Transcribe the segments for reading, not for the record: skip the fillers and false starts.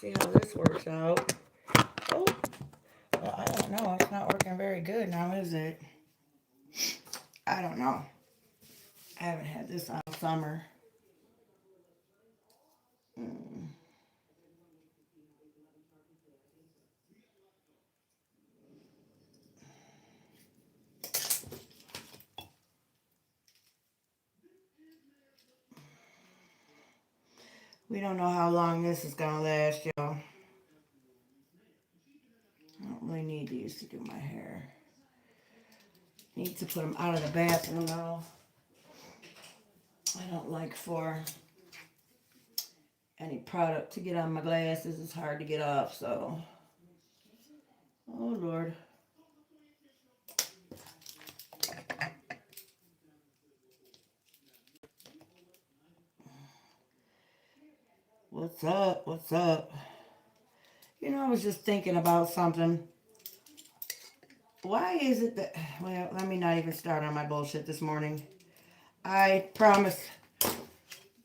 See how this works out. Oh, well, I don't know. It's not working very good now, is it? I don't know. I haven't had this all summer. Mm. We don't know how long this is going to last, y'all. I don't really need these to do my hair. Need to put them out of the bathroom, though. I don't like for any product to get on my glasses. It's hard to get off, so. Oh, Lord. What's up? What's up? You know, I was just thinking about something. Why is it that, well, let me not even start on my bullshit this morning. I promised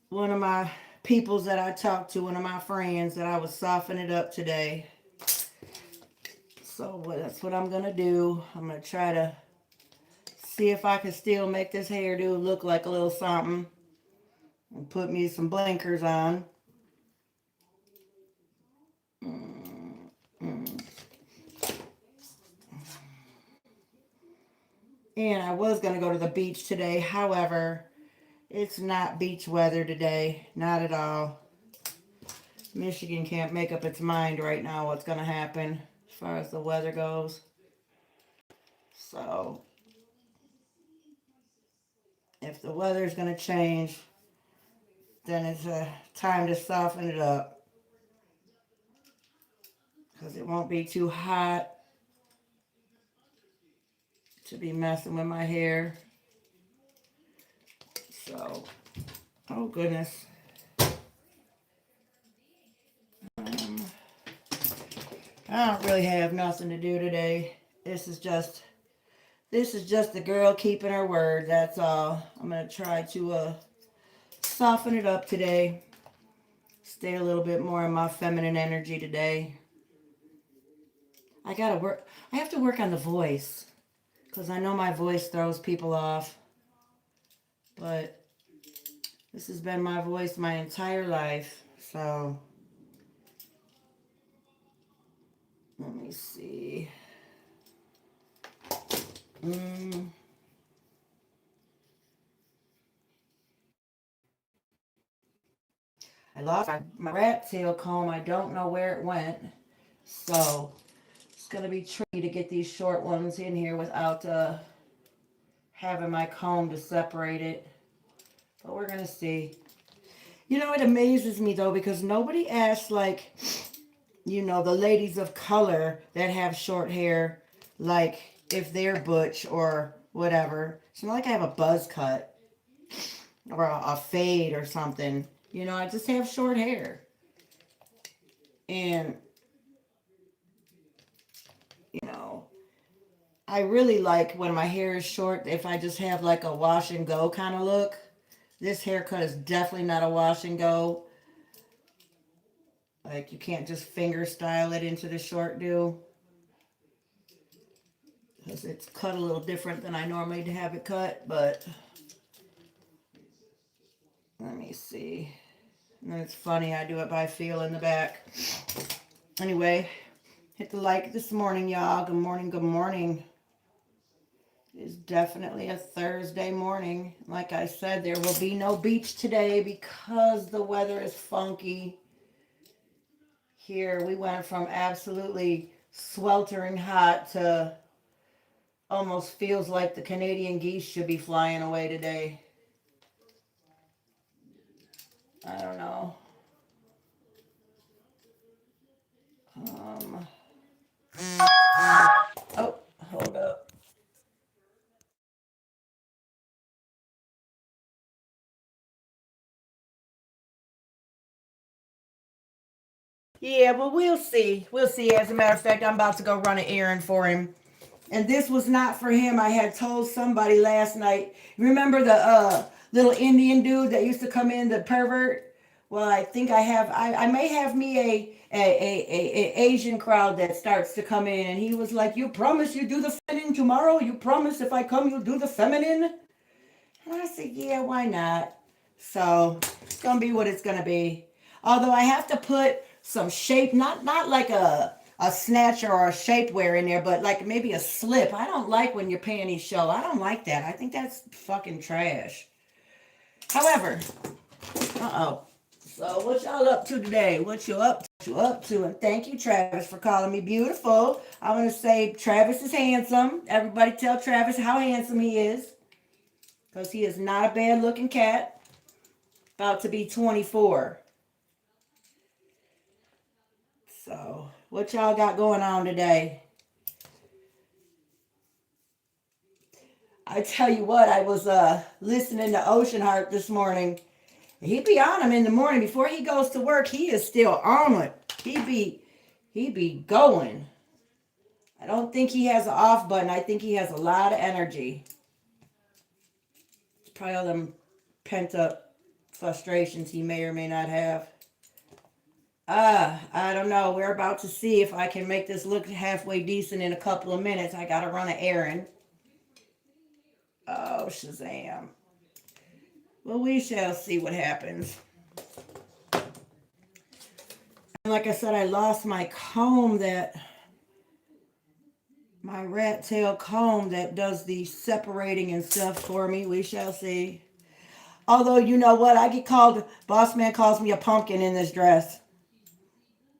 one of my peoples that I talked to, one of my friends, that I would soften it up today. So that's what I'm going to do. I'm going to try to see if I can still make this hairdo look like a little something. And put me some blinkers on. And I was going to go to the beach today. However, it's not beach weather today. Not at all. Michigan can't make up its mind right now what's going to happen as far as the weather goes. So, if the weather's going to change, then it's time to soften it up. Because it won't be too hot to be messing with my hair. So, oh goodness. I don't really have nothing to do today. This is just the girl keeping her word. That's all. I'm gonna try to soften it up today. Stay a little bit more in my feminine energy today. I gotta work. I have to work on the voice because I know my voice throws people off. But this has been my voice my entire life. So let me see. Mm. I lost my rat tail comb. I don't know where it went. So it's going to be tricky to get these short ones in here without having my comb to separate it. But we're going to see. You know, it amazes me though because nobody asks like, you know, the ladies of color that have short hair, like if they're butch or whatever. It's not like I have a buzz cut or a fade or something. You know, I just have short hair. And, you know, I really like when my hair is short, if I just have like a wash and go kind of look. This haircut is definitely not a wash and go. Like you can't just finger style it into the short do. Because it's cut a little different than I normally have it cut. But let me see. And it's funny, I do it by feel in the back. Anyway, hit the like this morning, y'all. Good morning, good morning. It's definitely a Thursday morning. Like I said, there will be no beach today because the weather is funky. Here we went from absolutely sweltering hot to almost feels like the Canadian geese should be flying away today. I don't know. Um, oh, hold up. Yeah, well, we'll see. We'll see. As a matter of fact, I'm about to go run an errand for him. And this was not for him. I had told somebody last night. Remember the little Indian dude that used to come in, the pervert? Well, I think I may have me a Asian crowd that starts to come in, and he was like, "You promise you do the feminine tomorrow? You promise if I come, you'll do the feminine?" And I said, "Yeah, why not?" So it's gonna be what it's gonna be. Although I have to put some shape, not like a snatcher or a shapewear in there, but like maybe a slip. I don't like when your panties show. I don't like that. I think that's fucking trash. However, uh-oh. So what y'all up to today? What you up to? And thank you, Travis, for calling me beautiful. I'm gonna say Travis is handsome. Everybody tell Travis how handsome he is. Because he is not a bad looking cat. About to be 24. So what y'all got going on today? I tell you what, I was listening to Ocean Heart this morning. He be on him in the morning before he goes to work. He is still on it. He be going. I don't think he has an off button. I think he has a lot of energy. It's probably all them pent up frustrations he may or may not have. I don't know. We're about to see if I can make this look halfway decent in a couple of minutes. I gotta run an errand. Oh, Shazam. Well, we shall see what happens. Like I said, I lost my comb my rat tail comb that does the separating and stuff for me. We shall see. Although, you know what? I get called, Boss Man calls me a pumpkin in this dress.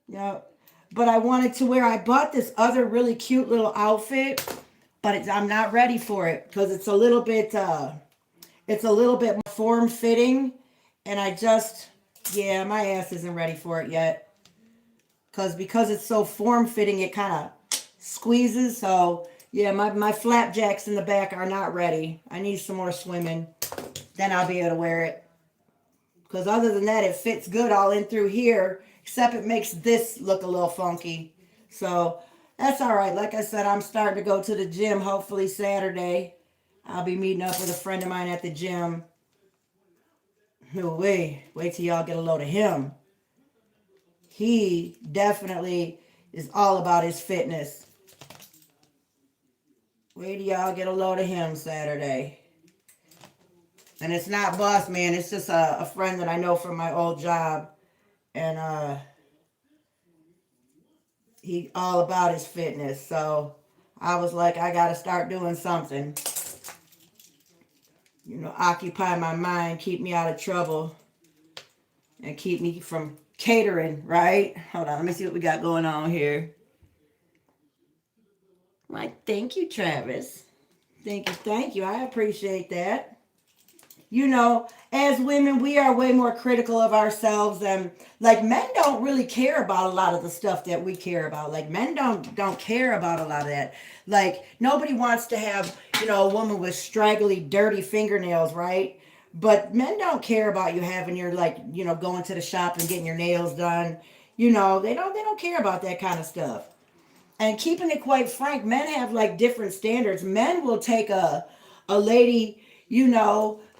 Yep. But I wanted to wear, I bought this other really cute little outfit, but I'm not ready for it because it's a little bit more form fitting. And yeah, my ass isn't ready for it yet. Because it's so form fitting, it kind of squeezes. So yeah, my flapjacks in the back are not ready. I need some more swimming. Then I'll be able to wear it. Because other than that, it fits good all in through here. Except it makes this look a little funky. So that's all right. Like I said, I'm starting to go to the gym. Hopefully Saturday, I'll be meeting up with a friend of mine at the gym. No way. Wait till y'all get a load of him. He definitely is all about his fitness. Wait till y'all get a load of him Saturday. And it's not Boss Man. It's just a friend that I know from my old job. And he all about his fitness. So I was like, I got to start doing something. You know, occupy my mind, keep me out of trouble, and keep me from catering, right? Hold on, let me see what we got going on here. Why, thank you, Travis. Thank you. I appreciate that. You know, as women, we are way more critical of ourselves, and like men don't really care about a lot of the stuff that we care about. Like men don't care about a lot of that. Like nobody wants to have, a woman with straggly, dirty fingernails, right? But men don't care about you having your going to the shop and getting your nails done. They don't care about that kind of stuff. And keeping it quite frank, men have like different standards. Men will take a lady,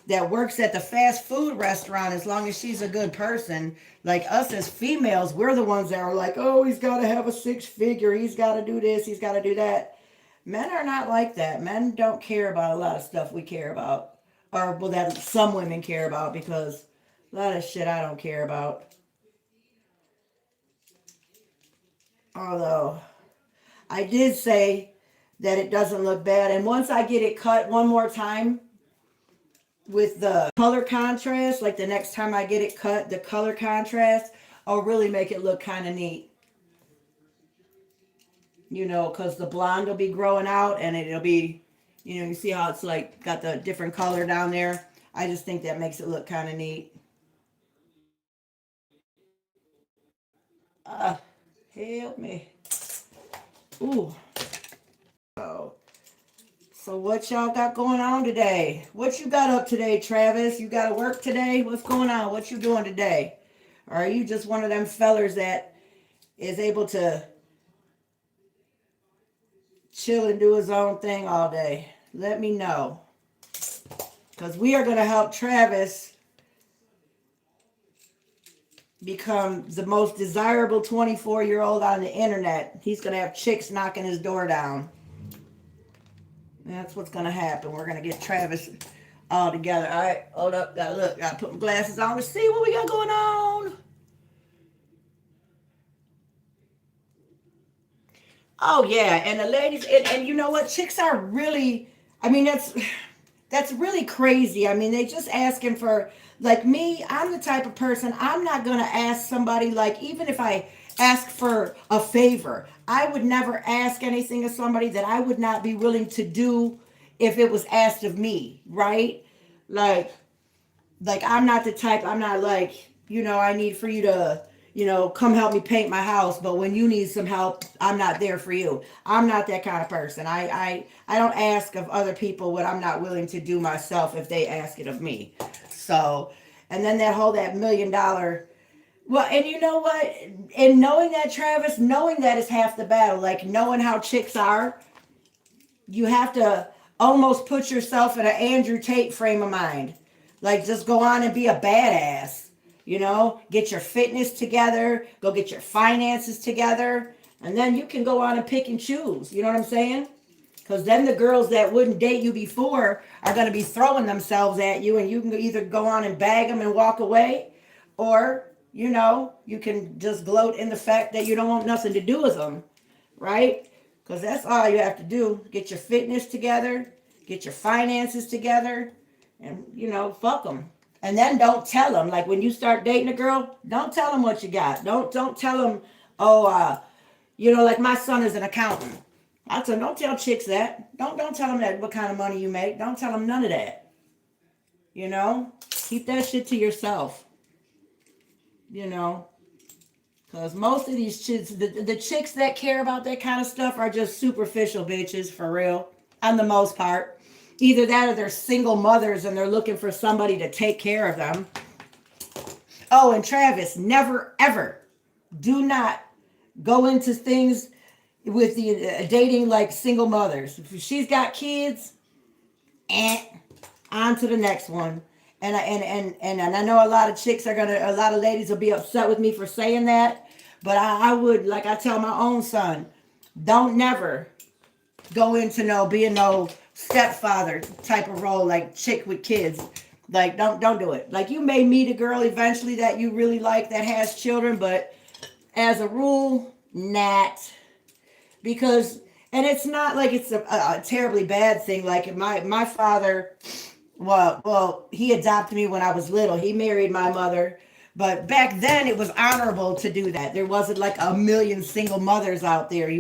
that works at the fast food restaurant as long as she's a good person. Like us as females, we're the ones that are like, oh, he's got to have a six figure. He's got to do this. He's got to do that. Men are not like that. Men don't care about a lot of stuff we care about. Or, well, that some women care about, because a lot of shit I don't care about. Although, I did say that it doesn't look bad. And once I get it cut one more time with the color contrast, like the next time I get it cut, the color contrast, I'll really make it look kind of neat. Because the blonde will be growing out and it'll be, you see how it's like got the different color down there. I just think that makes it look kind of neat. Help me. Ooh. So what y'all got going on today? What you got up today, Travis? You got to work today? What's going on? What you doing today? Or are you just one of them fellers that is able to chill and do his own thing all day? Let me know. Because we are going to help Travis become the most desirable 24-year-old on the internet. He's going to have chicks knocking his door down. That's what's going to happen. We're going to get Travis all together. All right, hold up. Gotta look. Gotta put my glasses on to see what we got going on. Oh yeah, and the ladies, and you know what? Chicks are really. I mean, that's really crazy. I mean, they just asking for, like me. I'm the type of person. I'm not gonna ask somebody, like, even if I ask for a favor, I would never ask anything of somebody that I would not be willing to do if it was asked of me, right? Like, I'm not the type. I'm not like, I need for you to, come help me paint my house, but when you need some help, I'm not there for you. I'm not that kind of person. I don't ask of other people what I'm not willing to do myself if they ask it of me. So, and then that $1 million. Well, and you know what? And knowing that, Travis, knowing that is half the battle. Like, knowing how chicks are, you have to almost put yourself in an Andrew Tate frame of mind. Like, just go on and be a badass. Get your fitness together, go get your finances together, and then you can go on and pick and choose. You know what I'm saying? Because then the girls that wouldn't date you before are going to be throwing themselves at you, and you can either go on and bag them and walk away, or, you can just gloat in the fact that you don't want nothing to do with them, right? Because that's all you have to do. Get your fitness together, get your finances together, and, fuck them. And then don't tell them. Like, when you start dating a girl, don't tell them what you got. Don't tell them, oh, like my son is an accountant. I tell them, don't tell chicks that. Don't tell them that what kind of money you make. Don't tell them none of that. Keep that shit to yourself. Because most of these chicks, the chicks that care about that kind of stuff are just superficial bitches, for real, on the most part. Either that or they're single mothers and they're looking for somebody to take care of them. Oh, and Travis, never, ever, do not go into things with the dating like single mothers. If she's got kids, on to the next one. And I know a lot of a lot of ladies will be upset with me for saying that, but I would, like I tell my own son, don't never go into being no stepfather type of role, like chick with kids. Like, don't do it. Like, you may meet a girl eventually that you really like that has children, but as a rule, not. Because, and it's not like it's a terribly bad thing. Like, my father, well, he adopted me when I was little. He married my mother. But back then, it was honorable to do that. There wasn't like a million single mothers out there,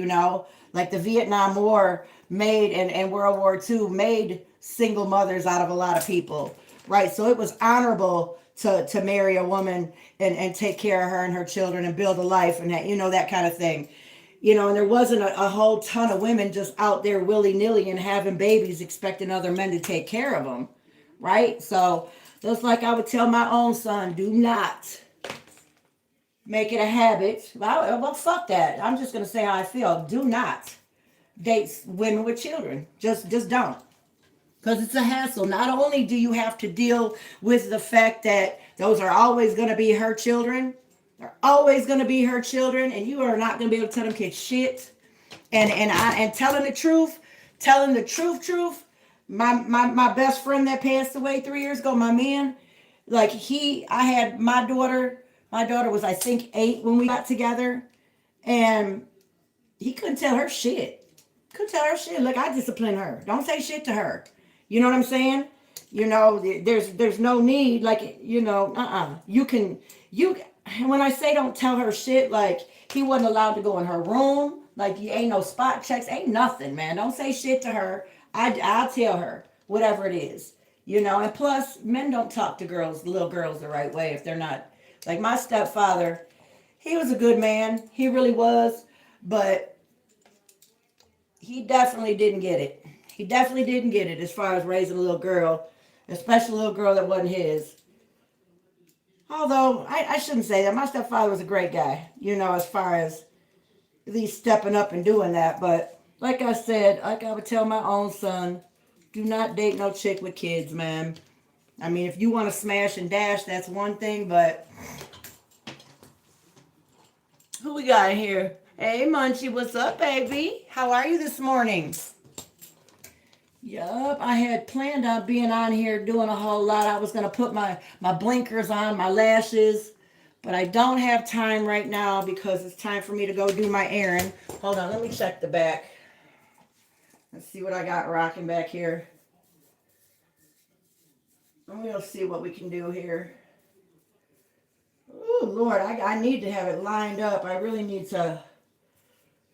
Like, the Vietnam War made, and World War II made single mothers out of a lot of people, right? So it was honorable to marry a woman and take care of her and her children and build a life and that, that kind of thing. And there wasn't a whole ton of women just out there willy-nilly and having babies expecting other men to take care of them, right? So just like I would tell my own son, do not make it a habit. Well, fuck that. I'm just going to say how I feel. Do not date women with children. Just don't. Because it's a hassle. Not only do you have to deal with the fact that those are always going to be her children, they're always going to be her children, and you are not going to be able to tell them kids shit. And telling the truth, my best friend that passed away 3 years ago, my man, like I had my daughter was, I think, 8 when we got together, and he couldn't tell her shit. Look, I discipline her. Don't say shit to her. You know what I'm saying? There's no need, like, when I say don't tell her shit, like, he wasn't allowed to go in her room. Like, you ain't no spot checks, ain't nothing, man. Don't say shit to her. I'll tell her whatever it is, and plus men don't talk to little girls the right way if they're not, like my stepfather, he was a good man. He really was, but he definitely didn't get it. He definitely didn't get it as far as raising a little girl, especially a little girl that wasn't his. Although, I shouldn't say that. My stepfather was a great guy, as far as at least stepping up and doing that. But like I said, like I would tell my own son, do not date no chick with kids, man. I mean, if you want to smash and dash, that's one thing, but Who we got here? Hey, Munchie, what's up, baby? How are you this morning? Yup, I had planned on being on here doing a whole lot. I was going to put my blinkers on, my lashes, but I don't have time right now because it's time for me to go do my errand. Hold on, let me check the back. Let's see what I got rocking back here. And we'll see what we can do here. Oh, Lord, I need to have it lined up. I really need to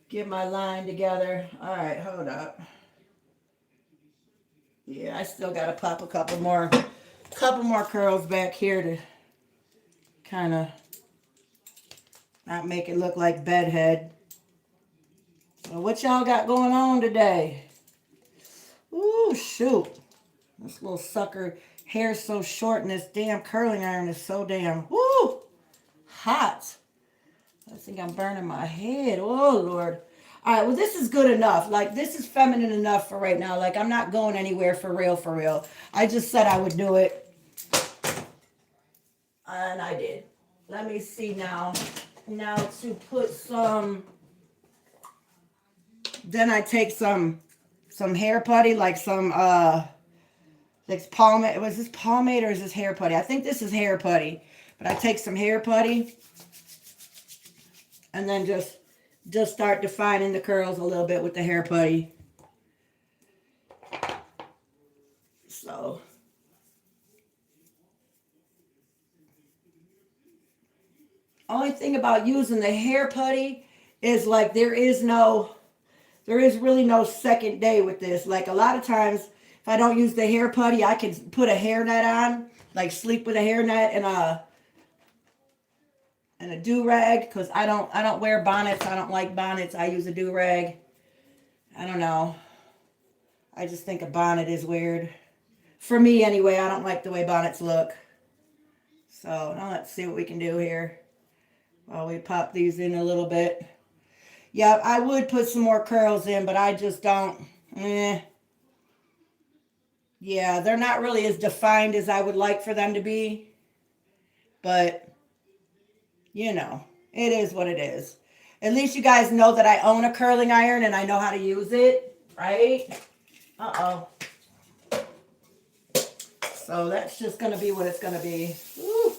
get my line together. All right, hold up. Yeah, I still got to pop a couple more curls back here to kind of not make it look like bedhead. So what y'all got going on today? Ooh, shoot. This little sucker hair's so short and this damn curling iron is so damn, woo, hot. I think I'm burning my head. Oh, Lord. All right, well, this is good enough. Like, this is feminine enough for right now. Like, I'm not going anywhere for real, for real. I just said I would do it. And I did. Let me see now. Now to put some, then I take some hair putty, like some, like pomade. Was this pomade or is this hair putty? I think this is hair putty. But I take some hair putty and then just start defining the curls a little bit with the hair putty. So only thing about using the hair putty is like there is really no second day with this. Like a lot of times if I don't use the hair putty, I can put a hairnet on, like sleep with a hairnet and a do-rag, because I don't wear bonnets. I don't like bonnets. I use a do-rag. I don't know. I just think a bonnet is weird. For me anyway, I don't like the way bonnets look. So now let's see what we can do here. While we pop these in a little bit. Yeah, I would put some more curls in, but I just don't. Yeah, they're not really as defined as I would like for them to be. But you know, it is what it is. At least you guys know that I own a curling iron and I know how to use it, right? Uh-oh. So that's just going to be what it's going to be. Woo.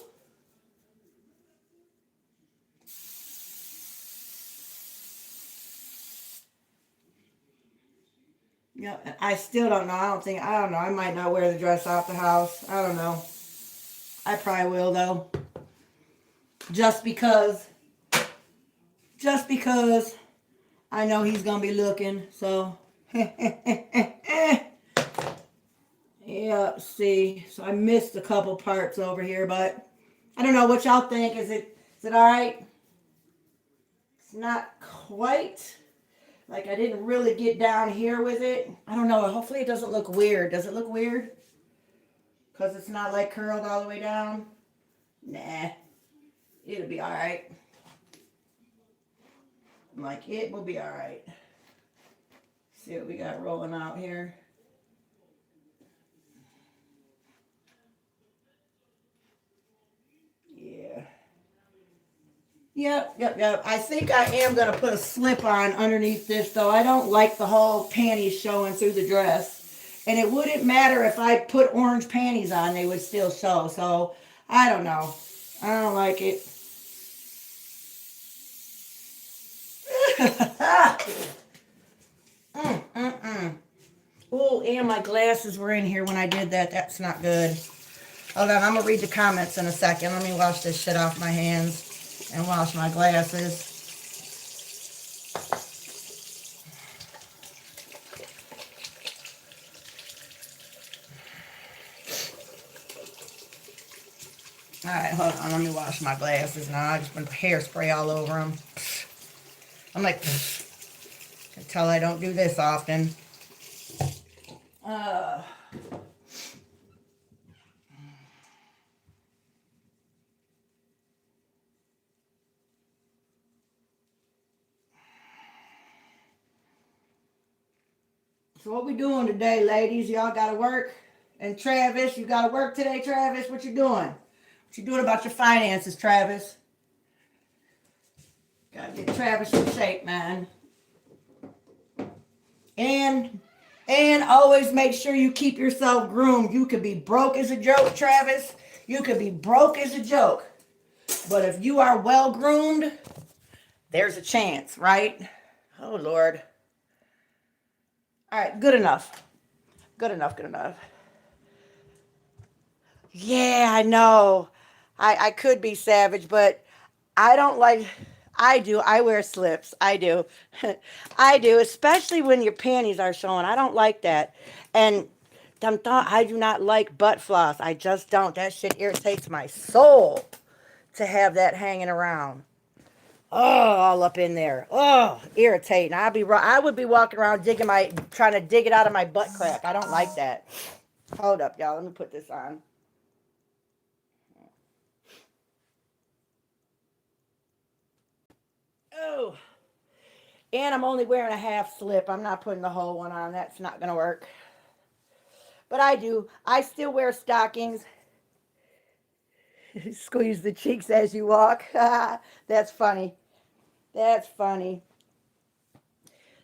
Yeah, I still don't know. I don't know. I might not wear the dress out the house. I don't know. I probably will though. Just because I know he's going to be looking, so. Yeah, see. So I missed a couple parts over here, but I don't know what y'all think. Is it all right? It's not quite. Like I didn't really get down here with it. I don't know. Hopefully it doesn't look weird. Does it look weird? Because it's not like curled all the way down? Nah. It'll be all right. Like it will be all right. See what we got rolling out here. Yeah. Yep. I think I am going to put a slip on underneath this, though. I don't like the whole panties showing through the dress. And it wouldn't matter if I put orange panties on, they would still show. So, I don't know. I don't like it. Oh, and my glasses were in here when I did that. That's not good. Hold on, I'm going to read the comments in a second. Let me wash this shit off my hands and wash my glasses. All right, hold on. Let me wash my glasses now. I just put hairspray all over them. I'm like, I tell I don't do this often. So what we doing today, ladies? Y'all got to work? And Travis, you got to work today, Travis? What you doing? What you doing about your finances, Travis? Gotta get Travis in shape, man. And always make sure you keep yourself groomed. You could be broke as a joke, Travis. You could be broke as a joke. But if you are well groomed, there's a chance, right? Oh, Lord. All right, good enough. Good enough, good enough. Yeah, I know. I could be savage, but I don't like. I do. I wear slips. I do. I do, especially when your panties are showing. I don't like that. And I do not like butt floss. I just don't. That shit irritates my soul to have that hanging around. Oh, all up in there. Oh, irritating. I would be walking around trying to dig it out of my butt crack. I don't like that. Hold up, y'all. Let me put this on. Oh, and I'm only wearing a half slip. I'm not putting the whole one on. That's not going to work. But I do. I still wear stockings. Squeeze the cheeks as you walk. That's funny. That's funny.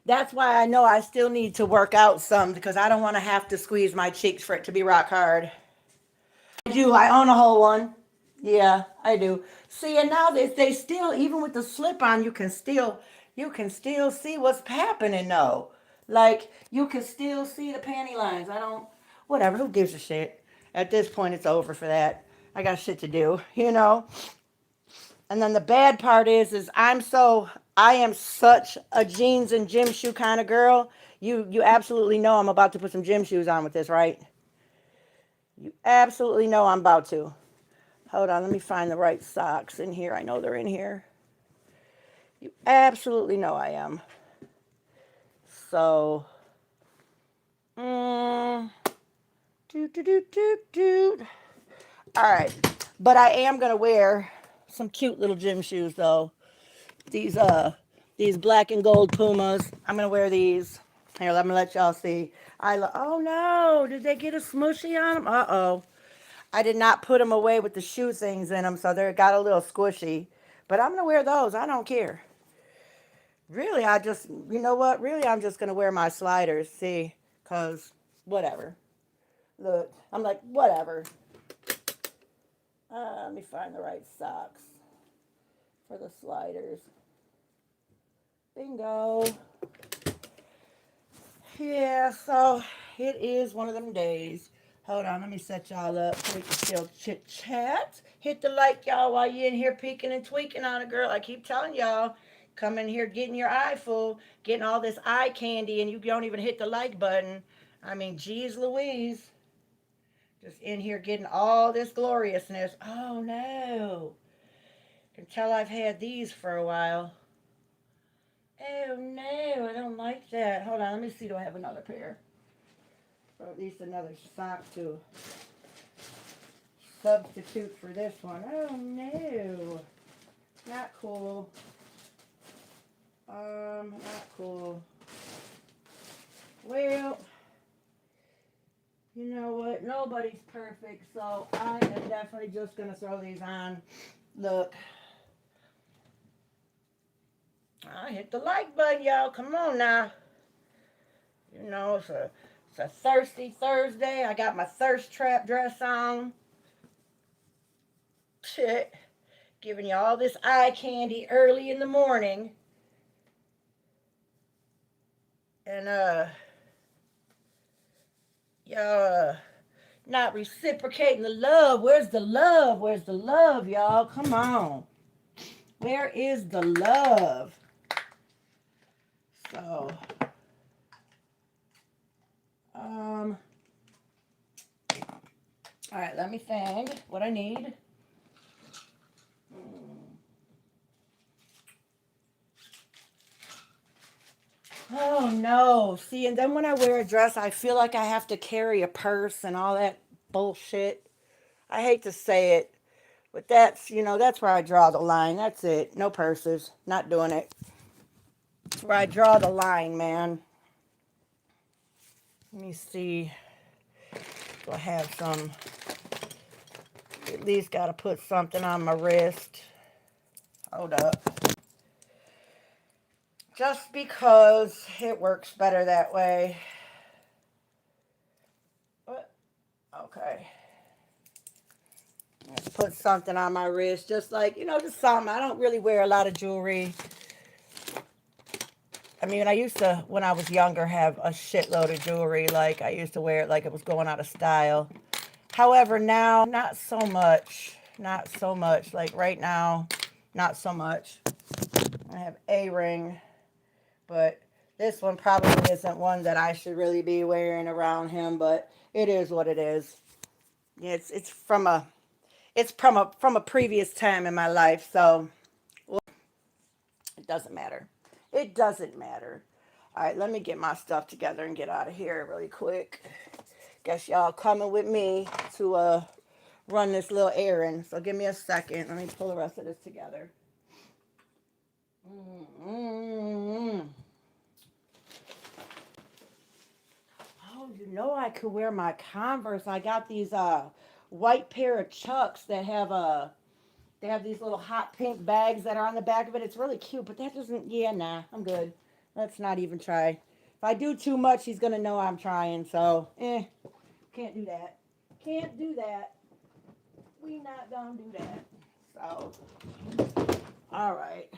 That's why I know I still need to work out some because I don't want to have to squeeze my cheeks for it to be rock hard. I do. I own a whole one. Yeah, I do. See, and now they still, even with the slip on, you can still see what's happening though. Like you can still see the panty lines. I don't, whatever. Who gives a shit? At this point, it's over for that. I got shit to do, you know. And then the bad part is I am such a jeans and gym shoe kind of girl. You absolutely know I'm about to put some gym shoes on with this, right? You absolutely know I'm about to. Hold on, let me find the right socks in here. I know they're in here. You absolutely know I am. So, mm, do. All right, but I am gonna wear some cute little gym shoes though. These these black and gold Pumas. I'm gonna wear these. Here, let me let y'all see. Oh no, did they get a smushy on them? Uh-oh. I did not put them away with the shoe things in them, so they got a little squishy. But I'm gonna wear those. I don't care. Really, you know what? Really, I'm just gonna wear my sliders. See, cause whatever. Look, I'm like whatever. Let me find the right socks for the sliders. Bingo. Yeah, so it is one of them days. Hold on, let me set y'all up so we can still chit chat. Hit the like, y'all, while you in here peeking and tweaking on a girl. I keep telling y'all, come in here getting your eye full, getting all this eye candy, and you don't even hit the like button. I mean, geez Louise. Just in here getting all this gloriousness. Oh no. Can tell I've had these for a while. Oh no, I don't like that. Hold on, let me see. Do I have another pair? Or at least another sock to substitute for this one. Oh no. Not cool. Not cool. Well, you know what? Nobody's perfect, so I am definitely just gonna throw these on. Look. I hit the like button, y'all. Come on now. You know, it's a thirsty Thursday. I got my thirst trap dress on. Shit. Giving you all this eye candy early in the morning. And, y'all not reciprocating the love. Where's the love? Where's the love, y'all? Come on. Where is the love? So, all right, let me find what I need. Oh no. See, and then when I wear a dress, I feel like I have to carry a purse and all that bullshit. I hate to say it, but that's where I draw the line. That's it. No purses. Not doing it. That's where I draw the line, man. Let me see. Do I have some? At least got to put something on my wrist. Hold up. just because it works better that way. What? Okay. Let's put something on my wrist, just like, just something. I don't really wear a lot of jewelry. I mean, I used to, when I was younger, have a shitload of jewelry. Like, I used to wear it like it was going out of style. However, now, not so much. Not so much. Like, right now, not so much. I have a ring, but this one probably isn't one that I should really be wearing around him, but it is what it is. Yeah, it's from a previous time in my life, so it doesn't matter. It doesn't matter. All right, let me get my stuff together and get out of here really quick. Guess y'all coming with me to run this little errand. So give me a second. Let me pull the rest of this together. Oh, I could wear my Converse. I got these white pair of Chucks that have they have these little hot pink bags that are on the back of it. It's really cute, but that doesn't, yeah, nah, I'm good. Let's not even try. If I do too much, he's going to know I'm trying. So, can't do that. Can't do that. We not going to do that. So, all right.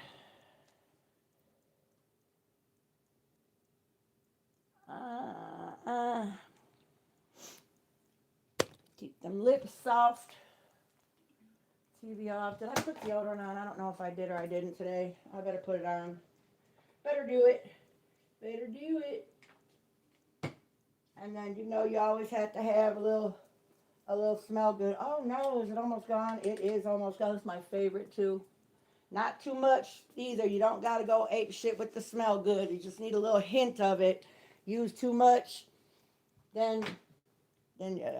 Keep them lips soft. TV off. Did I put deodorant on? I don't know if I did or I didn't today. I better put it on. Better do it. Better do it. And then you always have to have a little smell good. Oh no, is it almost gone? It is almost gone. It's my favorite too. Not too much either. You don't gotta go ape shit with the smell good. You just need a little hint of it. Use too much, then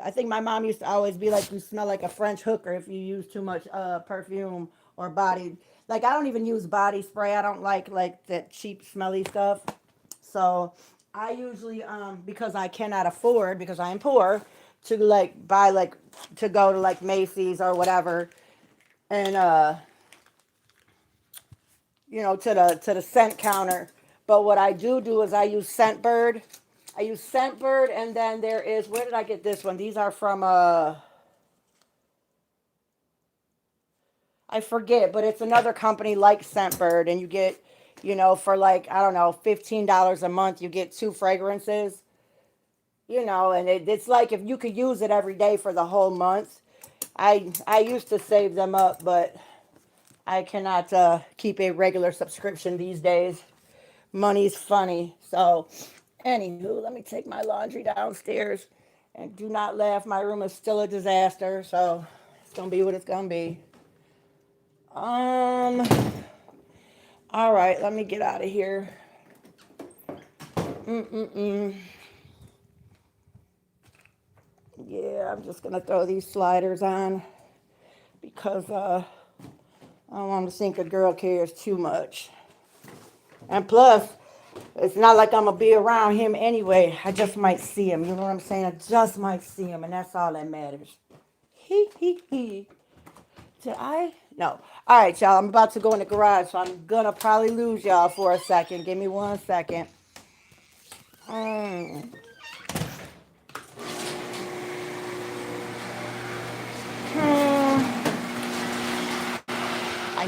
I think my mom used to always be like, you smell like a French hooker if you use too much perfume or body. Like, I don't even use body spray. I don't like that cheap smelly stuff. So I usually, because I cannot afford, because I am poor, to buy to go to Macy's or whatever, and to the scent counter. But what I do is I use Scentbird. And then there is, where did I get this one? These are from, I forget, but it's another company like Scentbird, and you get, for I don't know, $15 a month, you get 2 fragrances, and it's like if you could use it every day for the whole month. I used to save them up, but I cannot keep a regular subscription these days. Money's funny, so... Anywho, let me take my laundry downstairs. And do not laugh, my room is still a disaster, so it's gonna be what it's gonna be. All right, let me get out of here. Yeah, I'm just gonna throw these sliders on because I don't want to think a girl cares too much. And plus, it's not like I'm going to be around him anyway. I just might see him. You know what I'm saying? I just might see him, and that's all that matters. Did I? No. All right, y'all. I'm about to go in the garage, so I'm going to probably lose y'all for a second. Give me 1 second. I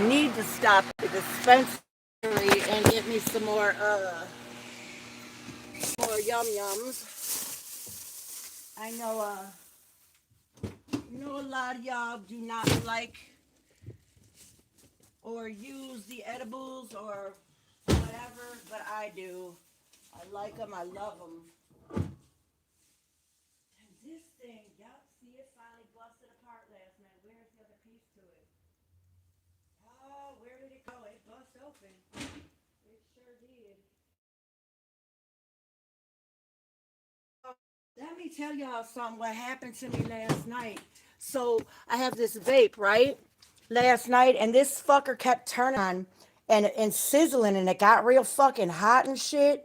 need to stop at the dispensary and get me some more yum yums. I know a lot of y'all do not like or use the edibles or whatever, but I do. I like them. I love them. And this thing, y'all see it finally busted apart last night. Where's the other piece to it? Oh, where did it go? It bust open. It sure did. Let me tell y'all something what happened to me last night. So I have this vape, right? Last night, and this fucker kept turning on and sizzling, and it got real fucking hot and shit.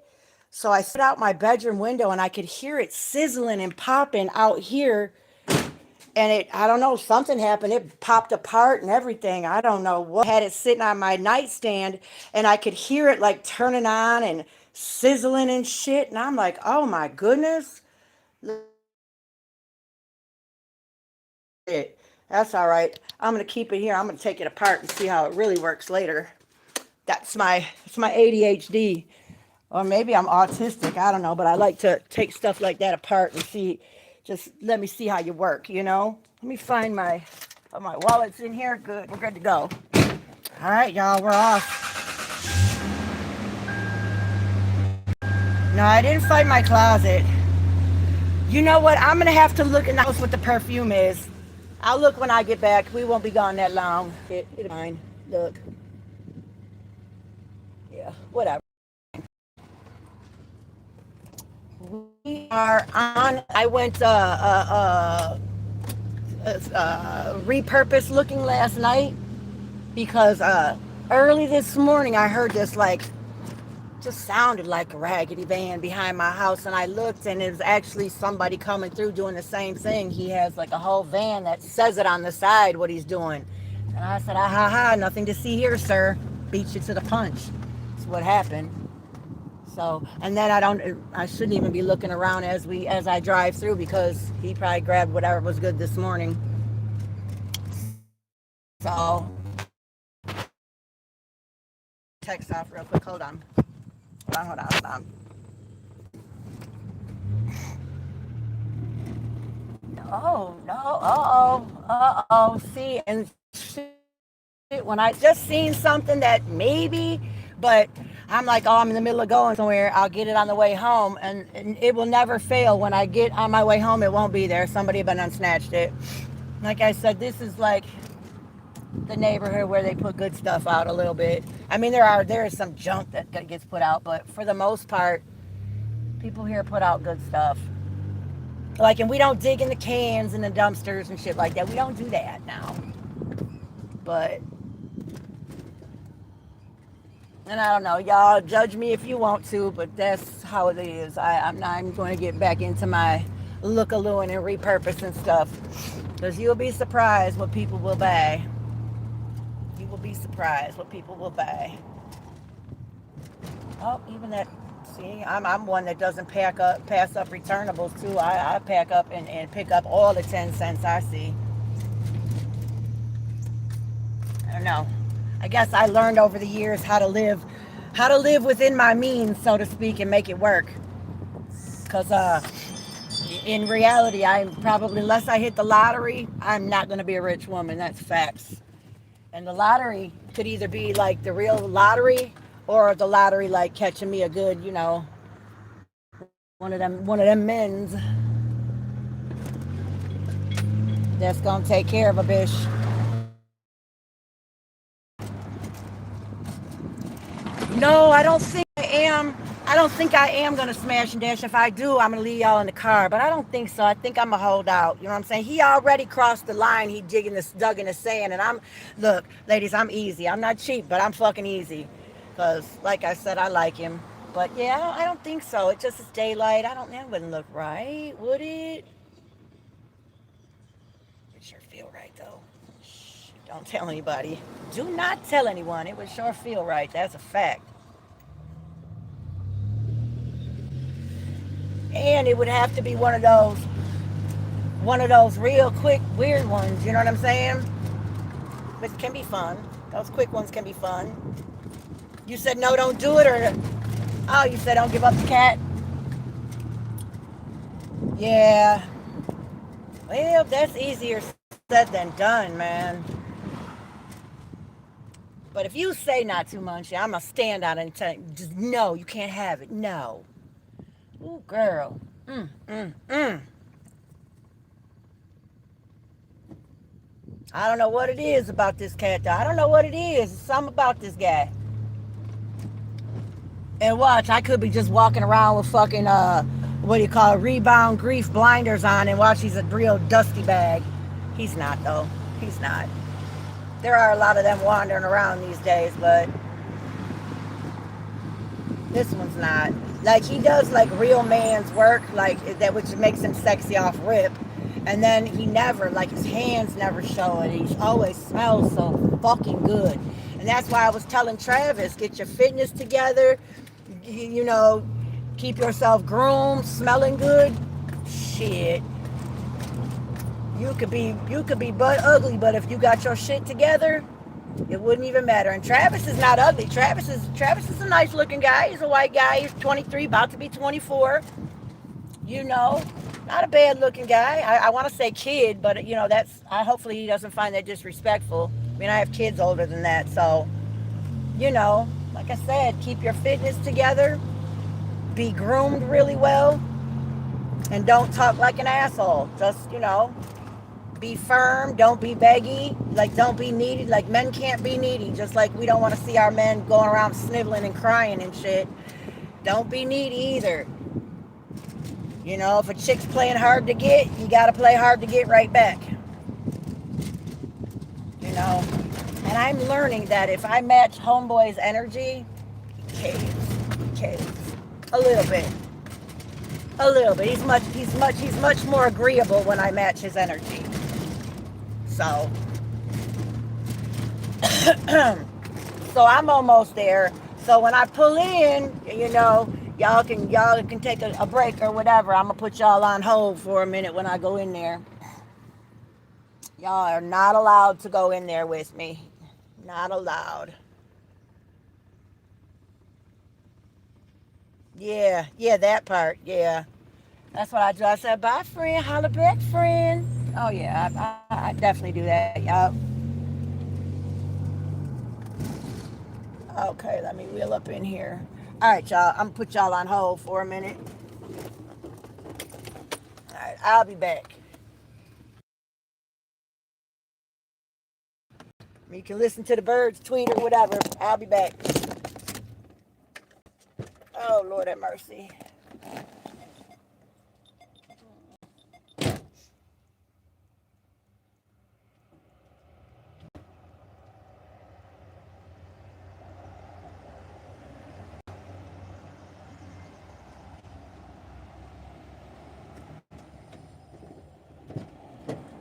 So I stood out my bedroom window and I could hear it sizzling and popping out here. and I don't know, something happened. It popped apart and everything. I don't know what. Had it sitting on my nightstand, and I could hear it like turning on and sizzling and shit. And I'm like, oh my goodness. It. That's all right. I'm gonna keep it here. I'm gonna take it apart and see how it really works later. It's my ADHD, or maybe I'm autistic. I don't know, but I like to take stuff like that apart and see. Just let me see how you work. Let me find my wallet's in here. Good, we're good to go. All right, y'all, we're off. No, I didn't find my closet. You know what? I'm gonna have to look in the house what the perfume is. I'll look when I get back. We won't be gone that long. It's fine. Look. Yeah, whatever. We are on. I went repurpose looking last night because early this morning I heard this like just sounded like a raggedy van behind my house, and I looked, and it was actually somebody coming through doing the same thing. He has like a whole van that says it on the side what he's doing, and I said, ah ha ha, nothing to see here, sir. Beat you to the punch. That's what happened. So, and then I shouldn't even be looking around as I drive through, because he probably grabbed whatever was good this morning. So, text off real quick. Hold on. Hold on. No. See, and shit, when I just seen something that maybe, but I'm like, oh, I'm in the middle of going somewhere. I'll get it on the way home, and it will never fail. When I get on my way home, it won't be there. Somebody been unsnatched it. Like I said, this is like the neighborhood where they put good stuff out a little bit. I mean, there is some junk that gets put out, but for the most part, people here put out good stuff. Like, and we don't dig in the cans and the dumpsters and shit like that. We don't do that now. But, and I don't know, y'all judge me if you want to, but that's how it is. I'm going to get back into my look-a-looing and repurposing stuff, because you'll be surprised what people will buy. You will be surprised what people will buy. Oh, even that. See, I'm one that doesn't pass up returnables too. I pack up and pick up all the 10 cents I see. I don't know. I guess I learned over the years how to live within my means, so to speak, and make it work. Because in reality, I'm probably, unless I hit the lottery, I'm not going to be a rich woman. That's facts. And the lottery could either be like the real lottery, or the lottery like catching me a good, one of them men's that's gonna take care of a bitch. No, I don't think I am. I don't think I am gonna smash and dash. If I do, I'm gonna leave y'all in the car. But I don't think so. I think I'm gonna hold out. You know what I'm saying? He already crossed the line. He dug in the sand, and look, ladies, I'm easy. I'm not cheap, but I'm fucking easy. Cause, like I said, I like him. But yeah, I don't think so. It just is daylight. That wouldn't look right, would it? It sure feel right though. Shh, don't tell anybody. Do not tell anyone. It would sure feel right. That's a fact. And it would have to be one of those real quick, weird ones. You know what I'm saying? But it can be fun. Those quick ones can be fun. You said no, don't do it, or oh, you said don't give up the cat. Yeah. Well, that's easier said than done, man. But if you say not too much, I'm gonna stand on it and tell you, just no, you can't have it. No. Ooh, girl. I don't know what it is about this cat, though. I don't know what it is. It's something about this guy. And watch, I could be just walking around with fucking, what do you call it, rebound grief blinders on, and watch, he's a real dusty bag. He's not, though. He's not. There are a lot of them wandering around these days, but this one's not. Like, he does, like, real man's work, like, that, which makes him sexy off rip. And then he never, like his hands never show it. He always smells so fucking good. And that's why I was telling Travis, get your fitness together, you know, keep yourself groomed, smelling good. Shit. You could be butt ugly, but if you got your shit together, it wouldn't even matter. And Travis is not ugly. Travis is a nice looking guy. He's a white guy. He's 23, about to be 24. You know, not a bad looking guy. I want to say kid, but that's. Hopefully he doesn't find that disrespectful. I mean, I have kids older than that, so like I said, keep your fitness together, be groomed really well, and don't talk like an asshole. Just be firm. Don't be beggy. Like, don't be needy. Like, men can't be needy. Just like we don't want to see our men going around sniveling and crying and shit. Don't be needy either. If a chick's playing hard to get, you gotta play hard to get right back. You know. And I'm learning that if I match homeboy's energy, caves. A little bit. A little bit. He's much more agreeable when I match his energy. So so I'm almost there. So when I pull in, y'all can take a break or whatever. I'm gonna put y'all on hold for a minute when I go in there. Y'all are not allowed to go in there with me. Not allowed. Yeah, that part. Yeah, that's what I do. I said, bye, friend. Holla back, friend. Oh yeah, I definitely do that. Y'all. Okay, let me wheel up in here. All right, y'all. I'm gonna put y'all on hold for a minute. All right, I'll be back. You can listen to the birds tweet or whatever. I'll be back. Oh, Lord have mercy.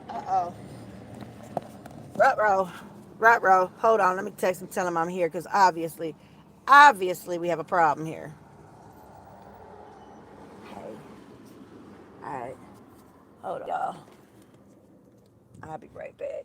Uh-oh. Rutro. Rutro. Hold on. Let me text him, tell him I'm here, because obviously we have a problem here. Hey. All right. Hold on, y'all. I'll be right back.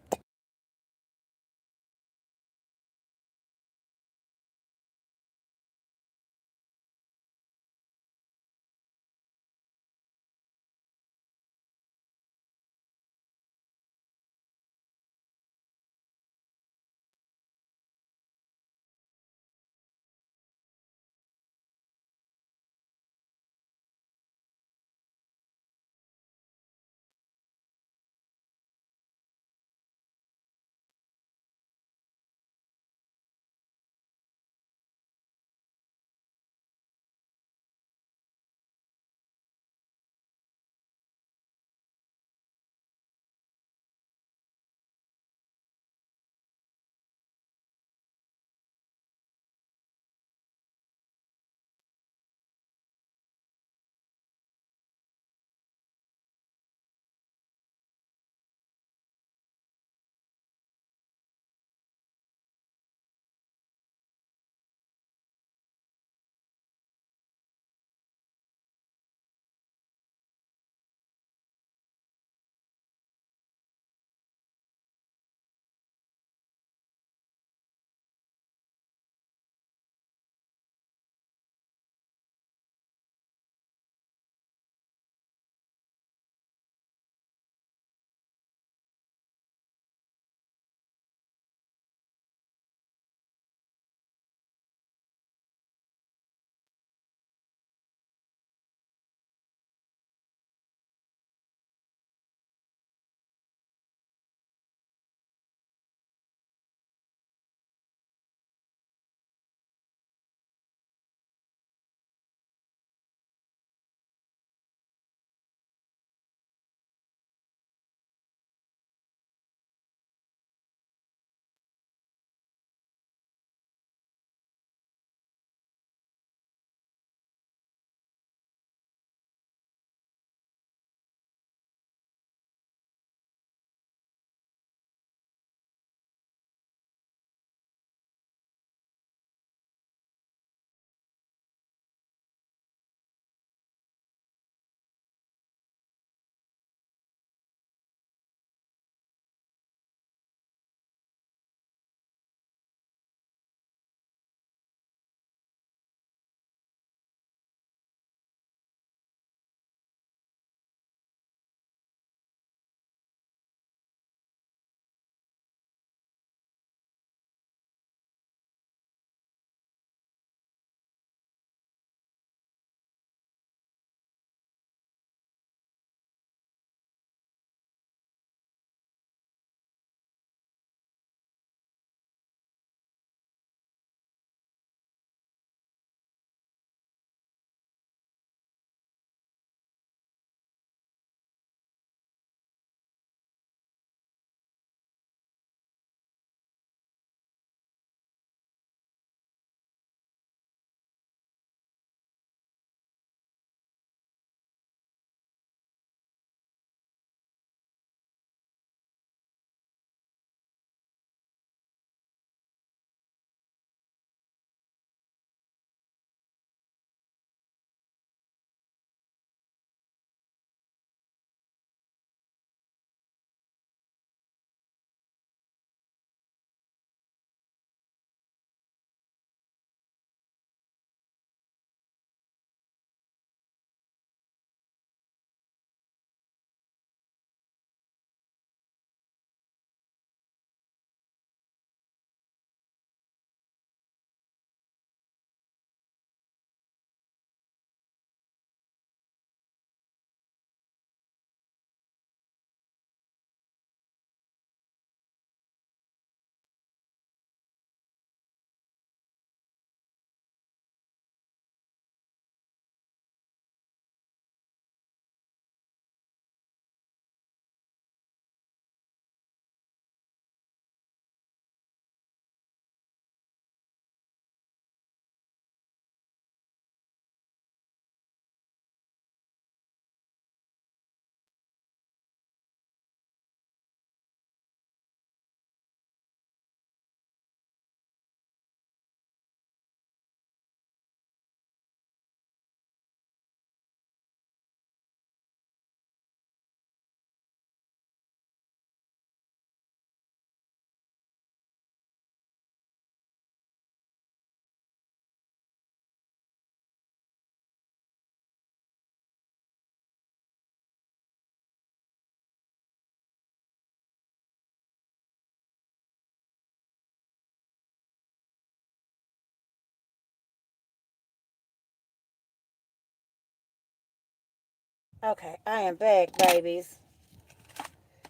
Okay, I am back, babies.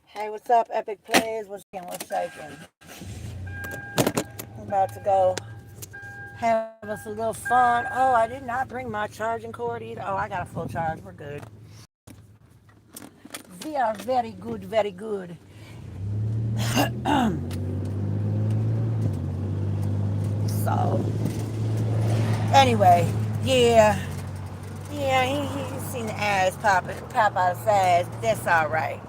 Hey, what's up, Epic Plays? What's shaking? I'm about to go have us a little fun. Oh, I did not bring my charging cord either. Oh, I got a full charge. We're good. We are very good, very good. So, anyway, yeah. Yeah, he seen the ass pop out his ass, but that's all right.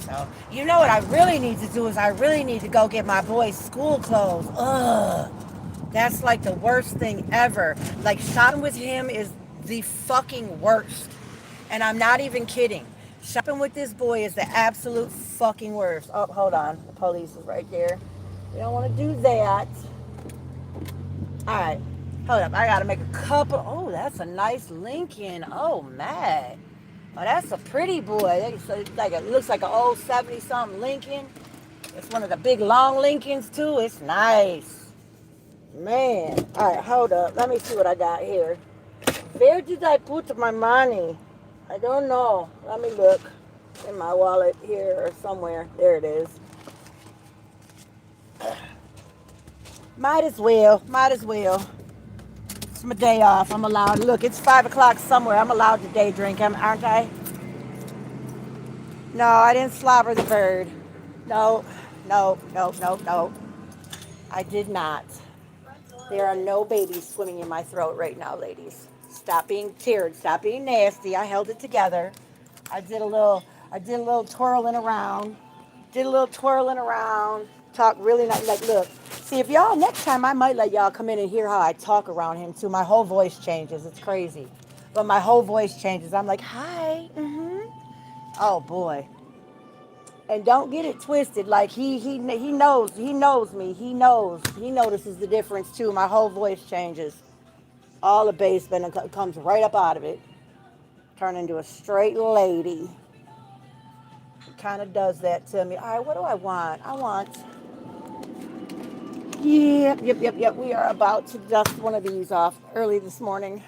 So, you know what I really need to do is I really need to go get my boy's school clothes. Ugh. That's like the worst thing ever. Like, shopping with him is the fucking worst. And I'm not even kidding. Shopping with this boy is the absolute fucking worst. Oh, hold on. The police is right there. We don't want to do that. All right. Hold up. I got to make a couple. Oh, that's a nice Lincoln. Oh, man. Oh, that's a pretty boy. It looks like an old 70-something Lincoln. It's one of the big long Lincolns, too. It's nice. Man. All right, hold up. Let me see what I got here. Where did I put my money? I don't know. Let me look in my wallet here or somewhere. There it is. Might as well. Might as well. It's my day off. I'm allowed. Look, it's 5 o'clock somewhere. I'm allowed to day drink, aren't I? No, I didn't slobber the bird. No, no, no, no, no. I did not. There are no babies swimming in my throat right now, ladies. Stop being tiered. Stop being nasty. I held it together. I did a little twirling around. Did a little twirling around. Talk really nice. Like, look. See, if y'all, next time I might let y'all come in and hear how I talk around him too. My whole voice changes. It's crazy. But my whole voice changes. I'm like, hi. Oh, boy. And don't get it twisted. Like he knows me. He notices the difference too. My whole voice changes. All the bass comes right up out of it. Turn into a straight lady. It kind of does that to me. All right, what do I want? Yep. We are about to dust one of these off early this morning.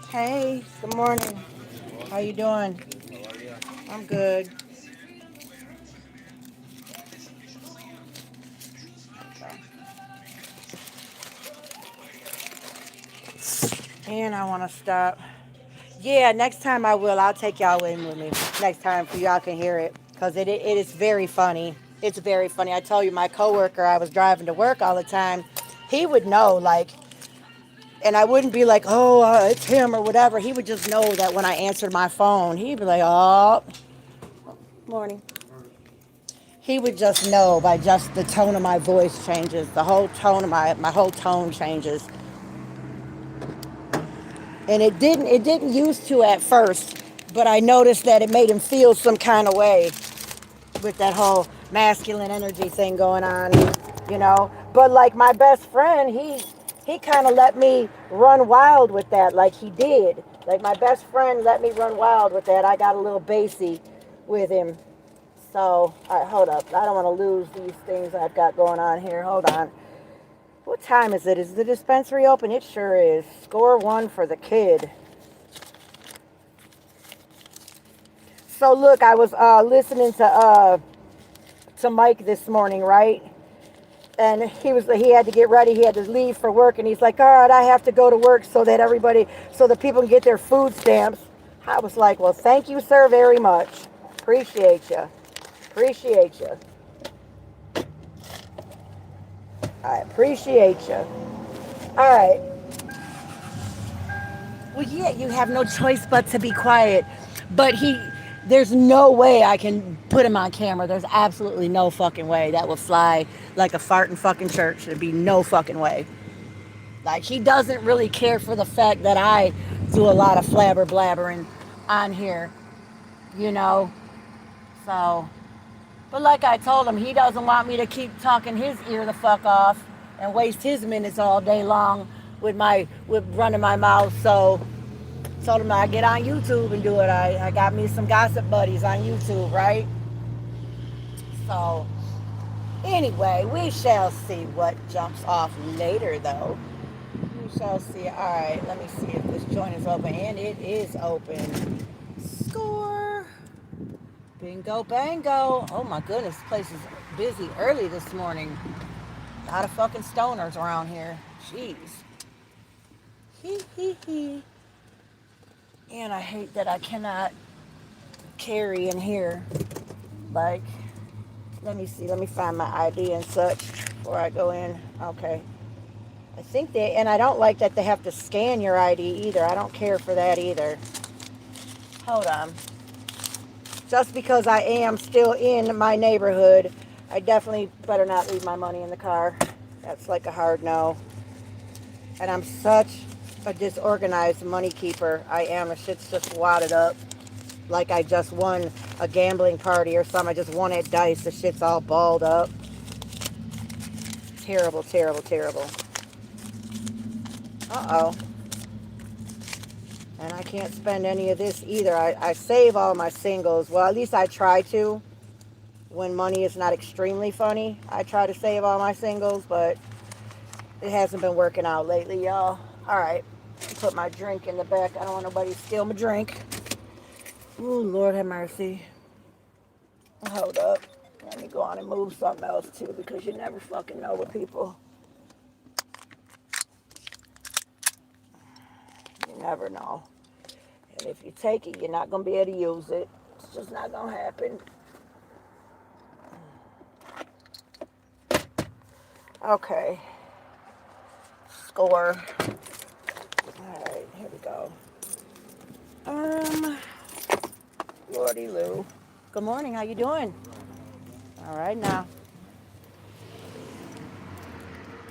Hey, good morning. How you doing? I'm good. And I want to stop. Yeah, next time I will. I'll take y'all in with me. Next time for y'all can hear it. Because it is very funny. It's very funny. I told you my coworker, I was driving to work all the time. He would know, like, and I wouldn't be like, oh, it's him or whatever. He would just know that when I answered my phone, he'd be like, oh, morning. He would just know by just the tone of my voice changes. The whole tone of my whole tone changes. And it didn't used to at first, but I noticed that it made him feel some kind of way with that whole masculine energy thing going on, you know. But like my best friend, he kind of let me run wild with that, like he did. Like my best friend let me run wild with that. I got a little bassy with him. So, all right, hold up. I don't want to lose these things I've got going on here. Hold on. What time is it? Is the dispensary open? It sure is. Score one for the kid. So look, I was listening to Mike this morning, right? And he had to get ready. He had to leave for work, and he's like, "All right, I have to go to work so that people can get their food stamps." I was like, "Well, thank you, sir, very much. Appreciate you. Appreciate you. I appreciate you." All right. Well, yeah, you have no choice but to be quiet. But there's no way I can put him on camera. There's absolutely no fucking way that will fly like a fart in fucking church. There'd be no fucking way. Like, he doesn't really care for the fact that I do a lot of blabbering on here, you know? So, but like I told him, he doesn't want me to keep talking his ear the fuck off and waste his minutes all day long with running my mouth. So Told him I'd get on YouTube and do it. I got me some gossip buddies on YouTube, right? So, anyway, we shall see what jumps off later, though. We shall see. All right, let me see if this joint is open. And it is open. Score. Bingo, bango. Oh, my goodness. This place is busy early this morning. A lot of fucking stoners around here. Jeez. Hee, hee, hee. And I hate that I cannot carry in here. Like, let me see. Let me find my ID and such before I go in. Okay. I think and I don't like that they have to scan your ID either. I don't care for that either. Hold on. Just because I am still in my neighborhood, I definitely better not leave my money in the car. That's like a hard no. And I'm such a disorganized money keeper. I am. The shit's just wadded up. Like I just won a gambling party or something. I just won at dice. The shit's all balled up. Terrible, terrible, terrible. Uh-oh. And I can't spend any of this either. I save all my singles. Well, at least I try to. When money is not extremely funny, I try to save all my singles, but it hasn't been working out lately, y'all. All right. Put my drink in the back. I don't want nobody to steal my drink. Ooh, Lord have mercy. Hold up. Let me go on and move something else, too, because you never fucking know with people. You never know. And if you take it, you're not going to be able to use it. It's just not going to happen. Okay. Score. All right, here we go. Lordy Lou. Good morning. How you doing? All right, now.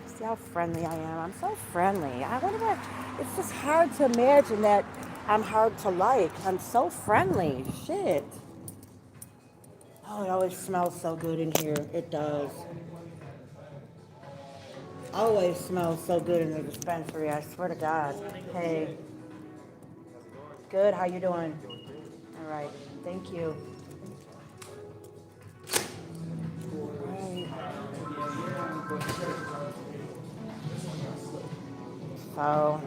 See how friendly I am. I'm so friendly. I wonder what... It's just hard to imagine that I'm hard to like. I'm so friendly. Shit. Oh, it always smells so good in here. It does. Always smells so good in the dispensary. I swear to God. Hey. Good. How you doing? All right. Thank you. So,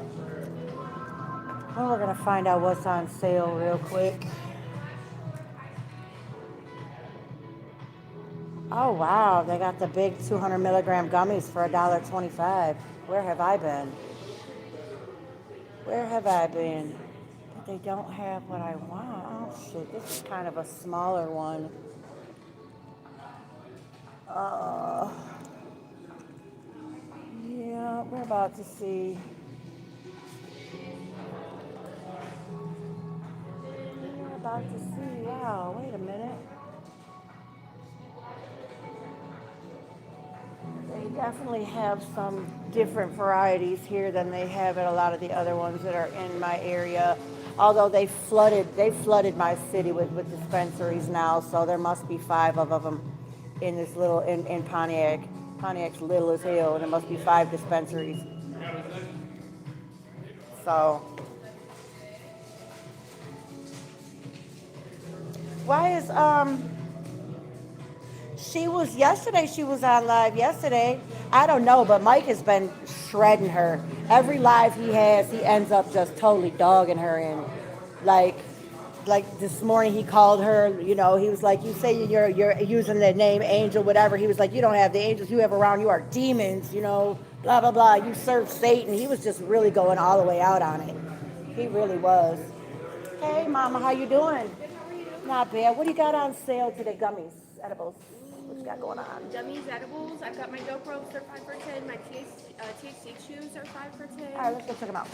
well, we're going to find out what's on sale real quick. Oh, wow. They got the big 200 milligram gummies for $1.25. Where have I been? Where have I been? But they don't have what I want. Oh, shit. This is kind of a smaller one. Yeah, we're about to see. We're about to see. Wow, wait a minute. They definitely have some different varieties here than they have at a lot of the other ones that are in my area. Although they flooded my city with dispensaries now, so there must be 5 of them in this little in Pontiac. Pontiac's little as hell, and there must be 5 dispensaries. So why is she was on live yesterday. I don't know, but Mike has been shredding her. Every live he has, he ends up just totally dogging her in. Like this morning he called her, he was like, you say you're using the name Angel, whatever. He was like, you don't have the angels you have around, you are demons, blah, blah, blah. You serve Satan. He was just really going all the way out on it. He really was. Hey, Mama, how you doing? Not bad. What do you got on sale today? Gummies, edibles. What you got going on? Gummies, edibles. I've got my dope ropes. They're 5 for 10. My THC chews are 5 for 10. All right, let's go check them out.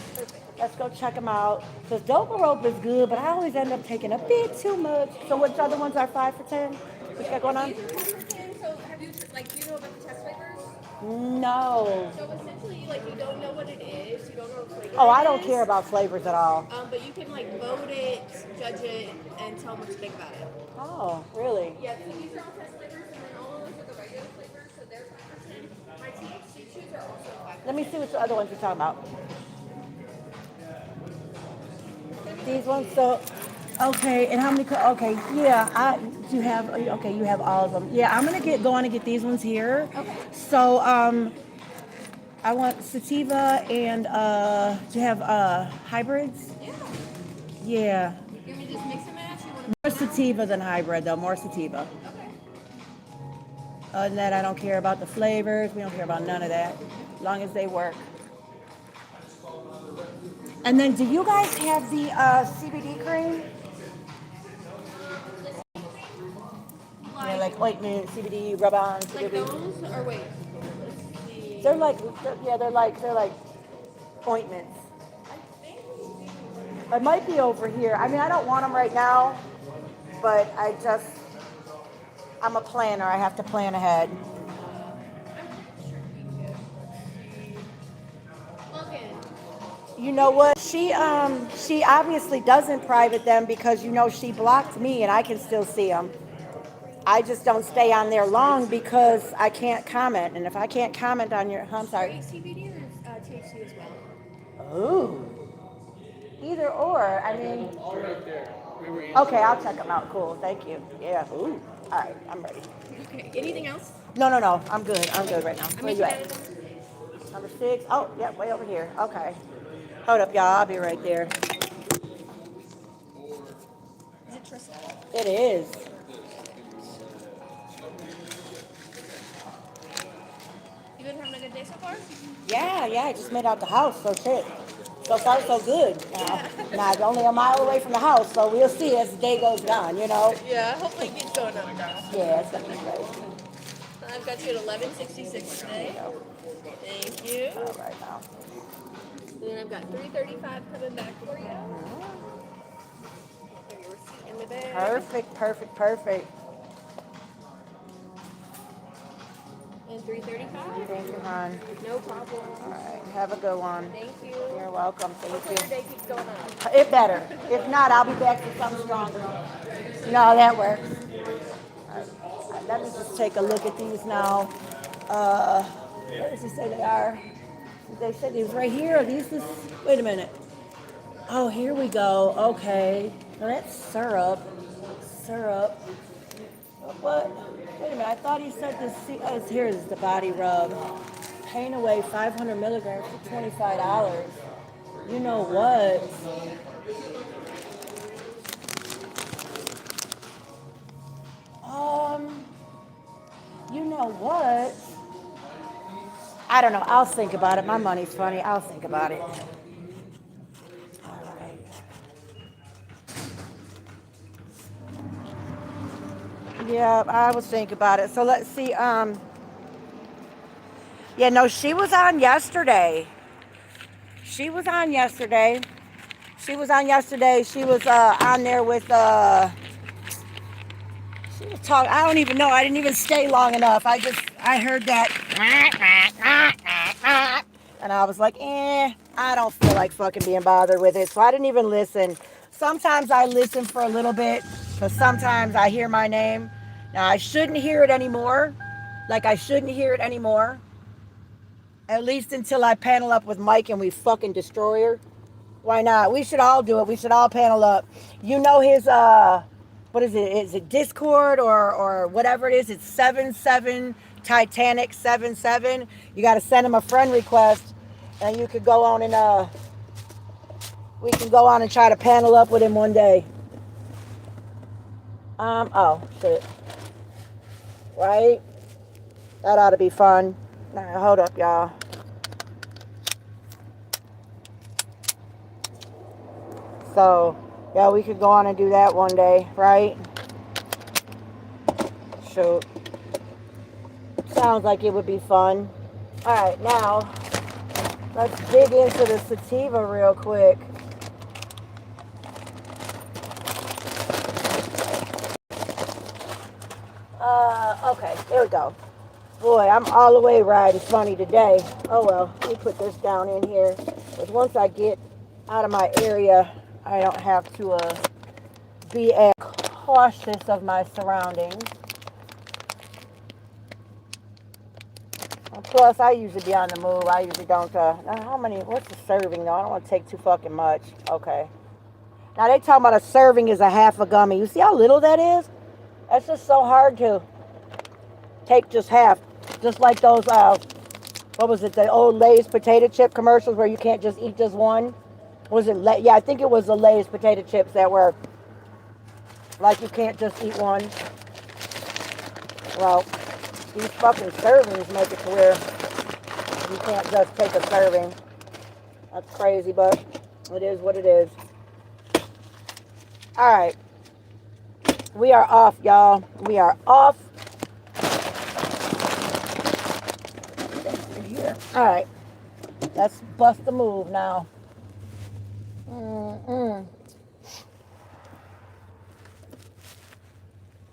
Let's go check them out. Because dope rope is good, but I always end up taking a bit too much. So which other ones are 5 for 10? What you got going on? These are 5 for 10. So have you, do you know about the test flavors? No. So essentially, you don't know what it is. You don't know what flavor Oh, I it don't is. care about flavors at all. But you can, vote it, judge it, and tell them what you think about it. Oh, really? Yeah, so these are all test flavors, and then all of those are the regular flavors, so they're 5 for 10. My THC chews are also 5 for 10. Let me see which other ones you're talking about. These ones, so okay, and how many? Okay, yeah, you have okay, you have all of them. Yeah, I'm gonna go on and get these ones here. Okay. So I want sativa and do you have hybrids? Yeah. Yeah, You want me to just mix and match? You want more sativa than hybrid though. More sativa. to? Okay. Other than that, I don't care about the flavors. We don't care about none of that, as long as they work. And then, do you guys have the CBD cream? Yeah, like ointment, CBD, rub-on, Like CBD. those? Or wait. Let's see. They're like ointments. It might be over here. I mean, I don't want them right now, but I'm a planner. I have to plan ahead. Logan. You know what? She obviously doesn't private them because she blocked me and I can still see them. I just don't stay on there long because I can't comment, and if I can't comment on your, I'm sorry. Straight CBD or THC as well? Ooh. Either or. I mean. Okay, I'll check them out. Cool. Thank you. Yeah. Ooh. All right. I'm ready. Okay. Anything else? No. I'm good. I'm good right now. I'm Where making you that. at? Number 6. Oh, yeah, way over here. Okay. Hold up, y'all. I'll be right there. Is it Tristan? It is. You been having a good day so far? Yeah. I just made out the house, so shit. So far, so good. Now, it's only a mile away from the house, so we'll see as the day goes on, Yeah, hopefully it keeps going up, girl. Yeah, it's going to be great. I've got you at 1166 today. Thank you. All right, now. And then I've got 335 coming back for you. Put your receipt in the bag. Perfect. And 335. Thank you, hon. No problem. All right, have a good one. Thank you. You're welcome. Hopefully Thank your you. day keeps going up. It better. If not, I'll be back with something stronger. No, that works. All right, let me just take a look at these now. Where does it say they are? They said they was right here. Are these this? Wait a minute. Oh, here we go. Okay. Now that's syrup. What? Wait a minute. I thought he said this. Here is the body rub. Pain away 500 milligrams for $25. You know what? You know what? I don't know. I'll think about it. My money's funny. I'll think about it. All right. Yeah, I will think about it. So let's see. Yeah, no, she was on yesterday. She was on yesterday. She was on there with she was talking. I don't even know. I didn't even stay long enough. I heard that and I was like, I don't feel like fucking being bothered with it. So I didn't even listen. Sometimes I listen for a little bit because sometimes I hear my name. Now I shouldn't hear it anymore. At least until I panel up with Mike and we fucking destroy her. Why not? We should all do it. We should all panel up. You know his what is it? Is it Discord or whatever it is? It's 77 Titanic 77. You got to send him a friend request, and you could go on and we can go on and try to panel up with him one day. Oh shit. Right? That ought to be fun. Now, hold up, y'all. So, yeah, we could go on and do that one day, right? Shoot. Sounds like it would be fun. All right, now, let's dig into the sativa real quick. Okay, there we go. Boy, I'm all the way riding funny today. Oh well, let me put this down in here. Because once I get out of my area, I don't have to be as cautious of my surroundings. And plus, I usually be on the move. I usually don't, what's the serving though? I don't want to take too fucking much. Okay. Now they talking about a serving is a half a gummy. You see how little that is? That's just so hard to take just half. Just like those, what was it, the old Lay's potato chip commercials where you can't just eat just one? Was it, yeah, I think it was the Lay's potato chips that were like you can't just eat one. Well, these fucking servings make it to where you can't just take a serving. That's crazy, but it is what it is. All right. We are off, y'all. We are off. All right. Let's bust a move now.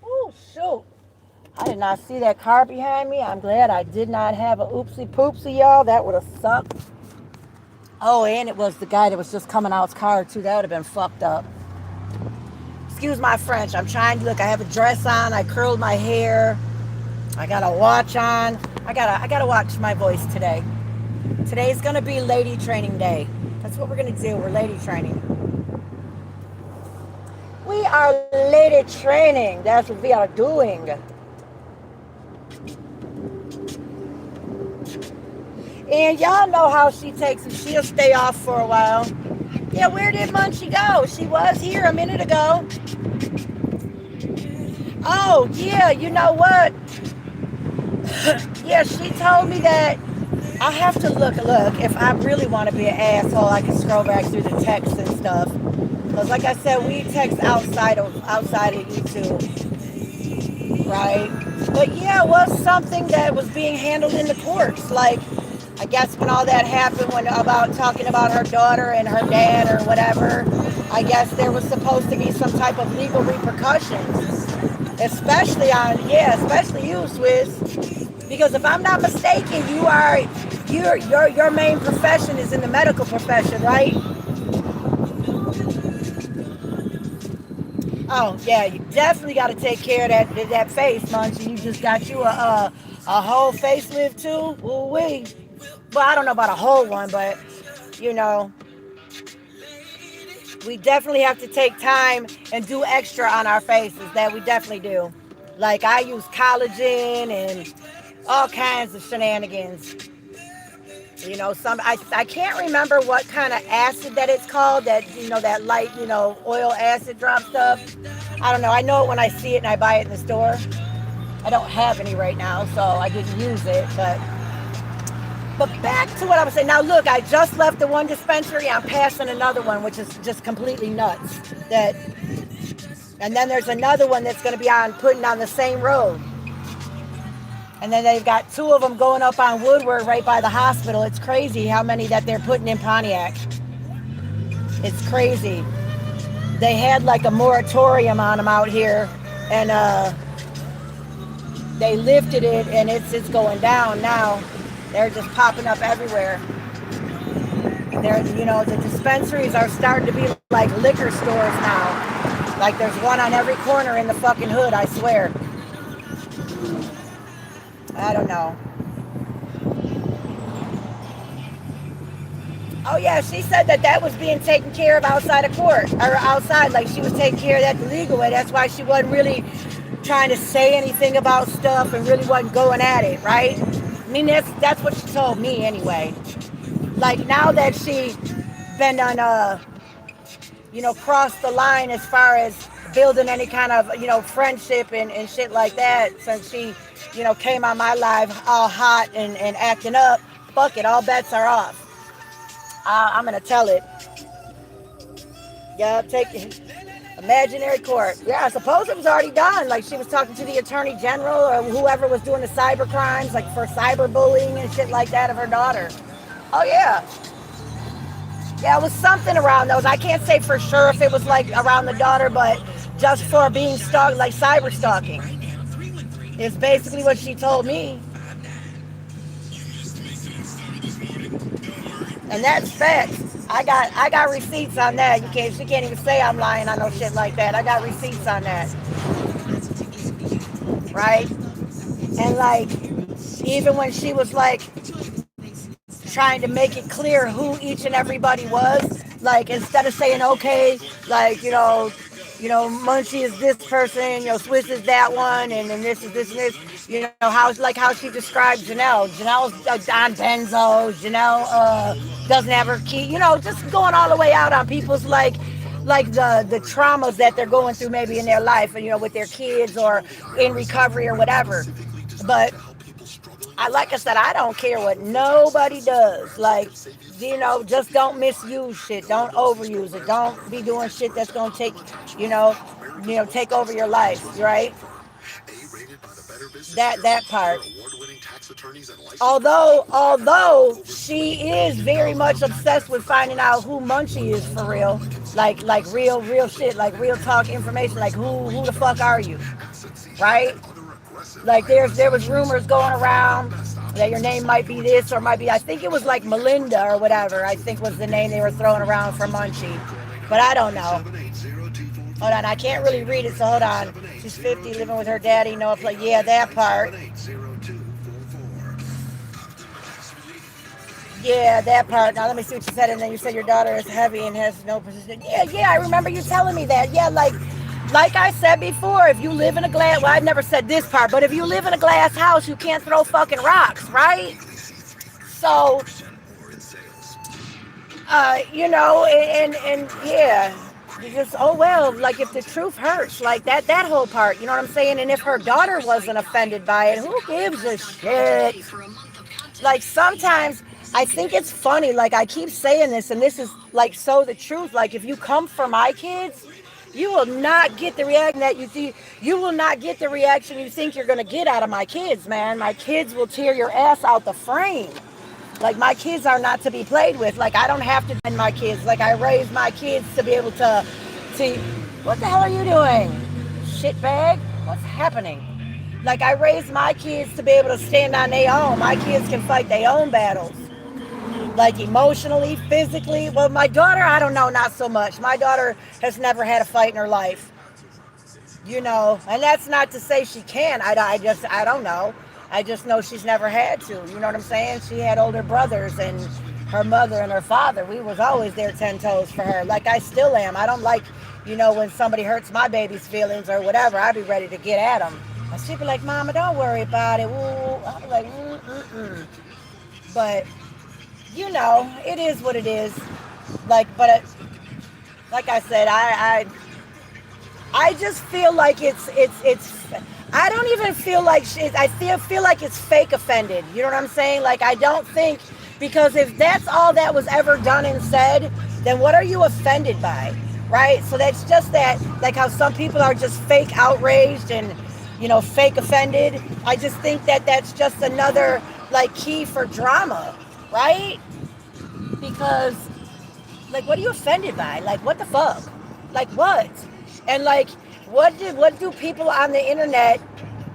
Oh, shoot. I did not see that car behind me. I'm glad I did not have a oopsie poopsie, y'all. That would have sucked. Oh, and it was the guy that was just coming out's car, too. That would have been fucked up. Excuse my French. I'm trying to look. I have a dress on. I curled my hair. I got a watch on. I gotta watch my voice today. Today's gonna be lady training day. That's what we're gonna do. We're lady training. We are lady training. That's what we are doing. And y'all know how she takes it. She'll stay off for a while. Yeah, where did Munchie go? She was here a minute ago. Oh, yeah, you know what? Yeah, she told me that I have to look. If I really want to be an asshole, I can scroll back through the text and stuff. Because like I said, we text outside of YouTube. Right? But yeah, it was something that was being handled in the courts. Like, I guess when all that happened, about talking about her daughter and her dad or whatever, I guess there was supposed to be some type of legal repercussions, especially you, Swizz, because if I'm not mistaken, your main profession is in the medical profession, right? Oh yeah, you definitely got to take care of that face, Munchie. You just got you a whole facelift too. Ooh wee. Well, I don't know about a whole one, but, you know, we definitely have to take time and do extra on our faces. That we definitely do. Like, I use collagen and all kinds of shenanigans. You know, I can't remember what kind of acid that it's called, that, you know, that light, you know, oil acid drop stuff. I don't know. I know it when I see it and I buy it in the store. I don't have any right now, so I didn't use it, But back to what I was saying. Now, look, I just left the one dispensary. I'm passing another one, which is just completely nuts. And then there's another one that's going to be putting on the same road. And then they've got two of them going up on Woodward right by the hospital. It's crazy how many that they're putting in Pontiac. It's crazy. They had like a moratorium on them out here, and they lifted it, and it's going down now. They're just popping up everywhere. The dispensaries are starting to be like liquor stores now. Like there's one on every corner in the fucking hood, I swear. I don't know. Oh yeah, she said that was being taken care of outside of court, or outside, like she was taking care of that the legal way. That's why she wasn't really trying to say anything about stuff and really wasn't going at it, right? I mean, that's what she told me anyway. Like now that she been on, crossed the line as far as building any kind of, friendship and shit like that, since she, came on my live all hot and acting up, fuck it, all bets are off. I'm going to tell it. Yeah, take imaginary court. Yeah, I suppose it was already done. Like she was talking to the attorney general or whoever was doing the cyber crimes, like for cyberbullying and shit like that of her daughter. Oh yeah. Yeah, it was something around those. I can't say for sure if it was like around the daughter, but just for being stalked, like cyber stalking. It's basically what she told me. And that's facts. I got receipts on that. She can't even say I'm lying on no shit like that. I got receipts on that. Right? And like, even when she was like trying to make it clear who each and everybody was, Like instead of saying okay, like Munchie is this person, Swiss is that one, and then this is this and this. How she described Janelle. Janelle's on benzo. Janelle doesn't have her key. Just going all the way out on people's like the traumas that they're going through maybe in their life, with their kids or in recovery or whatever. But like I said, I don't care what nobody does. Like, just don't misuse shit. Don't overuse it. Don't be doing shit that's gonna take, take over your life, right? That part. Although she is very much obsessed with finding out who Munchie is for real, like real shit, like real talk information, like who the fuck are you, right? Like there was rumors going around that your name might be this or might be, I think it was like Melinda or whatever, I think was the name they were throwing around for Munchie. But I don't know. Hold on, I can't really read it, so hold on. She's 50, living with her daddy, no play. Yeah, that part. Yeah, that part. Now let me see what you said. And then you said your daughter is heavy and has no position. Yeah, I remember you telling me that. Yeah, like I said before, if you live in a glass, well, I've never said this part, but if you live in a glass house, you can't throw fucking rocks, right? So, and yeah, you just, oh well, like if the truth hurts, like that whole part, you know what I'm saying? And if her daughter wasn't offended by it, who gives a shit? Like sometimes I think it's funny, like I keep saying this, and this is like so the truth. Like if you come for my kids, you will not get the reaction that you see. You will not get the reaction you think you're gonna get out of my kids, man. My kids will tear your ass out the frame. Like my kids are not to be played with. Like I don't have to defend my kids. Like I raised my kids to be able to. What the hell are you doing, shitbag? What's happening? Like I raised my kids to be able to stand on their own. My kids can fight their own battles. Like emotionally, physically. Well, my daughter, I don't know, not so much. My daughter has never had a fight in her life. And that's not to say she can. I don't know. I just know she's never had to. You know what I'm saying? She had older brothers and her mother and her father. We was always there 10 toes for her. Like I still am. I don't like, when somebody hurts my baby's feelings or whatever, I'd be ready to get at them. And she'd be like, Mama, don't worry about it. Ooh. I'd be like, But, it is what it is. Like I said, I just feel like it's I don't even feel like I feel like it's fake offended. You know what I'm saying? Like I don't think, because if that's all that was ever done and said, then what are you offended by? Right? So that's just that, like how some people are just fake outraged and fake offended. I just think that that's just another like key for drama, right? Because like what are you offended by? Like what the fuck? Like what? And like what do people on the internet,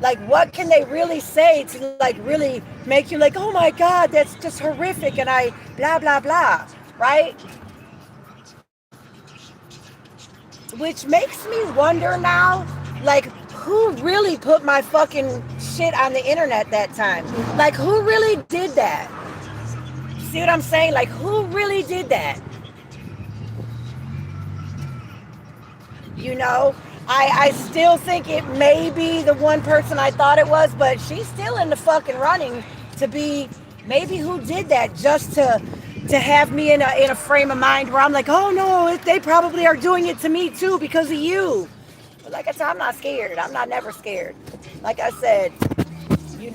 like what can they really say to like really make you like, oh my god, that's just horrific, and I blah blah blah, right? Which makes me wonder now, like who really put my fucking shit on the internet that time? Like who really did that? See what I'm saying? Like who really did that? I still think it may be the one person I thought it was, but she's still in the fucking running to be maybe who did that, just to have me in a frame of mind where I'm like, oh no, they probably are doing it to me too because of you. But like I said, I'm not scared. I'm not never scared. Like I said, oopsie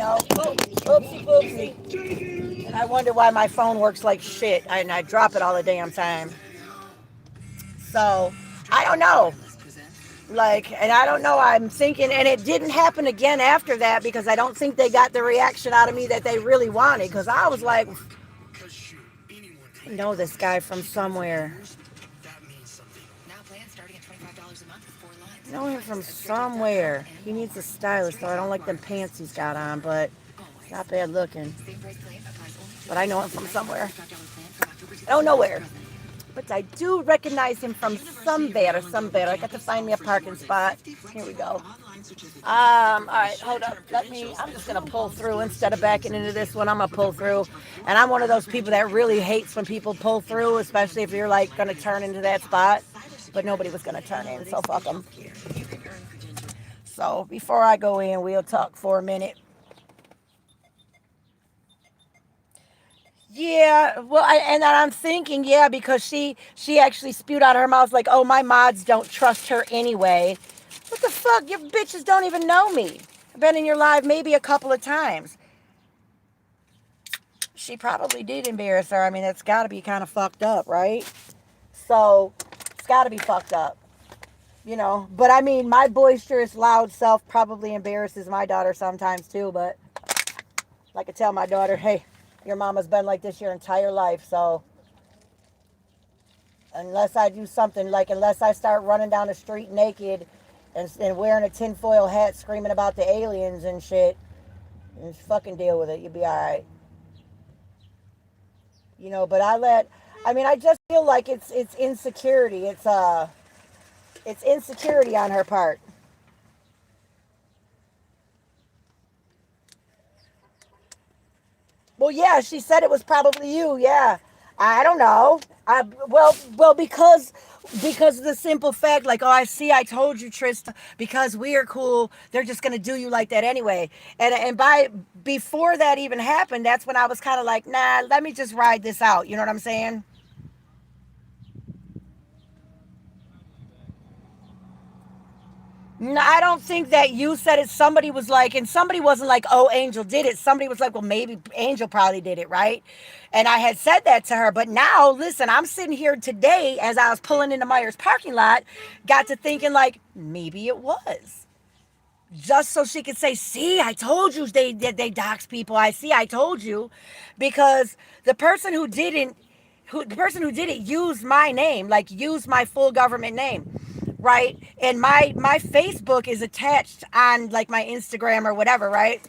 poopsie. And I wonder why my phone works like shit and I drop it all the damn time. So I don't know. Like, and I don't know, I'm thinking, and it didn't happen again after that because I don't think they got the reaction out of me that they really wanted, because I was like, I know this guy from somewhere. I know him from somewhere. He needs a stylist, though. I don't like them pants he's got on, but not bad looking. But I know him from somewhere. I don't know where. but I do recognize him from somewhere. I got to find me a parking spot. Here we go. All right, hold up. I'm just gonna pull through instead of backing into this one. I'm gonna pull through, and I'm one of those people that really hates when people pull through, especially if you're like gonna turn into that spot. But nobody was gonna turn in, so fuck them. So before I go in, we'll talk for a minute. Yeah, well, and I'm thinking, yeah, because she actually spewed out of her mouth like, oh, my mods don't trust her anyway. What the fuck? Your bitches don't even know me. I've been in your live maybe a couple of times. She probably did embarrass her. I mean, it's got to be kind of fucked up, right? So it's got to be fucked up, you know. But I mean, my boisterous, loud self probably embarrasses my daughter sometimes too. But like I tell my daughter, hey, your mama's been like this your entire life, so unless I do something, like unless I start running down the street naked and wearing a tinfoil hat screaming about the aliens and shit, just fucking deal with it. You'll be all right. You know, but I just feel like it's insecurity. It's insecurity on her part. Well, yeah, she said it was probably you. Yeah, I don't know. Well, because of the simple fact, like, oh, I told you, Trista, because we are cool. They're just gonna do you like that anyway. And by before that even happened, that's when I was kind of like, nah, let me just ride this out. You know what I'm saying? No, I don't think that you said it. Somebody was like, and somebody wasn't like, oh, Angel did it. Somebody was like, well, maybe Angel probably did it, right? And I had said that to her. But now, listen, I'm sitting here today as I was pulling into Myers parking lot, got to thinking like, maybe it was. Just so she could say, see, I told you they dox people. I told you. Because the person who did it used my name, like used my full government name, right? And my Facebook is attached on like my Instagram or whatever, right?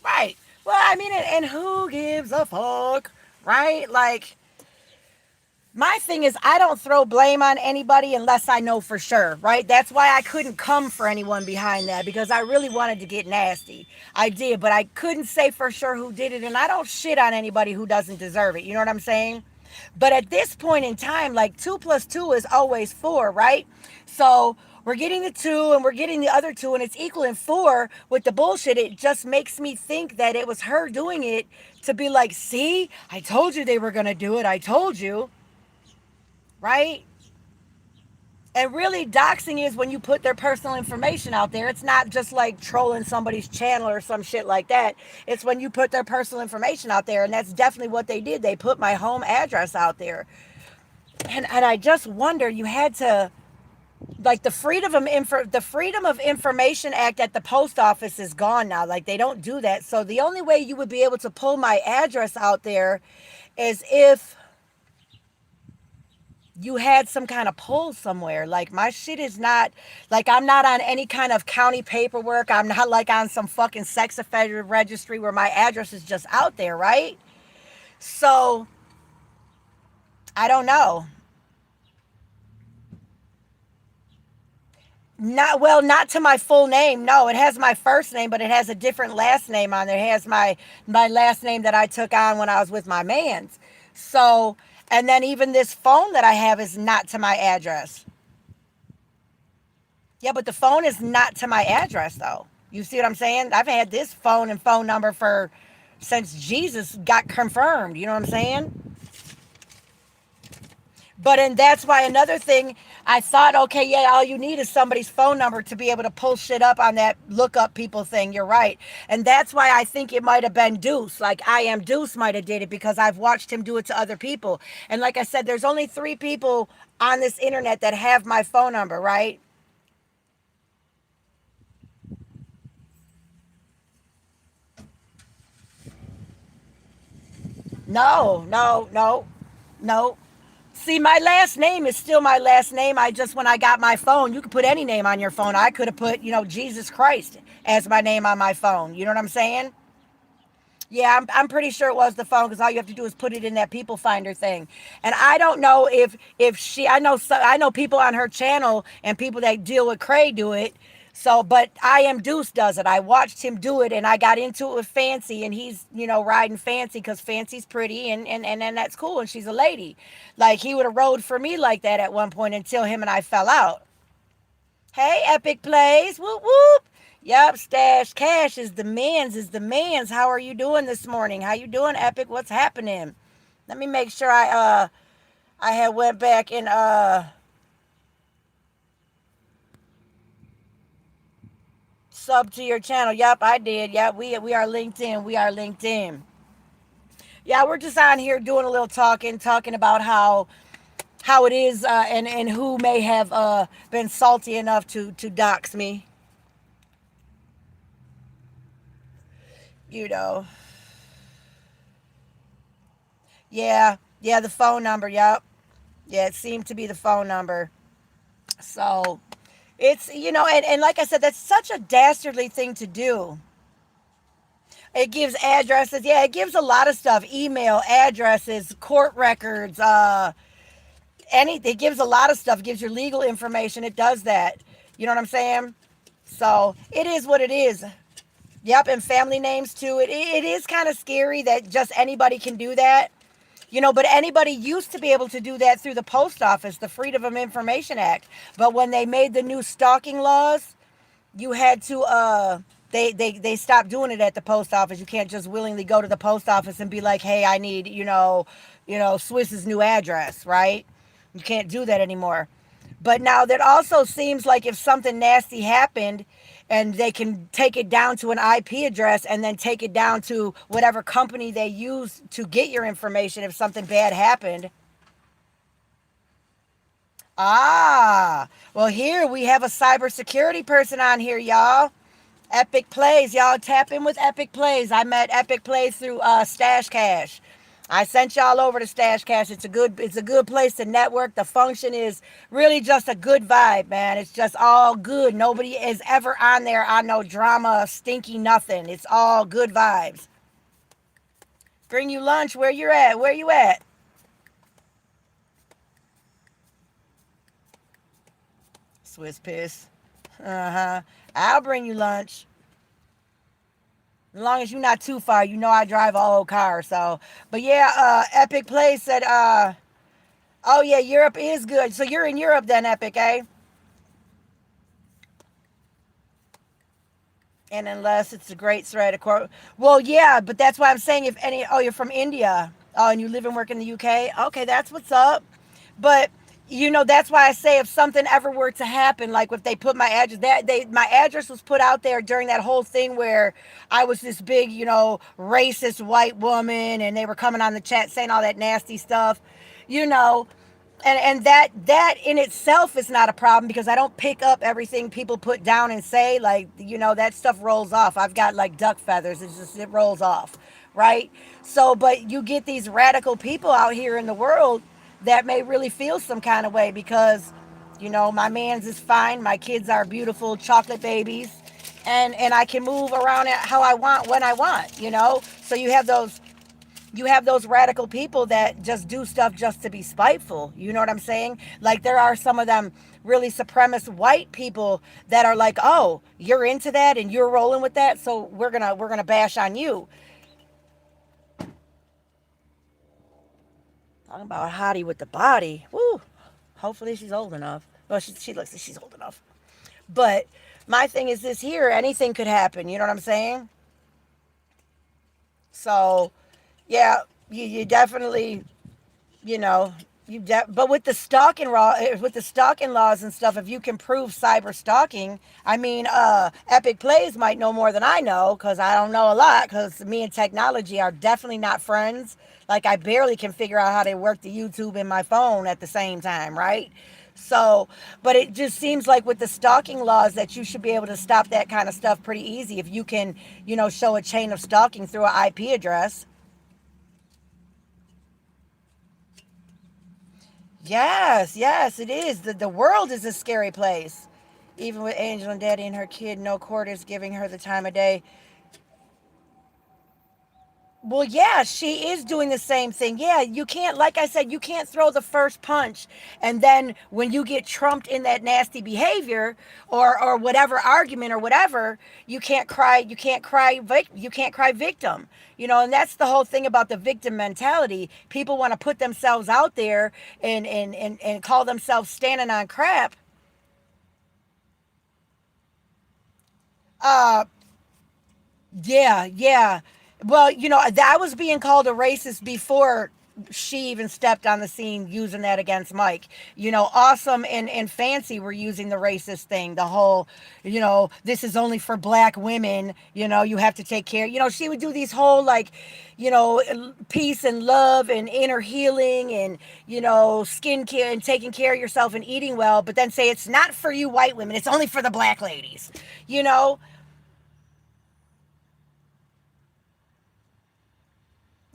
Right. Well, I mean, and who gives a fuck, right? Like, my thing is, I don't throw blame on anybody unless I know for sure, right? That's why I couldn't come for anyone behind that, because I really wanted to get nasty. I did, but I couldn't say for sure who did it, and I don't shit on anybody who doesn't deserve it. You know what I'm saying? But at this point in time, like 2 plus 2 is always 4, right? So we're getting the 2 and we're getting the other 2, and it's equaling 4 with the bullshit. It just makes me think that it was her doing it to be like, see, I told you they were going to do it. I told you. Right? And really, doxing is when you put their personal information out there. It's not just like trolling somebody's channel or some shit like that. It's when you put their personal information out there, and that's definitely what they did. They put my home address out there. And I just wonder, you had to, like, the Freedom of Information Act at the post office is gone now. Like, they don't do that. So the only way you would be able to pull my address out there is if you had some kind of pull somewhere. Like, my shit is not, like, I'm not on any kind of county paperwork. I'm not like on some fucking sex offender registry where my address is just out there, right? So I don't know. Not to my full name. No, it has my first name, but it has a different last name on there. It has my last name that I took on when I was with my mans. So, and then even this phone that I have is not to my address. Yeah, but the phone is not to my address though. You see what I'm saying? I've had this phone and phone number since Jesus got confirmed. You know what I'm saying? And that's why another thing, I thought, okay, yeah, all you need is somebody's phone number to be able to pull shit up on that look up people thing. You're right. And that's why I think it might have been Deuce. Like, I Am Deuce might have did it, because I've watched him do it to other people. And like I said, there's only 3 people on this internet that have my phone number, right? No, no, no, no. See, my last name is still my last name. When I got my phone, you could put any name on your phone. I could have put, Jesus Christ as my name on my phone. You know what I'm saying? Yeah, I'm pretty sure it was the phone because all you have to do is put it in that people finder thing. And I don't know if she I know people on her channel and people that deal with Cray do it. So, but I am Deuce does it. I watched him do it and I got into it with Fancy and he's, riding Fancy because Fancy's pretty and that's cool and she's a lady. Like he would have rode for me like that at one point until him and I fell out. Hey, Epic Plays. Whoop, whoop. Yep, Stash Cash is the man's. How are you doing this morning? How you doing, Epic? What's happening? Let me make sure I had went back and sub to your channel. Yep, I did. Yep, we are LinkedIn. We are LinkedIn. Yeah, we're just on here doing a little talking about how it is and who may have been salty enough to dox me. You know. Yeah, the phone number. Yep. Yeah, it seemed to be the phone number. So it's, and like I said, that's such a dastardly thing to do. It gives addresses. Yeah, it gives a lot of stuff. Email, addresses, court records, it gives a lot of stuff. It gives your legal information. It does that. You know what I'm saying? So it is what it is. Yep, and family names too. It is kind of scary that just anybody can do that. But anybody used to be able to do that through the post office, the Freedom of Information Act. But when they made the new stalking laws, you had to they stopped doing it at the post office. You can't just willingly go to the post office and be like, "Hey, I need, Swiss's new address," right? You can't do that anymore. But now that also seems like if something nasty happened and they can take it down to an IP address and then take it down to whatever company they use to get your information if something bad happened. Ah, well, here we have a cybersecurity person on here, y'all. Epic Plays, y'all tap in with Epic Plays. I met Epic Plays through Stash Cash. I sent y'all over to Stash Cash. It's a good place to network. The function is really just a good vibe, man. It's just all good. Nobody is ever on there on no drama, stinky nothing. It's all good vibes. Bring you lunch. Where you at? Where you at? Swiss piss. Uh-huh. I'll bring you lunch. As long as you're not too far, I drive an old car, so. But yeah, Epic Play said, oh yeah, Europe is good. So you're in Europe then, Epic, eh? And unless it's a great thread, of course. Well, yeah, but that's why I'm saying you're from India. Oh, and you live and work in the UK? Okay, that's what's up. But that's why I say if something ever were to happen, like if they put my address, my address was put out there during that whole thing where I was this big, racist white woman, and they were coming on the chat saying all that nasty stuff, you know, and that in itself is not a problem because I don't pick up everything people put down and say, like, that stuff rolls off. I've got like duck feathers. It rolls off, right? So, but you get these radical people out here in the world that may really feel some kind of way because, my man's is fine. My kids are beautiful chocolate babies, and I can move around how I want when I want. So you have those radical people that just do stuff just to be spiteful. You know what I'm saying? Like there are some of them really supremacist white people that are like, "Oh, you're into that and you're rolling with that, so we're gonna bash on you." Talking about a hottie with the body. Woo. Hopefully she's old enough. Well, she looks like she's old enough. But my thing is this here, anything could happen. You know what I'm saying? So, yeah, you definitely, you know, but with the stalking laws and stuff, if you can prove cyber stalking, I mean, Epic Plays might know more than I know because I don't know a lot because me and technology are definitely not friends. Like I barely can figure out how to work the YouTube in my phone at the same time, right? So, but it just seems like with the stalking laws that you should be able to stop that kind of stuff pretty easy if you can, show a chain of stalking through an IP address. Yes, it is. The world is a scary place. Even with Angel and Daddy and her kid, no court is giving her the time of day. Well, yeah, she is doing the same thing. Yeah, you can't, like I said, you can't throw the first punch, and then when you get trumped in that nasty behavior or whatever argument or whatever, you can't cry. You can't cry victim. You know, and that's the whole thing about the victim mentality. People want to put themselves out there and call themselves standing on crap. Uh, Yeah, yeah. Well, that was being called a racist before she even stepped on the scene using that against Mike. Awesome and Fancy were using the racist thing, the whole, this is only for black women, you have to take care. She would do these whole like, peace and love and inner healing and, skin care and taking care of yourself and eating well, but then say it's not for you white women, it's only for the black ladies, you know?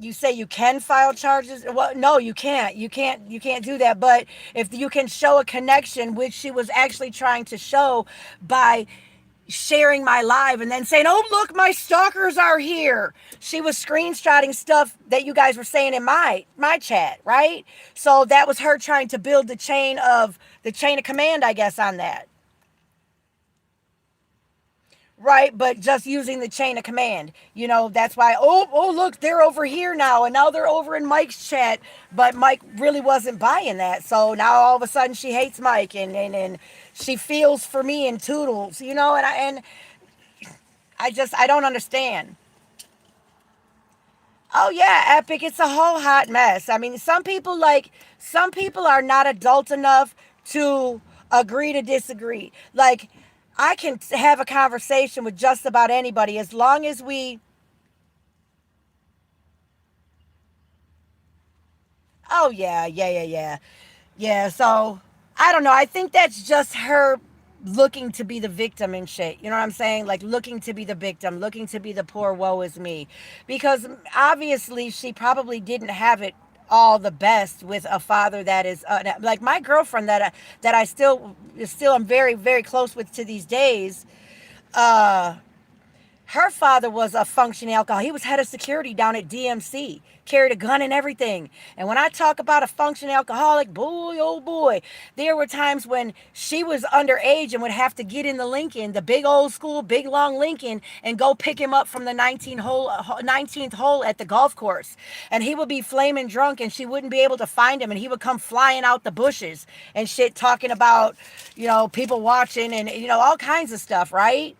You say you can file charges. Well, no, you can't. You can't do that. But if you can show a connection, which she was actually trying to show by sharing my live and then saying, oh, look, my stalkers are here. She was screenshotting stuff that you guys were saying in my chat, right? So that was her trying to build the chain of command, I guess, on that. Right, but just using the chain of command. That's why, oh, look, they're over here now, and now they're over in Mike's chat, but Mike really wasn't buying that. So now all of a sudden she hates Mike, and she feels for me and Toodles, and I don't understand. Oh yeah, Epic, it's a whole hot mess. I mean, some people are not adult enough to agree to disagree. Like, I can have a conversation with just about anybody as long as we. Oh yeah, yeah, yeah, yeah. Yeah, so I don't know. I think that's just her looking to be the victim and shit. You know what I'm saying? Like, looking to be the victim, looking to be the poor woe is me. Because obviously she probably didn't have it all the best with a father that is like my girlfriend that I still am very very close with to these days. Uh Her father was a functioning alcoholic. He was head of security down at DMC, carried a gun and everything. And when I talk about a functioning alcoholic, boy, oh boy, there were times when she was underage and would have to get in the Lincoln, the big old school, big long Lincoln, and go pick him up from the 19th hole at the golf course. And he would be flaming drunk and she wouldn't be able to find him. And he would come flying out the bushes and shit, talking about, people watching and, all kinds of stuff, right?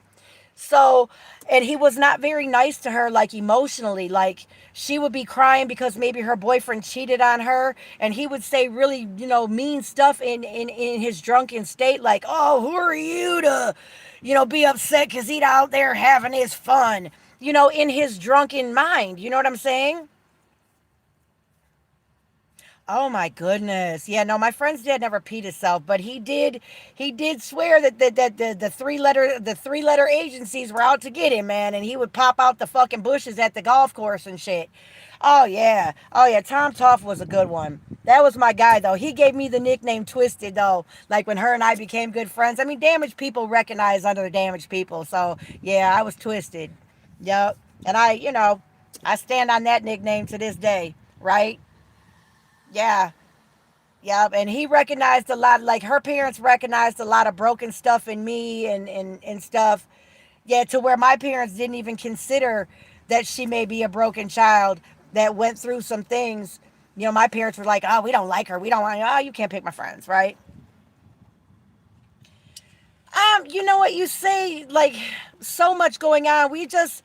So, and he was not very nice to her, like emotionally. Like, she would be crying because maybe her boyfriend cheated on her, and he would say really, mean stuff in his drunken state, like, "Oh, who are you to, be upset because he's out there having his fun." In his drunken mind. You know what I'm saying? Oh my goodness. Yeah, no, my friend's dad never peed himself, but he did swear that the three letter agencies were out to get him, man, and he would pop out the fucking bushes at the golf course and shit. Oh yeah. Oh yeah, Tom Toff was a good one. That was my guy though. He gave me the nickname Twisted though. Like when her and I became good friends. I mean, damaged people recognize other damaged people. So, yeah, I was Twisted. Yep. And I stand on that nickname to this day, right? Yeah. Yep, and he recognized a lot, like her parents recognized a lot of broken stuff in me and stuff. Yeah, to where my parents didn't even consider that she may be a broken child that went through some things. My parents were like, oh, we don't like her. We don't want, oh, you can't pick my friends, right? You know what you say, like so much going on. We just,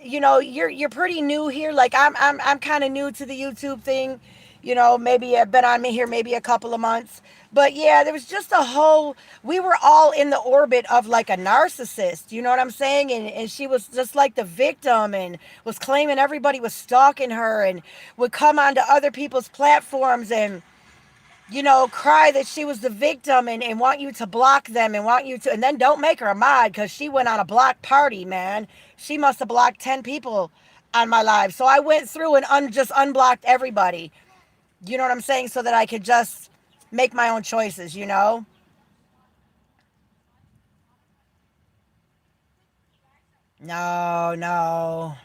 you're pretty new here. Like I'm kind of new to the YouTube thing. Maybe I've been on me here maybe a couple of months. But yeah, there was just a whole. We were all in the orbit of like a narcissist. You know what I'm saying? And she was just like the victim and was claiming everybody was stalking her and would come onto other people's platforms and cry that she was the victim and want you to block them and want you to, and then don't make her a mod because she went on a block party, man. She must have blocked 10 people on my live. So I went through and just unblocked everybody. You know what I'm saying? So that I could just make my own choices. No, no.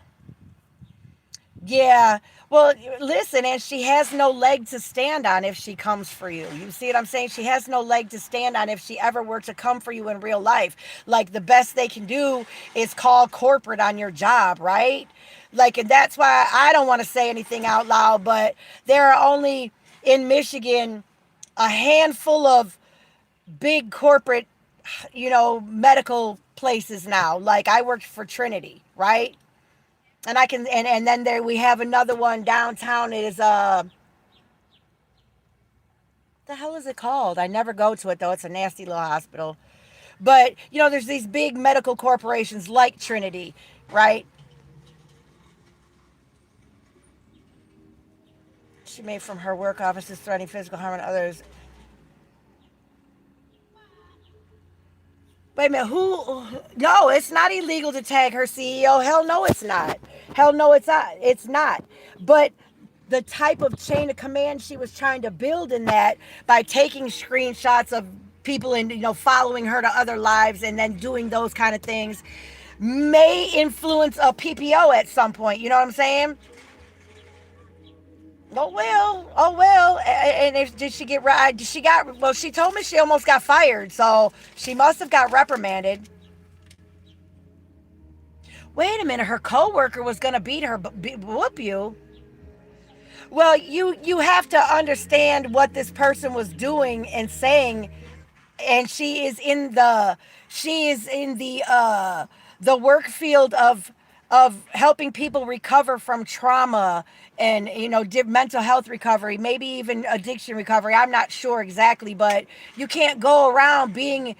Yeah. Well, listen, and she has no leg to stand on if she comes for you. You see what I'm saying? She has no leg to stand on if she ever were to come for you in real life. Like, the best they can do is call corporate on your job, right? Like, and that's why I don't want to say anything out loud, but there are only in Michigan a handful of big corporate, medical places now. Like, I worked for Trinity, right? And I can and then there we have another one downtown. It is the hell is it called? I never go to it though. It's a nasty little hospital. But there's these big medical corporations like Trinity, right? She made from her work offices threatening physical harm on others. Wait a minute, who? No, it's not illegal to tag her CEO. Hell no, it's not. Hell no, it's not. It's not. But the type of chain of command she was trying to build in that by taking screenshots of people and following her to other lives and then doing those kind of things may influence a PPO at some point. You know what I'm saying? Oh well. And if did she get right? She got well. She told me she almost got fired, so she must have got reprimanded. Wait a minute, her coworker was gonna beat her, whoop you. Well, you have to understand what this person was doing and saying, and she is in the work field of helping people recover from trauma and mental health recovery, maybe even addiction recovery. I'm not sure exactly, but you can't go around being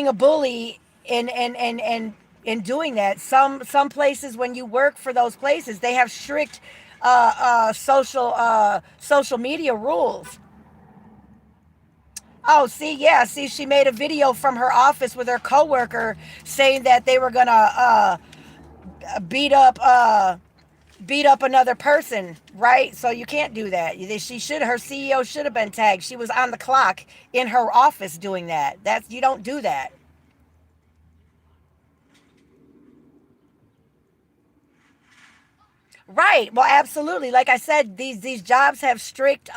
a bully and doing that. Some places, when you work for those places, they have strict social media rules. Oh, see, yeah, see, she made a video from her office with her coworker saying that they were gonna beat up beat up another person, right? So you can't do that. Her CEO should have been tagged. She was on the clock in her office doing that. You don't do that. Right. Well, absolutely. Like I said, these jobs have strict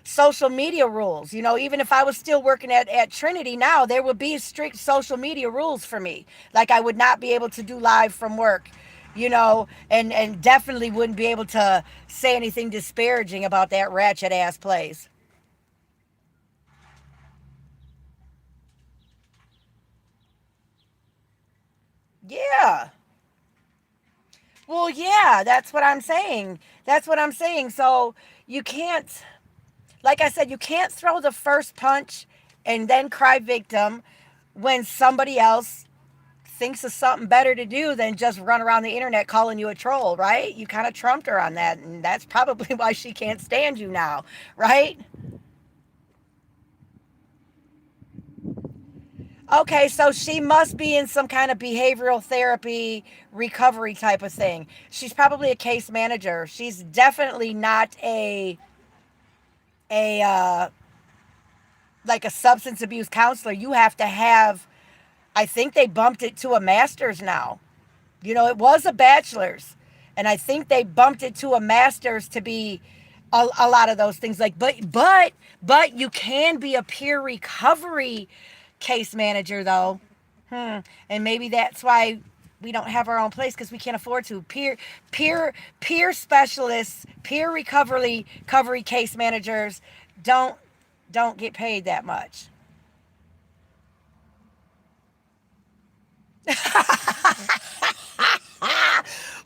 social media rules. Even if I was still working at Trinity now, there would be strict social media rules for me. Like, I would not be able to do live from work, and definitely wouldn't be able to say anything disparaging about that ratchet ass place. Yeah. Well, yeah, that's what I'm saying. That's what I'm saying. So you can't, like I said, you can't throw the first punch and then cry victim when somebody else thinks of something better to do than just run around the internet calling you a troll, right? You kind of trumped her on that, and that's probably why she can't stand you now, right? Okay, so she must be in some kind of behavioral therapy recovery type of thing. She's probably a case manager. She's definitely not a like a substance abuse counselor. You have to have, I think they bumped it to a master's now. It was a bachelor's, and I think they bumped it to a master's to be a lot of those things. Like, but you can be a peer recovery case manager though. And maybe that's why we don't have our own place, because we can't afford to. Peer specialists, peer recovery case managers don't don't get paid that much.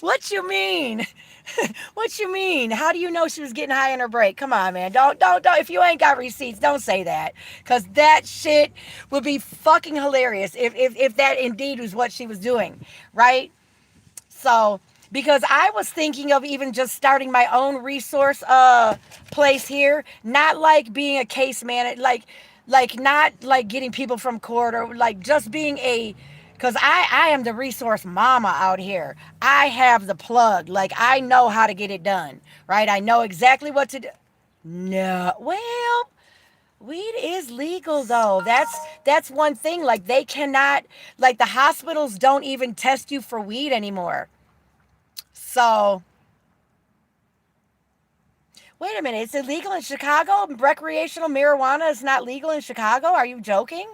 What you mean? What you mean? How do you know she was getting high in her break? Come on, man. Don't. If you ain't got receipts, don't say that. Cause that shit would be fucking hilarious if that indeed was what she was doing, right? So, because I was thinking of even just starting my own resource place here, not like being a case manager, like not like getting people from court, or like just being a, because I am the resource mama out here. I have the plug. Like, I know how to get it done, right? I know exactly what to do. No, well, weed is legal though. That's one thing. Like, they cannot, like, the hospitals don't even test you for weed anymore. So Wait a minute, it's illegal in Chicago? Recreational marijuana is not legal in Chicago? Are you joking?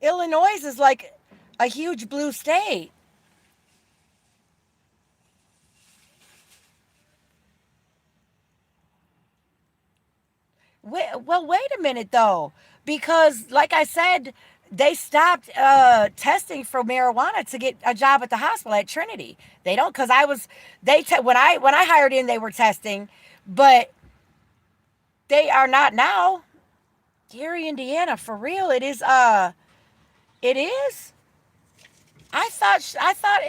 Illinois is like a huge blue state. Well, wait a minute though, because like I said, they stopped testing for marijuana to get a job at the hospital at Trinity. They don't, because I was when I hired in, they were testing, but they are not now. Gary, Indiana, for real, it is. It is. I thought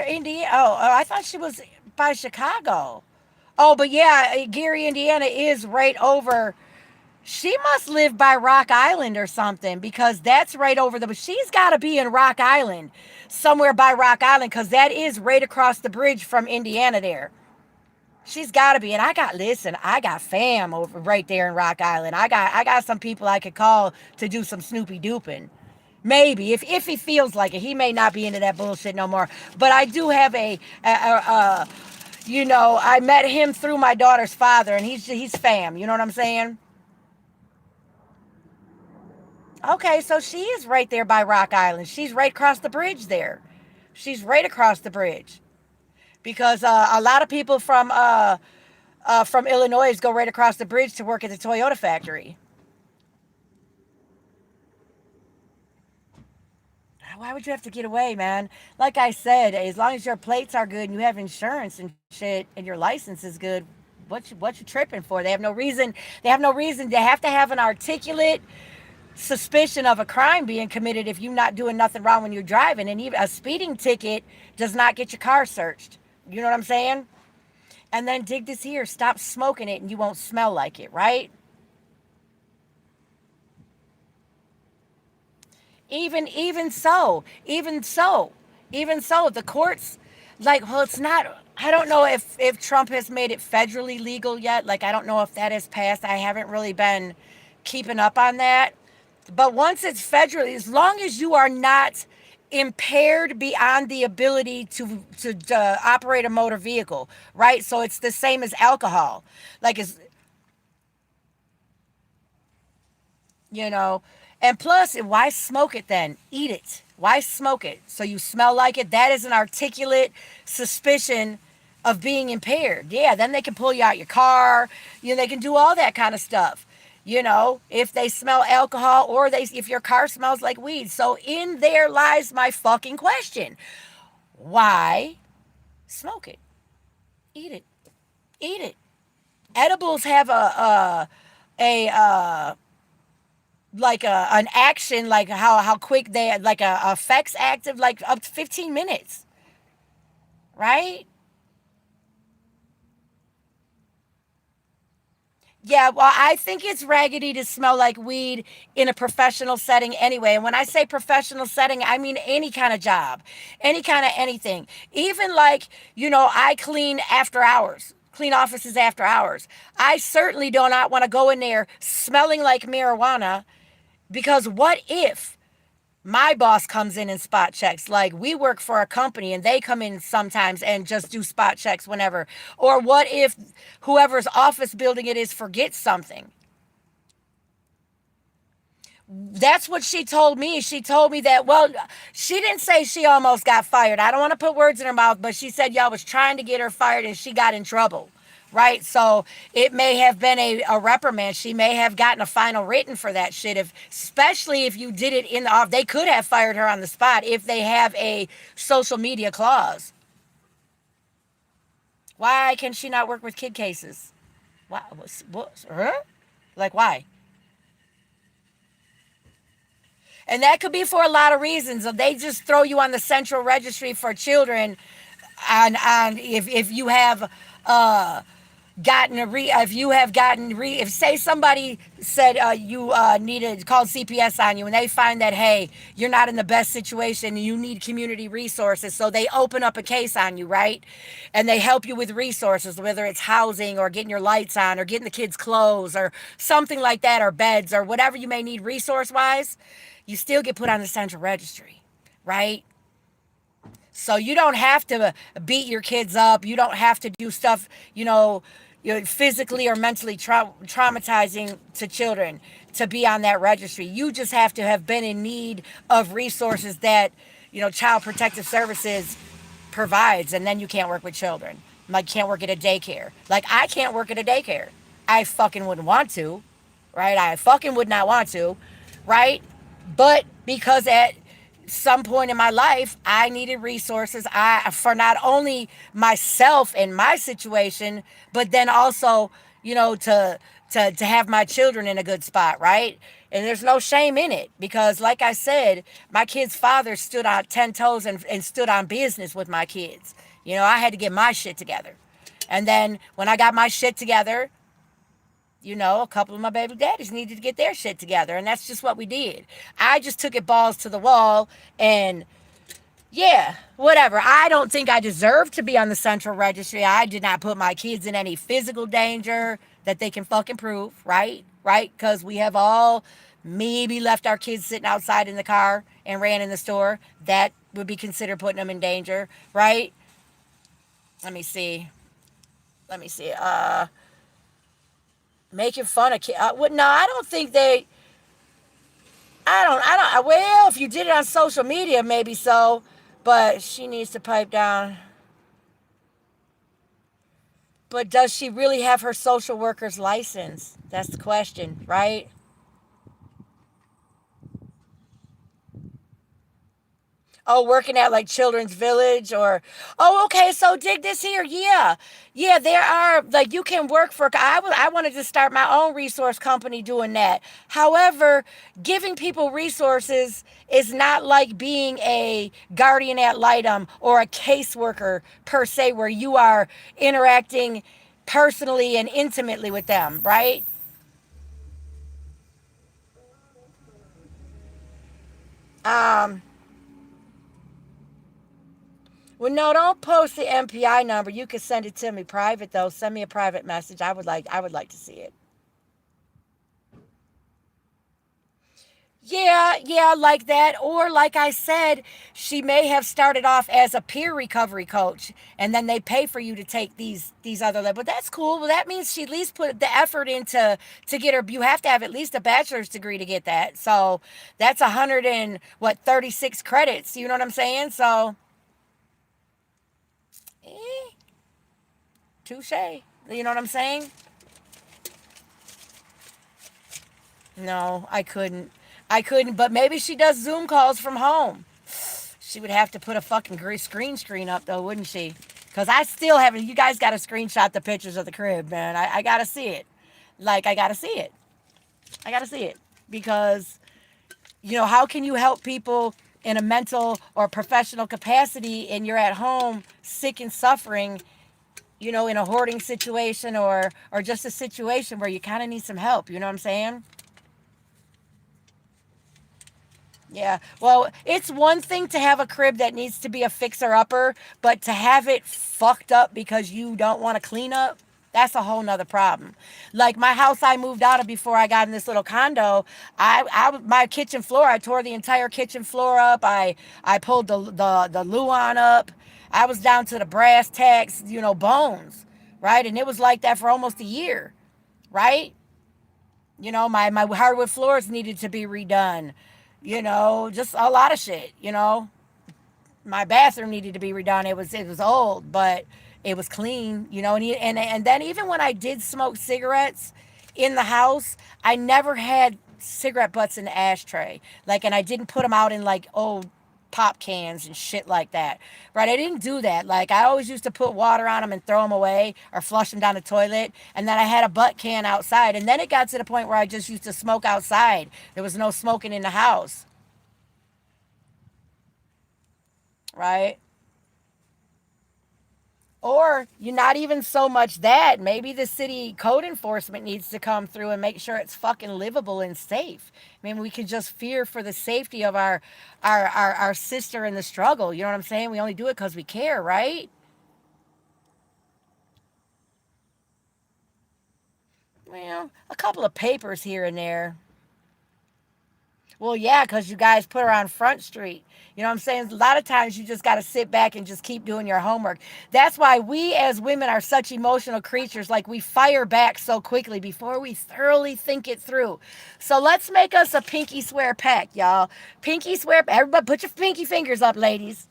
Indiana. Oh, I thought she was by Chicago. Oh, but yeah, Gary, Indiana is right over. She must live by Rock Island or something, because that's right over the. She's got to be in Rock Island, somewhere by Rock Island, because that is right across the bridge from Indiana there. She's got to be. And I got fam over right there in Rock Island. I got some people I could call to do some Snoopy dooping. Maybe if he feels like it. He may not be into that bullshit no more. But I do have I met him through my daughter's father, and he's fam. You know what I'm saying? Okay, so she is right there by Rock Island. She's right across the bridge there. She's right across the bridge, because a lot of people from Illinois go right across the bridge to work at the Toyota factory. Why would you have to get away, man? Like I said, as long as your plates are good and you have insurance and shit and your license is good, what you tripping for? They have no reason. They have no reason. They have to have an articulate suspicion of a crime being committed if you're not doing nothing wrong when you're driving. And even a speeding ticket does not get your car searched. You know what I'm saying? And then dig this here. Stop smoking it and you won't smell like it, right? Even so, the courts, like, well, it's not. I don't know if Trump has made it federally legal yet. Like, I don't know if that has passed. I haven't really been keeping up on that. But once it's federally, as long as you are not impaired beyond the ability to operate a motor vehicle, right? So it's the same as alcohol. Like, it's, you know. And plus, why smoke it then? Eat it. Why smoke it? So you smell like it? That is an articulate suspicion of being impaired. Yeah, then they can pull you out your car. They can do all that kind of stuff. If they smell alcohol, or if your car smells like weed. So in there lies my fucking question. Why smoke it? Eat it. Eat it. Edibles have a like an action, like how quick they, like a effects active, like up to 15 minutes, right? Yeah, well, I think it's raggedy to smell like weed in a professional setting anyway. And when I say professional setting, I mean any kind of job, any kind of anything. Even like, I clean after hours, clean offices after hours. I certainly do not want to go in there smelling like marijuana, because what if my boss comes in and spot checks? Like, we work for a company and they come in sometimes and just do spot checks whenever. Or what if whoever's office building it is forgets something? That's what she told me. She told me that, well, she didn't say she almost got fired. I don't want to put words in her mouth, but she said y'all was trying to get her fired and she got in trouble. Right? So it may have been a reprimand. She may have gotten a final written for that shit. Especially if you did it in the off, they could have fired her on the spot if they have a social media clause. Why can she not work with kid cases? Why? Huh? Like, why? And that could be for a lot of reasons. They just throw you on the central registry for children, and if you have if say somebody said you needed called CPS on you, and they find that, hey, you're not in the best situation, you need community resources, so they open up a case on you, right? And they help you with resources, whether it's housing or getting your lights on or getting the kids clothes or something like that, or beds or whatever you may need resource wise. You still get put on the central registry, right? So you don't have to beat your kids up. You don't have to do stuff, physically or mentally traumatizing to children to be on that registry. You just have to have been in need of resources that, Child Protective Services provides, and then you can't work with children. Like, can't work at a daycare. Like, I can't work at a daycare. I fucking wouldn't want to, right? I fucking would not want to, right? But because at some point in my life, I needed resources for not only myself and my situation, but then also, to have my children in a good spot, right? And there's no shame in it because, like I said, my kid's father stood on 10 toes and stood on business with my kids. I had to get my shit together. And then when I got my shit together, a couple of my baby daddies needed to get their shit together. And that's just what we did. I just took it balls to the wall and yeah, whatever. I don't think I deserve to be on the central registry. I did not put my kids in any physical danger that they can fucking prove, right? Right? Because we have all maybe left our kids sitting outside in the car and ran in the store. That would be considered putting them in danger, right? Let me see. Making fun of kids. No, I don't think they. I don't. Well, if you did it on social media, maybe so. But she needs to pipe down. But does she really have her social worker's license? That's the question, right? Oh, working at like Children's Village or, oh, okay, so dig this here. Yeah. Yeah, there are, like, you can work for, I wanted to start my own resource company doing that. However, giving people resources is not like being a guardian ad litem or a caseworker per se, where you are interacting personally and intimately with them, right? Um, Well, no, don't post the MPI number. You can send it to me private though. Send me a private message. I would like to see it. Yeah, yeah, like that. Or like I said, she may have started off as a peer recovery coach and then they pay for you to take these other levels. But that's cool. Well, that means she at least put the effort into to get her. You have to have at least a bachelor's degree to get that. So that's 36 credits. You know what I'm saying? So, eh, touche. You know what I'm saying? No, I couldn't. I couldn't, but maybe she does Zoom calls from home. She would have to put a fucking screen up though, wouldn't she? Because I still haven't. You guys got to screenshot the pictures of the crib, man. I got to see it. Like, I got to see it. I got to see it. Because, how can you help people in a mental or professional capacity and you're at home sick and suffering, in a hoarding situation or just a situation where you kind of need some help? You know what I'm saying? Yeah. Well, it's one thing to have a crib that needs to be a fixer upper, but to have it fucked up because you don't want to clean up, that's a whole nother problem. Like my house I moved out of before I got in this little condo, my kitchen floor, I tore the entire kitchen floor up. I pulled the luan up. I was down to the brass tacks, bones, right? And it was like that for almost a year, right? My hardwood floors needed to be redone. Just a lot of shit. My bathroom needed to be redone. It was old, but it was clean, and then even when I did smoke cigarettes in the house, I never had cigarette butts in the ashtray. Like, and I didn't put them out in like old pop cans and shit like that. Right? I didn't do that. Like, I always used to put water on them and throw them away or flush them down the toilet. And then I had a butt can outside. And then it got to the point where I just used to smoke outside. There was no smoking in the house. Right? Or you're not even so much that. Maybe the city code enforcement needs to come through and make sure it's fucking livable and safe. I mean, we could just fear for the safety of our sister in the struggle. You know what I'm saying? We only do it because we care, right? Well, a couple of papers here and there. Well, yeah, because you guys put her on Front Street. You know what I'm saying? A lot of times you just got to sit back and just keep doing your homework. That's why we as women are such emotional creatures. Like we fire back so quickly before we thoroughly think it through. So let's make us a pinky swear pact, y'all. Pinky swear. Everybody put your pinky fingers up, ladies.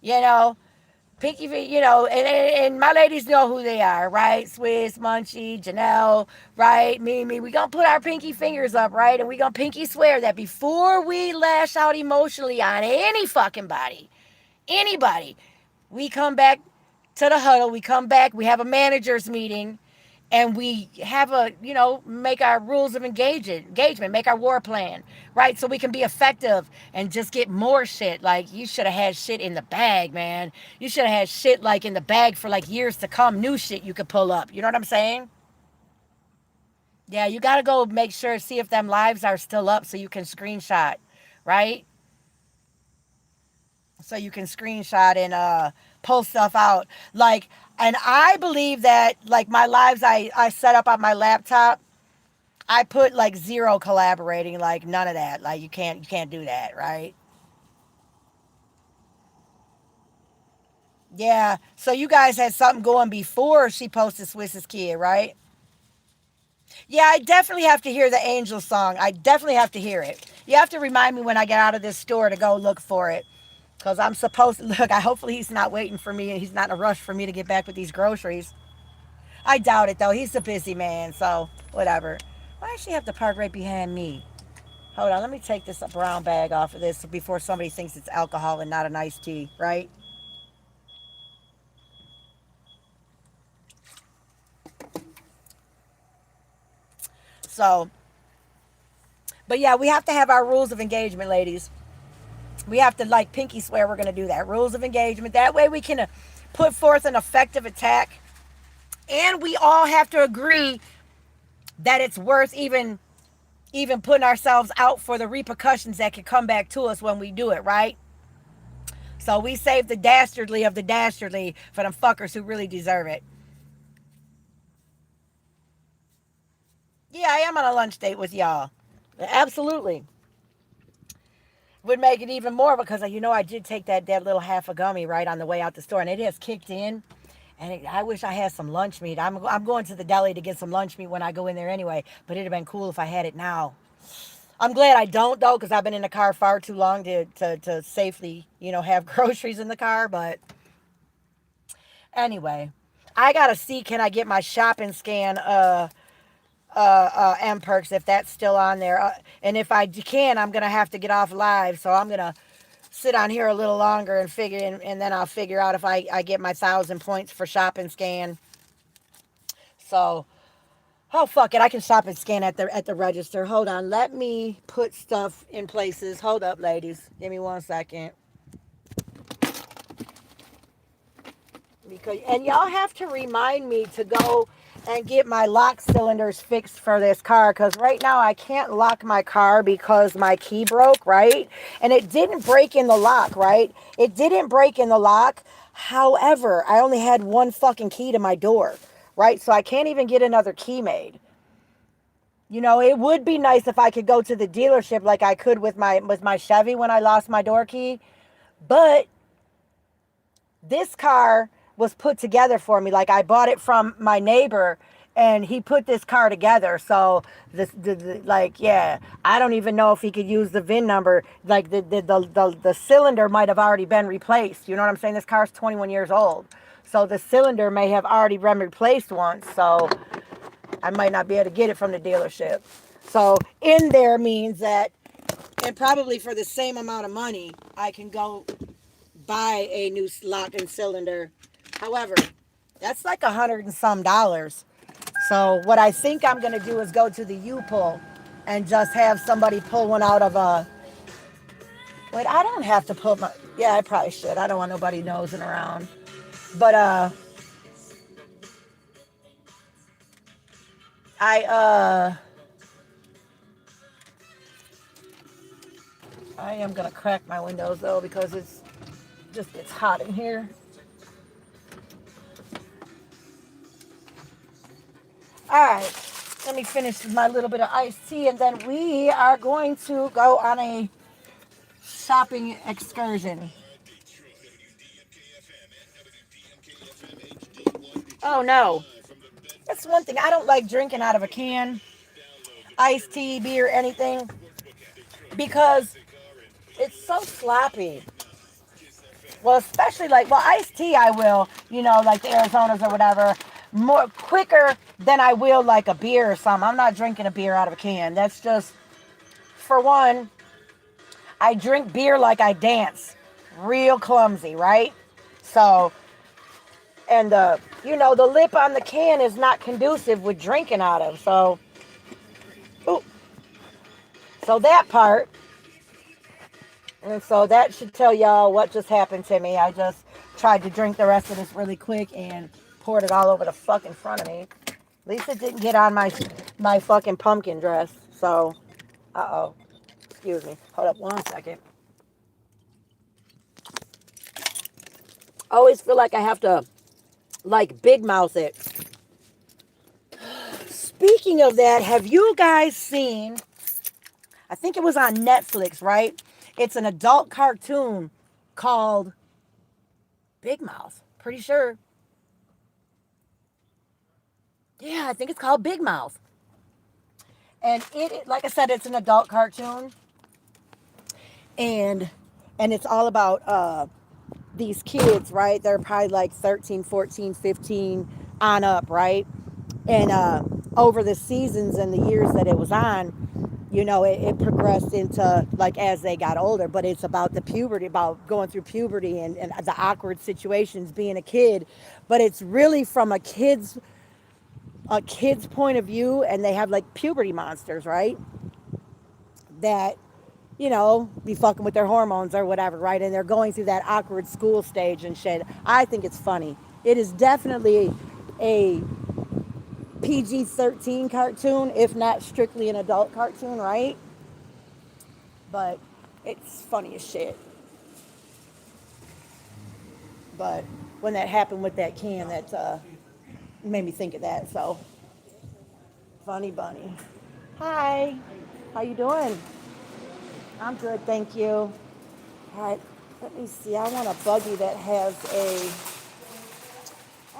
You know, Pinky, and my ladies know who they are, right? Swiss, Munchie, Janelle, right? Mimi. We gonna put our pinky fingers up, right? And we gonna pinky swear that before we lash out emotionally on any fucking body, anybody, we come back to the huddle. We come back. We have a managers meeting, and we have make our rules of engagement, make our war plan, right? So we can be effective and just get more shit. Like you should have had shit in the bag, man. You should have had shit like in the bag for like years to come. New shit you could pull up. You know what I'm saying? Yeah, you gotta go make sure, see if them lives are still up so you can screenshot, right? So you can screenshot and pull stuff out. Like, and I believe that like my lives I set up on my laptop, I put like zero collaborating, like none of that. Like you can't do that, right? Yeah. So you guys had something going before she posted Swiss's kid, right? Yeah, I definitely have to hear the Angel song. I definitely have to hear it. You have to remind me when I get out of this store to go look for it. Because I'm supposed to look. Hopefully he's not waiting for me and he's not in a rush for me to get back with these groceries. I doubt it though. He's a busy man, so whatever. Why does she have to park right behind me? Hold on, let me take this brown bag off of this before somebody thinks it's alcohol and not an iced tea, right? So, but yeah, we have to have our rules of engagement, ladies. We have to like pinky swear we're going to do that. Rules of engagement. That way we can put forth an effective attack. And we all have to agree that it's worth even putting ourselves out for the repercussions that could come back to us when we do it, right? So we save the dastardly of the dastardly for them fuckers who really deserve it. Yeah, I am on a lunch date with y'all. Absolutely. Would make it even more because I did take that little half a gummy right on the way out the store and it has kicked in. And I wish I had some lunch meat. I'm going to the deli to get some lunch meat when I go in there anyway. But it'd have been cool if I had it now. I'm glad I don't though, because I've been in the car far too long to safely, have groceries in the car. But anyway, I gotta see, can I get my shopping scan M-Perks if that's still on there. And if I can, I'm gonna have to get off live. So I'm gonna sit on here a little longer and and then I'll figure out if I get my 1,000 points for shop and scan. So, oh fuck it, I can shop and scan at the register. Hold on, let me put stuff in places. Hold up, ladies, give me 1 second. And y'all have to remind me to go and get my lock cylinders fixed for this car, because right now I can't lock my car because my key broke, right? And it didn't break in the lock, right? It didn't break in the lock. However, I only had one fucking key to my door, right? So I can't even get another key made. It would be nice if I could go to the dealership like I could with my Chevy when I lost my door key. But this car was put together for me. Like I bought it from my neighbor and he put this car together. So I don't even know if he could use the VIN number. Like the cylinder might have already been replaced. You know what I'm saying? This car's 21 years old. So the cylinder may have already been replaced once. So I might not be able to get it from the dealership. So in there means that, and probably for the same amount of money, I can go buy a new lock and cylinder. However, that's like $100 and some. So what I think I'm going to do is go to the U-Pull and just have somebody pull one out of a... Wait, I don't have to pull my... Yeah, I probably should. I don't want nobody nosing around. But, I am going to crack my windows, though, because it's hot in here. All right. Let me finish my little bit of iced tea, and then we are going to go on a shopping excursion. Oh no. That's one thing. I don't like drinking out of a can, iced tea, beer, anything, because it's so sloppy. Well, especially like, well, iced tea I will, like the Arizonas or whatever, more quicker than I will like a beer or something. I'm not drinking a beer out of a can. That's just, for one, I drink beer like I dance. Real clumsy, right? So, and the lip on the can is not conducive with drinking out of. So, ooh, so that part, and so that should tell y'all what just happened to me. I just tried to drink the rest of this really quick and poured it all over the fucking front of me. At least it didn't get on my fucking pumpkin dress. So, uh-oh. Excuse me. Hold up 1 second. I always feel like I have to, like, big mouth it. Speaking of that, have you guys seen, I think it was on Netflix, right? It's an adult cartoon called Big Mouth. Pretty sure. Yeah, I think it's called Big Mouth. And like I said, it's an adult cartoon. And it's all about these kids, right? They're probably like 13, 14, 15 on up, right? And over the seasons and the years that it was on, it progressed into like as they got older, but it's about the puberty, about going through puberty and the awkward situations being a kid. But it's really from a kid's point of view, and they have like puberty monsters, right? That be fucking with their hormones or whatever, right? And they're going through that awkward school stage and shit. I think it's funny. It is definitely a PG-13 cartoon, if not strictly an adult cartoon, right? But it's funny as shit. But when that happened with that can, that made me think of that. So, funny bunny. Hi, how you doing? I'm good, thank you. All right, let me see. I want a buggy that has a.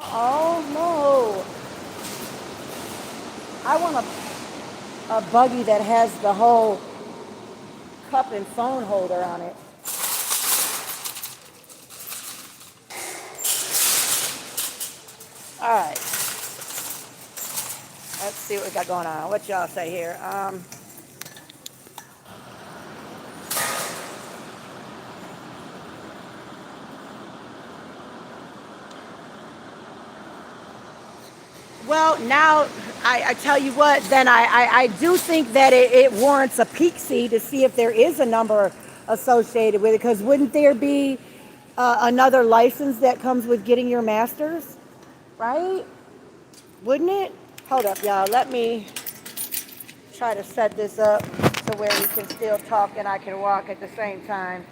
Oh no! I want a buggy that has the whole cup and phone holder on it. All right. Let's see what we got going on. What y'all say here? Well, now I tell you what, then I do think that it warrants a peek see to see if there is a number associated with it, because wouldn't there be another license that comes with getting your master's, right? Wouldn't it? Hold up, y'all. Let me try to set this up to where we can still talk and I can walk at the same time.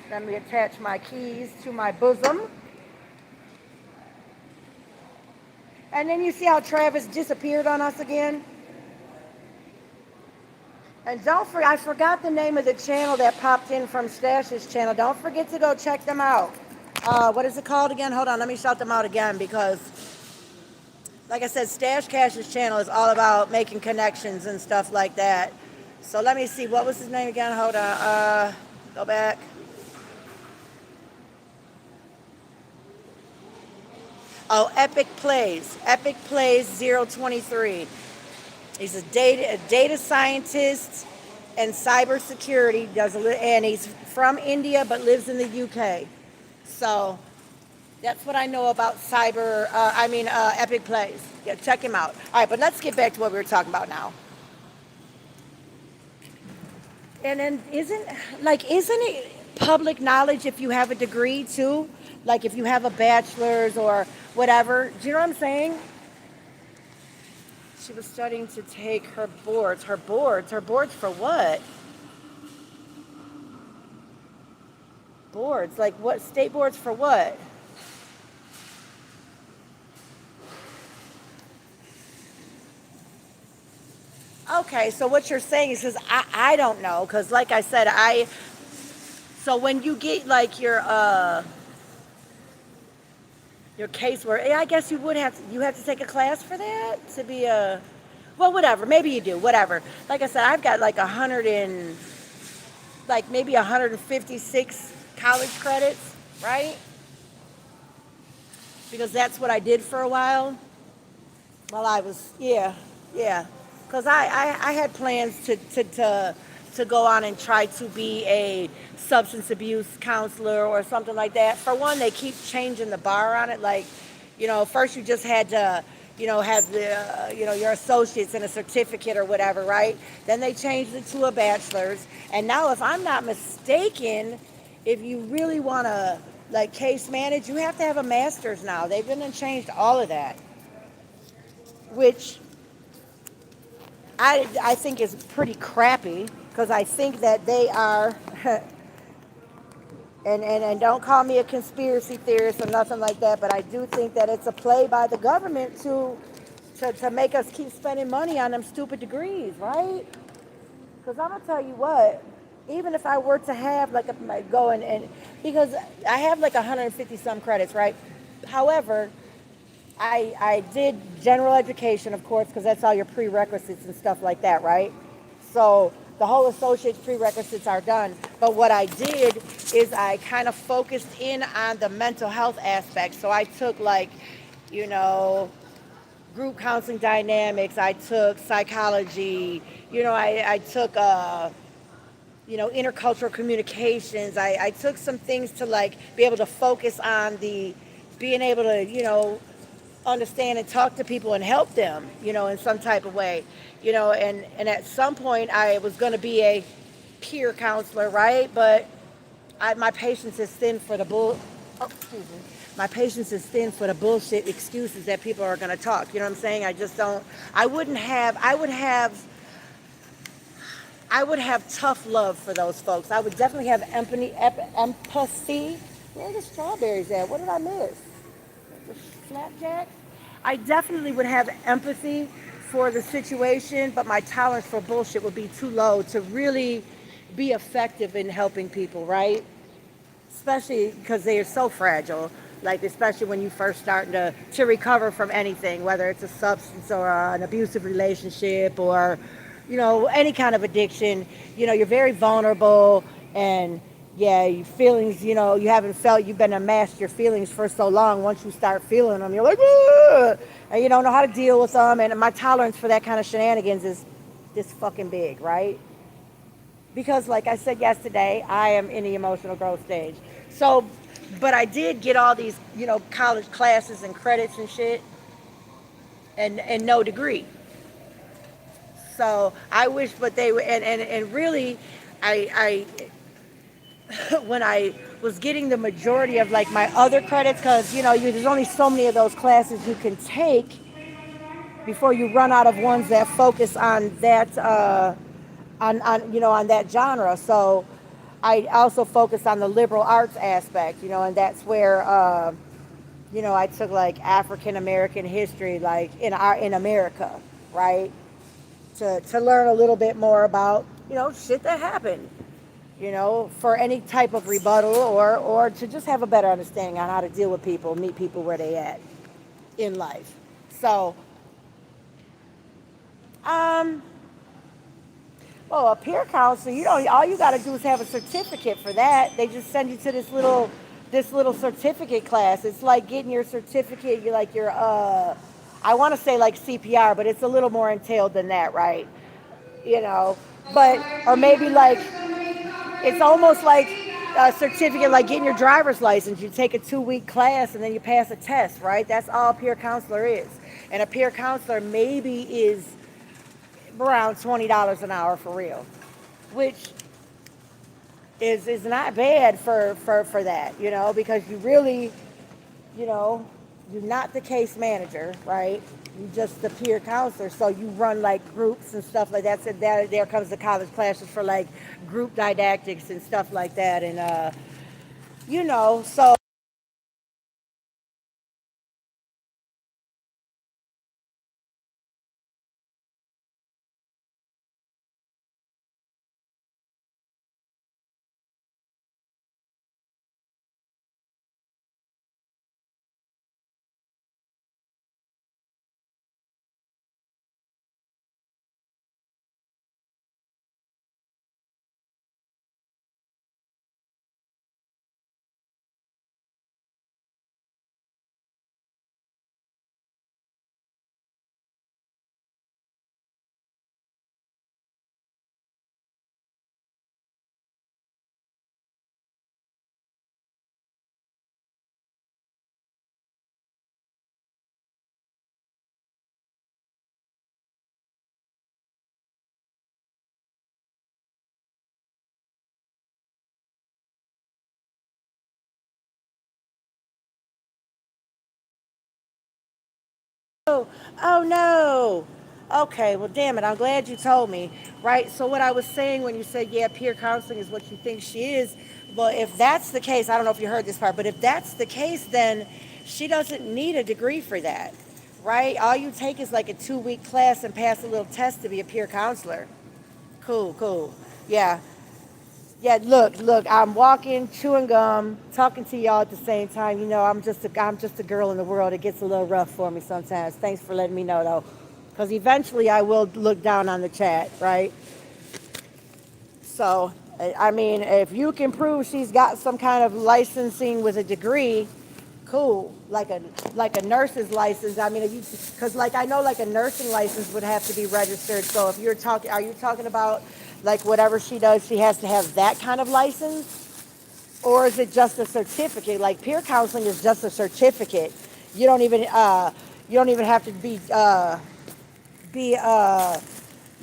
Let me attach my keys to my bosom. And then you see how Travis disappeared on us again? And don't forget, I forgot the name of the channel that popped in from Stash's channel. Don't forget to go check them out. What is it called again? Hold on, let me shout them out again, because, like I said, Stash Cash's channel is all about making connections and stuff like that. So let me see, what was his name again? Hold on, go back. Oh, Epic Plays 023. He's a data scientist and cybersecurity. And he's from India but lives in the UK. So that's what I know about Epic Plays. Yeah, check him out. All right, but let's get back to what we were talking about now. And then isn't it public knowledge if you have a degree too? Like if you have a bachelor's or whatever. Do you know what I'm saying? She was studying to take her boards. Her boards for what? Boards, like what? State boards for what? Okay, so what you're saying is, because I don't know, because like I said, so when you get like your case where, yeah, I guess you have to take a class for that to be a, well, whatever, maybe you do, whatever. Like I said, I've got like 100 and, like maybe 156 college credits, right? Because that's what I did for a while. Well, I was, yeah, yeah. Because I had plans to go on and try to be a substance abuse counselor or something like that. For one, they keep changing the bar on it. Like, first you just had to, have the, your associates and a certificate or whatever, right? Then they changed it to a bachelor's. And now, if I'm not mistaken, if you really want to, like, case manage, you have to have a master's now. They've been and changed all of that, which I think is pretty crappy, because I think that they are, and don't call me a conspiracy theorist or nothing like that, but I do think that it's a play by the government to make us keep spending money on them stupid degrees, right? Because I'm going to tell you what, even if I were to have like go and, because I have like 150 some credits, right? However, I did general education, of course, because that's all your prerequisites and stuff like that, right? So the whole associate's prerequisites are done. But what I did is I kind of focused in on the mental health aspect. So I took like, you know, group counseling dynamics. I took psychology. I took, intercultural communications. I took some things to like be able to focus on the being able to, understand and talk to people and help them, in some type of way, and at some point I was going to be a peer counselor, right? But my patience is thin for the excuse me. My patience is thin for the bullshit excuses that people are going to talk. You know what I'm saying? I just don't. I would have tough love for those folks. I would definitely have empathy. Where are the strawberries at? What did I miss? The flapjack? I definitely would have empathy for the situation, but my tolerance for bullshit would be too low to really be effective in helping people, right? Especially because they are so fragile. Like, especially when you first starting to recover from anything, whether it's a substance or an abusive relationship or, any kind of addiction. You're very vulnerable, and yeah, your feelings, you've been amassed your feelings for so long. Once you start feeling them, you're like, "Ugh," and you don't know how to deal with them. And my tolerance for that kind of shenanigans is this fucking big, right? Because like I said yesterday, I am in the emotional growth stage. So, but I did get all these, college classes and credits and shit, and no degree. So I wish, but they were, and really, I when I was getting the majority of like my other credits, because there's only so many of those classes you can take before you run out of ones that focus on that on that genre. So I also focused on the liberal arts aspect, and that's where I took like African American history, like in America, right? To learn a little bit more about shit that happened, for any type of rebuttal, or to just have a better understanding on how to deal with people, meet people where they at in life. So, um, well, a peer counselor, all you got to do is have a certificate for that. They just send you to this little certificate class. It's like getting your certificate. You like your I want to say like CPR, but it's a little more entailed than that, right? You know, but or maybe like it's almost like a certificate, like getting your driver's license. You take a 2-week class and then you pass a test, right? That's all a peer counselor is. And a peer counselor maybe is around $20 an hour for real, which is not bad for that, because you really, you know, you're not the case manager, right? You just the peer counselor, so you run like groups and stuff like that. So there comes the college classes for like group didactics and stuff like that, and so Oh no. Okay, well damn it, I'm glad you told me. Right? So what I was saying when you said, yeah, peer counseling is what you think she is, well if that's the case, I don't know if you heard this part, but if that's the case, then she doesn't need a degree for that. Right? All you take is like a 2-week class and pass a little test to be a peer counselor. Cool, cool. Yeah. Yeah, look, I'm walking, chewing gum, talking to y'all at the same time. You know, I'm just a girl in the world. It gets a little rough for me sometimes. Thanks for letting me know though. Because eventually I will look down on the chat, right? So, I mean, if you can prove she's got some kind of licensing with a degree, cool. Like a nurse's license. I mean, because like I know like a nursing license would have to be registered. So if you're talking, are you talking about like whatever she does, she has to have that kind of license, or is it just a certificate? Like peer counseling is just a certificate. You don't even have to be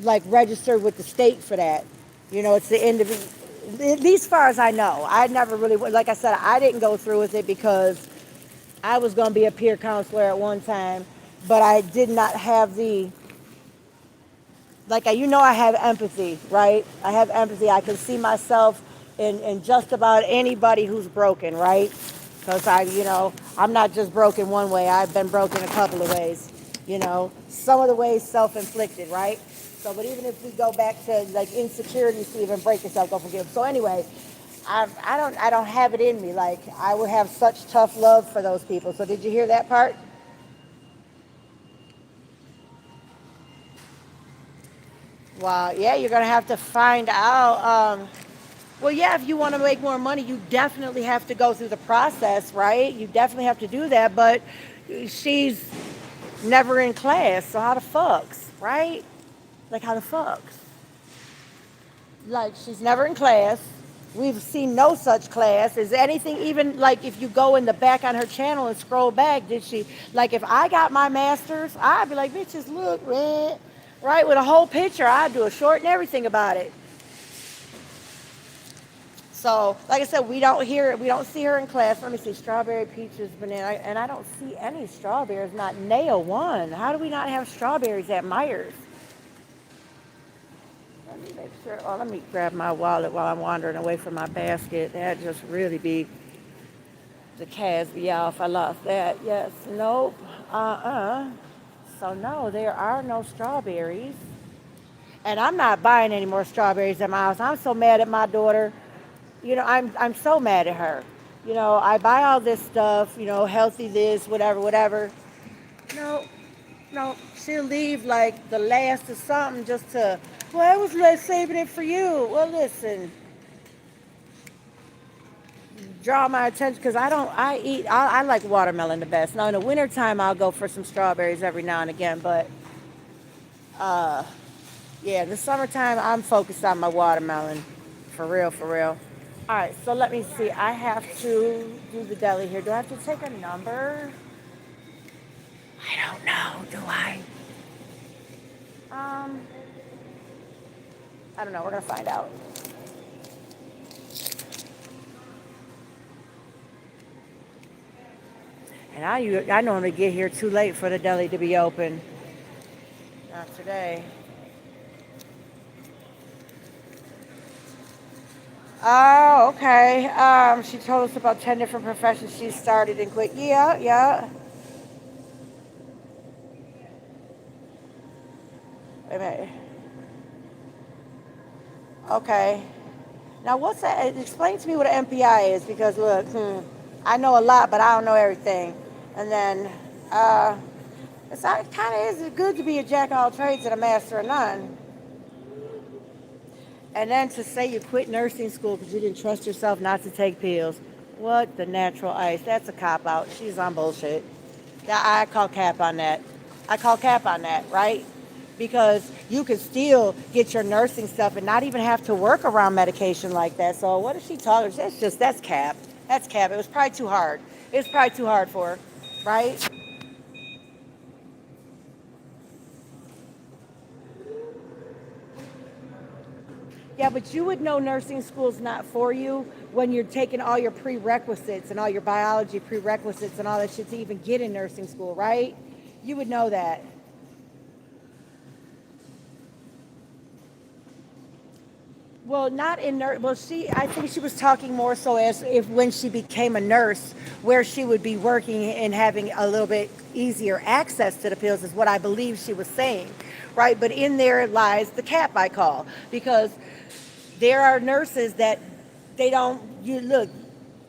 like registered with the state for that. You know, it's the individual. At least as far as I know, I never really, like I said, I didn't go through with it because I was going to be a peer counselor at one time, but I did not have the, like, I have empathy, right? I have empathy. I can see myself in just about anybody who's broken, right? Because I'm not just broken one way. I've been broken a couple of ways, some of the ways self-inflicted, right? So, but even if we go back to like insecurities to even break yourself, go forgive. So anyway, I don't have it in me. Like I would have such tough love for those people. So did you hear that part? Well, yeah, you're gonna have to find out. Well, yeah, if you want to make more money, you definitely have to go through the process, right? You definitely have to do that. But she's never in class, so how the fucks, right? Like how the fucks? Like she's never in class. We've seen no such class. Is anything even like if you go in the back on her channel and scroll back, did she like if I got my master's, I'd be like, bitches, look, man. Right, with a whole picture, I'd do a short and everything about it. So, like I said, we don't see her in class. Let me see, strawberry, peaches, banana, and I don't see any strawberries, not nail one. How do we not have strawberries at Myers? Let me make sure. Oh, let me grab my wallet while I'm wandering away from my basket. That'd just really be the cas be off. I lost that. Yes. Nope. So no, there are no strawberries. And I'm not buying any more strawberries at my house. I'm so mad at my daughter. I'm so mad at her. I buy all this stuff, healthy this, whatever, whatever. No, no, she'll leave like the last of something just to, well, I was saving it for you. Well, listen, draw my attention because I like watermelon the best. Now, in the wintertime, I'll go for some strawberries every now and again, but yeah, in the summertime, I'm focused on my watermelon. For real, for real. All right, so let me see. I have to do the deli here. Do I have to take a number? I don't know. Do I? I don't know. We're gonna find out. And I normally get here too late for the deli to be open. Not today. Oh, okay. She told us about 10 different professions she started and quit. Yeah, yeah. Wait a minute. Okay. Now, what's that? Explain to me what an MPI is because, look, I know a lot, but I don't know everything. And then, it kind of is good to be a jack of all trades and a master of none. And then to say you quit nursing school because you didn't trust yourself not to take pills. What the natural ice? That's a cop out. She's on bullshit. Yeah, I call cap on that. I call cap on that, right? Because you could still get your nursing stuff and not even have to work around medication like that. So what is she talking? That's cap. That's cap. It was probably too hard. It was probably too hard for her, right? Yeah, but you would know nursing school's not for you when you're taking all your prerequisites and all your biology prerequisites and all that shit to even get in nursing school, right? You would know that. Well, not in nurse. Well, I think she was talking more so as if when she became a nurse, where she would be working and having a little bit easier access to the pills, is what I believe she was saying, right? But in there lies the cap I call, because there are nurses that they don't. You look,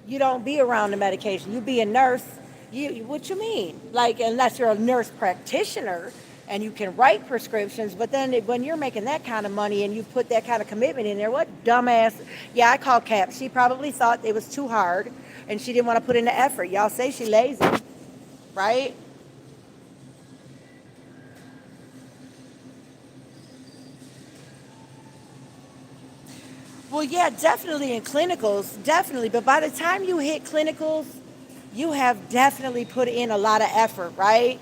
you don't be around the medication. You be a nurse. What you mean? Like, unless you're a nurse practitioner and you can write prescriptions, but then when you're making that kind of money and you put that kind of commitment in there, what dumbass? Yeah, I call Cap. She probably thought it was too hard and she didn't want to put in the effort. Y'all say she lazy, right? Well, yeah, definitely in clinicals, definitely. But by the time you hit clinicals, you have definitely put in a lot of effort, right?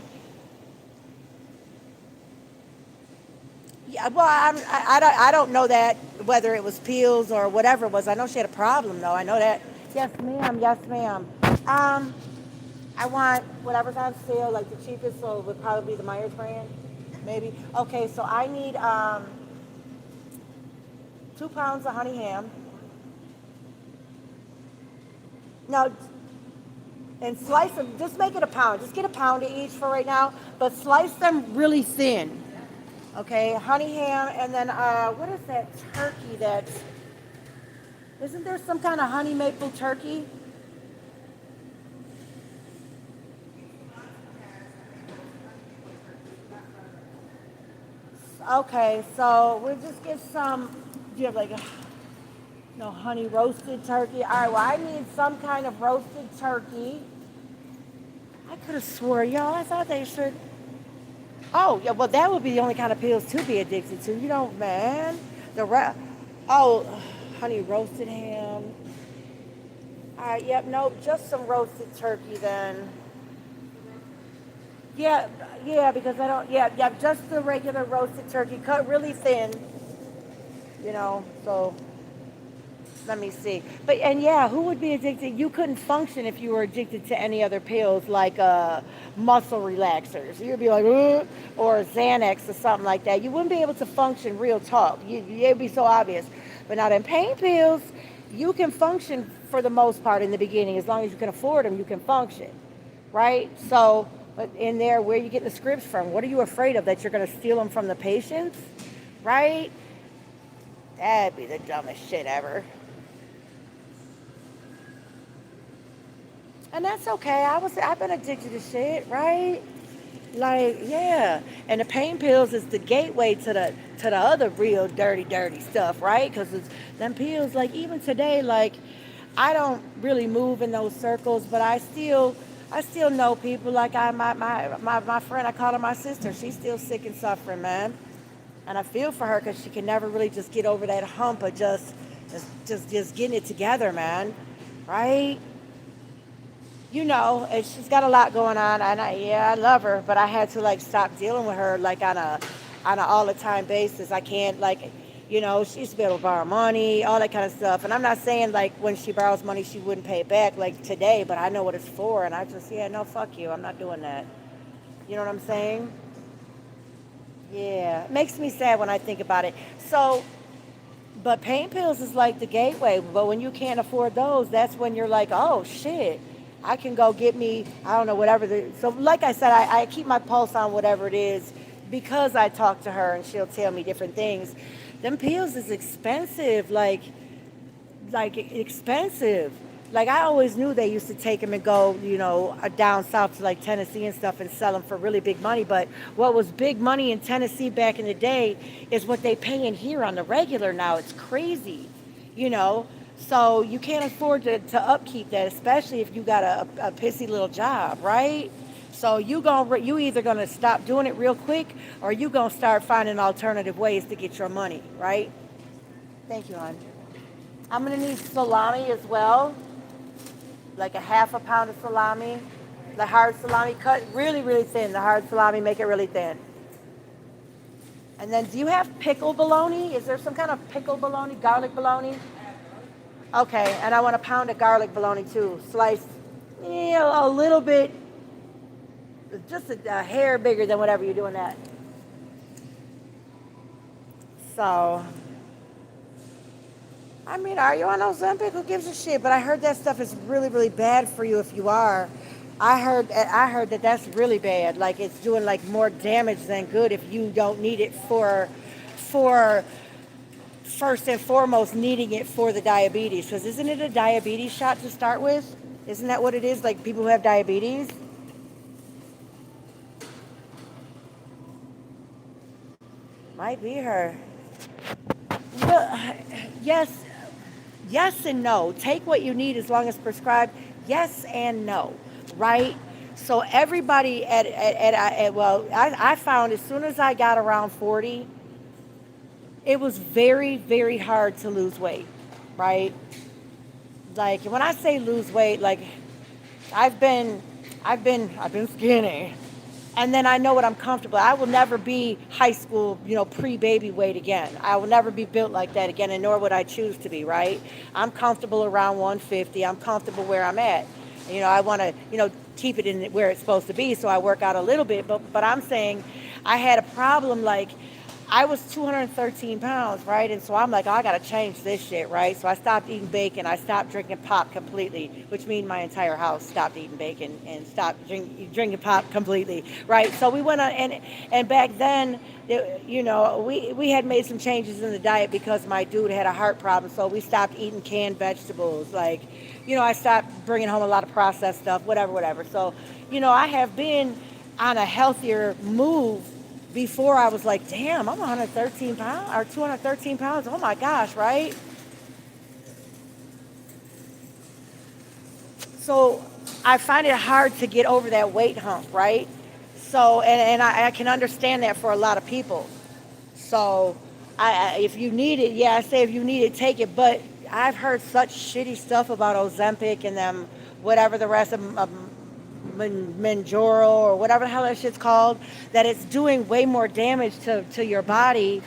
Yeah, well, I don't know that whether it was pills or whatever it was. I know she had a problem, though. I know that. Yes, ma'am. Yes, ma'am. Um, I want whatever's on sale, like the cheapest, so it would probably be the Myers brand, maybe. Okay, so I need 2 pounds of honey ham. No, and slice them. Just make it a pound. Just get a pound of each for right now, but slice them really thin. Okay, honey ham, and then what is that turkey? That's isn't there some kind of honey maple turkey? Okay, so we'll just get some. Do you have like a no honey roasted turkey? All right, well I need some kind of roasted turkey. I could have swore, y'all. I thought they should. Oh, yeah. Well, that would be the only kind of pills to be addicted to. You don't, man. The oh, honey roasted ham. All right. Yep. Nope. Just some roasted turkey then. Yeah. Yeah. Because I don't. Yeah. Yeah. Just the regular roasted turkey, cut really thin. So let me see. But and yeah, who would be addicted? You couldn't function if you were addicted to any other pills like muscle relaxers. You'd be like, "Ugh," or Xanax or something like that. You wouldn't be able to function. Real talk. It'd be so obvious. But now, in pain pills, you can function for the most part in the beginning as long as you can afford them. You can function, right? So, but in there, where are you getting the scripts from? What are you afraid of? That you're going to steal them from the patients, right? That'd be the dumbest shit ever. And that's okay. I've been addicted to shit, right? Like, yeah. And the pain pills is the gateway to the other real dirty stuff, right? Because it's them pills, like even today, like I don't really move in those circles, but I still know people. Like my friend, I call her my sister. She's still sick and suffering, man. And I feel for her because she can never really just get over that hump of just getting it together, man. Right? And she's got a lot going on, and I love her, but I had to like stop dealing with her like on a all the time basis. I can't like, she used to be able to borrow money, all that kind of stuff. And I'm not saying like when she borrows money she wouldn't pay it back like today, but I know what it's for, and I just no, fuck you, I'm not doing that. You know what I'm saying? Yeah, it makes me sad when I think about it. So, but pain pills is like the gateway. But when you can't afford those, that's when you're like, oh shit, I can go get me, I don't know, whatever. So, like I said, I keep my pulse on whatever it is because I talk to her and she'll tell me different things. Them pills is expensive, like expensive. Like I always knew they used to take them and go, down south to like Tennessee and stuff and sell them for really big money. But what was big money in Tennessee back in the day is what they pay in here on the regular now. It's crazy, you know. So you can't afford to upkeep that, especially if you got a pissy little job, right? So you either gonna stop doing it real quick or you gonna start finding alternative ways to get your money, right? Thank you, hon. I'm gonna need salami as well, like a half a pound of salami. The hard salami cut really, really thin. The hard salami, make it really thin. And then do you have pickle bologna? Is there some kind of pickle bologna, garlic bologna? Okay, and I want a pound of garlic bologna too. Sliced, a little bit, just a hair bigger than whatever you're doing that. So, I mean, are you on Ozempic? Who gives a shit? But I heard that stuff is really, really bad for you if you are. I heard that that's really bad. Like it's doing like more damage than good if you don't need it for first and foremost needing it for the diabetes. Because isn't it a diabetes shot to start with? Isn't that what it is? Like people who have diabetes? Might be her. Well, yes, yes and no. Take what you need as long as prescribed. Yes and no, right? So everybody well, I found as soon as I got around 40, it was very, very hard to lose weight, right? Like when I say lose weight, like I've been, I've been skinny, and then I know what I'm comfortable. I will never be high school, pre-baby weight again. I will never be built like that again, and nor would I choose to be. Right? I'm comfortable around 150. I'm comfortable where I'm at. I want to, keep it in where it's supposed to be. So I work out a little bit, but I'm saying, I had a problem like. I was 213 pounds, right? And so I'm like, oh, I got to change this shit, right? So I stopped eating bacon. I stopped drinking pop completely, which means my entire house stopped eating bacon and stopped drinking pop completely, right? So we went on, and back then, we had made some changes in the diet because my dude had a heart problem. So we stopped eating canned vegetables. Like, I stopped bringing home a lot of processed stuff, whatever. So, I have been on a healthier move before. I was like, damn, I'm 113 pounds or 213 pounds. Oh my gosh, right? So I find it hard to get over that weight hump, right? So, and I can understand that for a lot of people. So if you need it, yeah, I say if you need it, take it. But I've heard such shitty stuff about Ozempic and them, whatever the rest of Manjaro or whatever the hell that shit's called, that it's doing way more damage to your body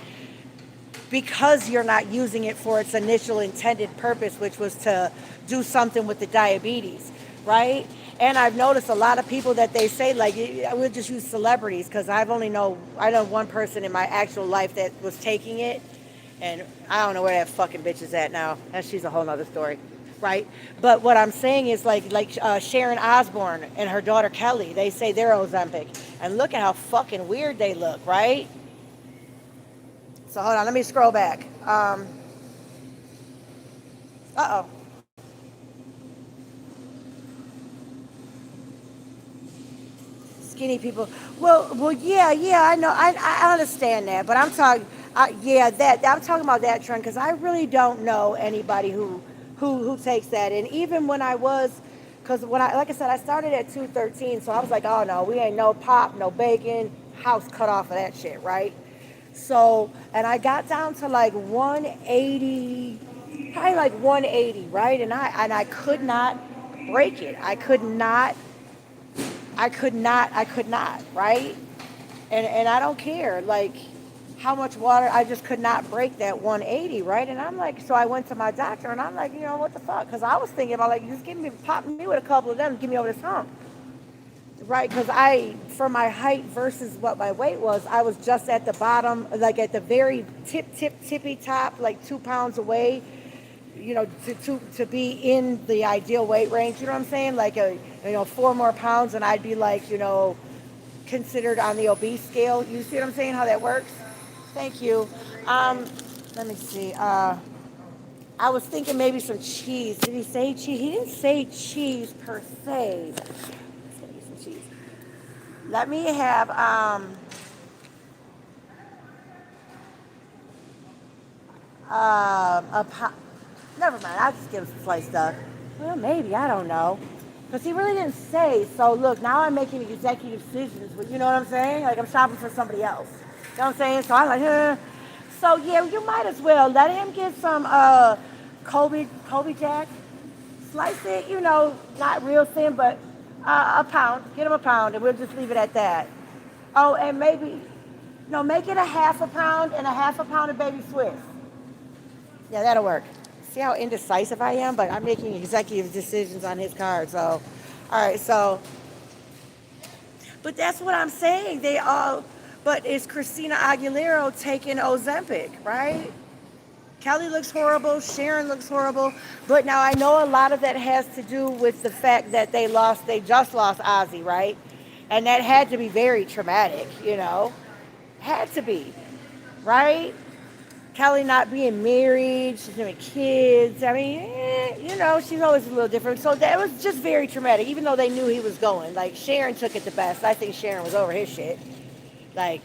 because you're not using it for its initial intended purpose, which was to do something with the diabetes, right? And I've noticed a lot of people that they say, like, I would just use celebrities because I know one person in my actual life that was taking it, and I don't know where that fucking bitch is at now. She's a whole nother story, right? But what I'm saying is like Sharon Osbourne and her daughter Kelly, they say they're Ozempic, and look at how fucking weird they look, right? So hold on, let me scroll back. Uh-oh. Skinny people. Well, yeah, I know, I understand that, but I'm talking, I'm talking about that trend because I really don't know anybody who takes that. And even when I was, because like I said, I started at 213, so I was like, oh no, we ain't no pop, no bacon, house cut off of that shit, right? So, and I got down to like 180, probably like 180, right? And I could not break it. I could not, right? And I don't care, like, how much water, I just could not break that 180, right? And I'm like, so I went to my doctor, and I'm like, what the fuck? Because I was thinking about, like, just pop me with a couple of them, give me over this hump, right? Because for my height versus what my weight was, I was just at the bottom, like at the very tippy top, like 2 pounds away, to be in the ideal weight range. You know what I'm saying? Like 4 more pounds, and I'd be like, considered on the obese scale. You see what I'm saying? How that works? Thank you. Let me see. I was thinking maybe some cheese. Did he say cheese? He didn't say cheese per se. Let's get me some cheese. Let me have never mind. I'll just give him some sliced duck. Well, maybe, I don't know. Because he really didn't say. So look, now I'm making executive decisions. You know what I'm saying? Like I'm shopping for somebody else. You know what I'm saying? So I'm like, So yeah, you might as well let him get some Colby Jack. Slice it, not real thin, but a pound. Get him a pound, and we'll just leave it at that. Oh, and maybe, no, make it a half a pound and a half a pound of baby Swiss. Yeah, that'll work. See how indecisive I am, but I'm making executive decisions on his card. So, all right, so, but that's what I'm saying. But is Christina Aguilera taking Ozempic, right? Kelly looks horrible. Sharon looks horrible. But now I know a lot of that has to do with the fact that they just lost Ozzy, right? And that had to be very traumatic, you know? Had to be, right? Kelly not being married, she's having kids. I mean, you know, she's always a little different. So that was just very traumatic, even though they knew he was going. Like, Sharon took it the best. I think Sharon was over his shit. Like,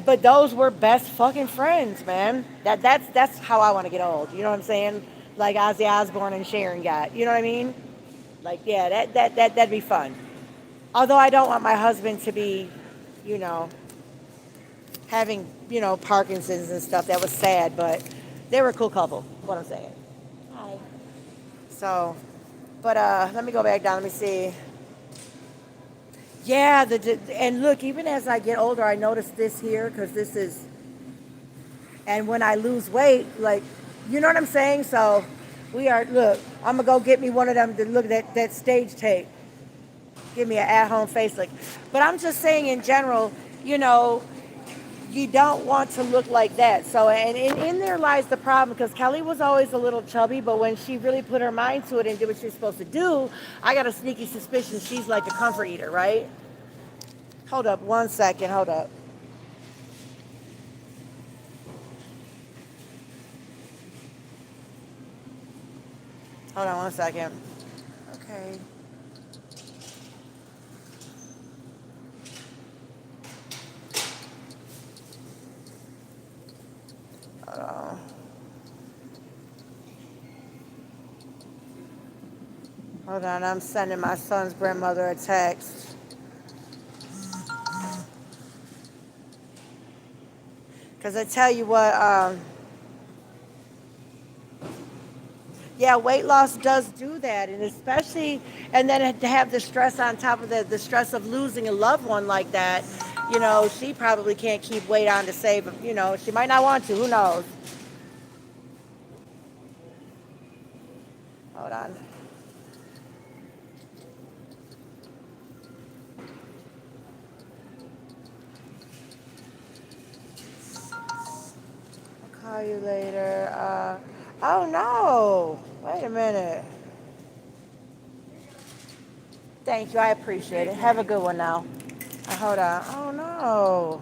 but those were best fucking friends, man. That's how I want to get old. You know what I'm saying? Like Ozzy Osbourne and Sharon got. You know what I mean? Like, yeah, that'd be fun. Although I don't want my husband to be, you know, having, you know, Parkinson's and stuff. That was sad, but they were a cool couple. What I'm saying. Hi. So, but let me go back down. Let me see. Yeah, and look, even as I get older, I notice this here because this is, and when I lose weight, like, you know what I'm saying? So, look, I'm gonna go get me one of them to look at that stage tape. Give me an at-home facelift. But I'm just saying in general, you know, you don't want to look like that. So, and in there lies the problem because Kelly was always a little chubby, but when she really put her mind to it and did what she was supposed to do, I got a sneaky suspicion she's like a comfort eater, right? Hold up 1 second, hold up. Hold on 1 second. Okay. Hold on. Hold on, I'm sending my son's grandmother a text. Because I tell you what, yeah, weight loss does do that. And especially, and then to have the stress on top of the stress of losing a loved one like that, you know, she probably can't keep weight on to save him. You know, she might not want to, who knows? Hold on. I'll call you later. Oh no, wait a minute. Thank you, I appreciate it. Have a good one now. Hold on. Oh no.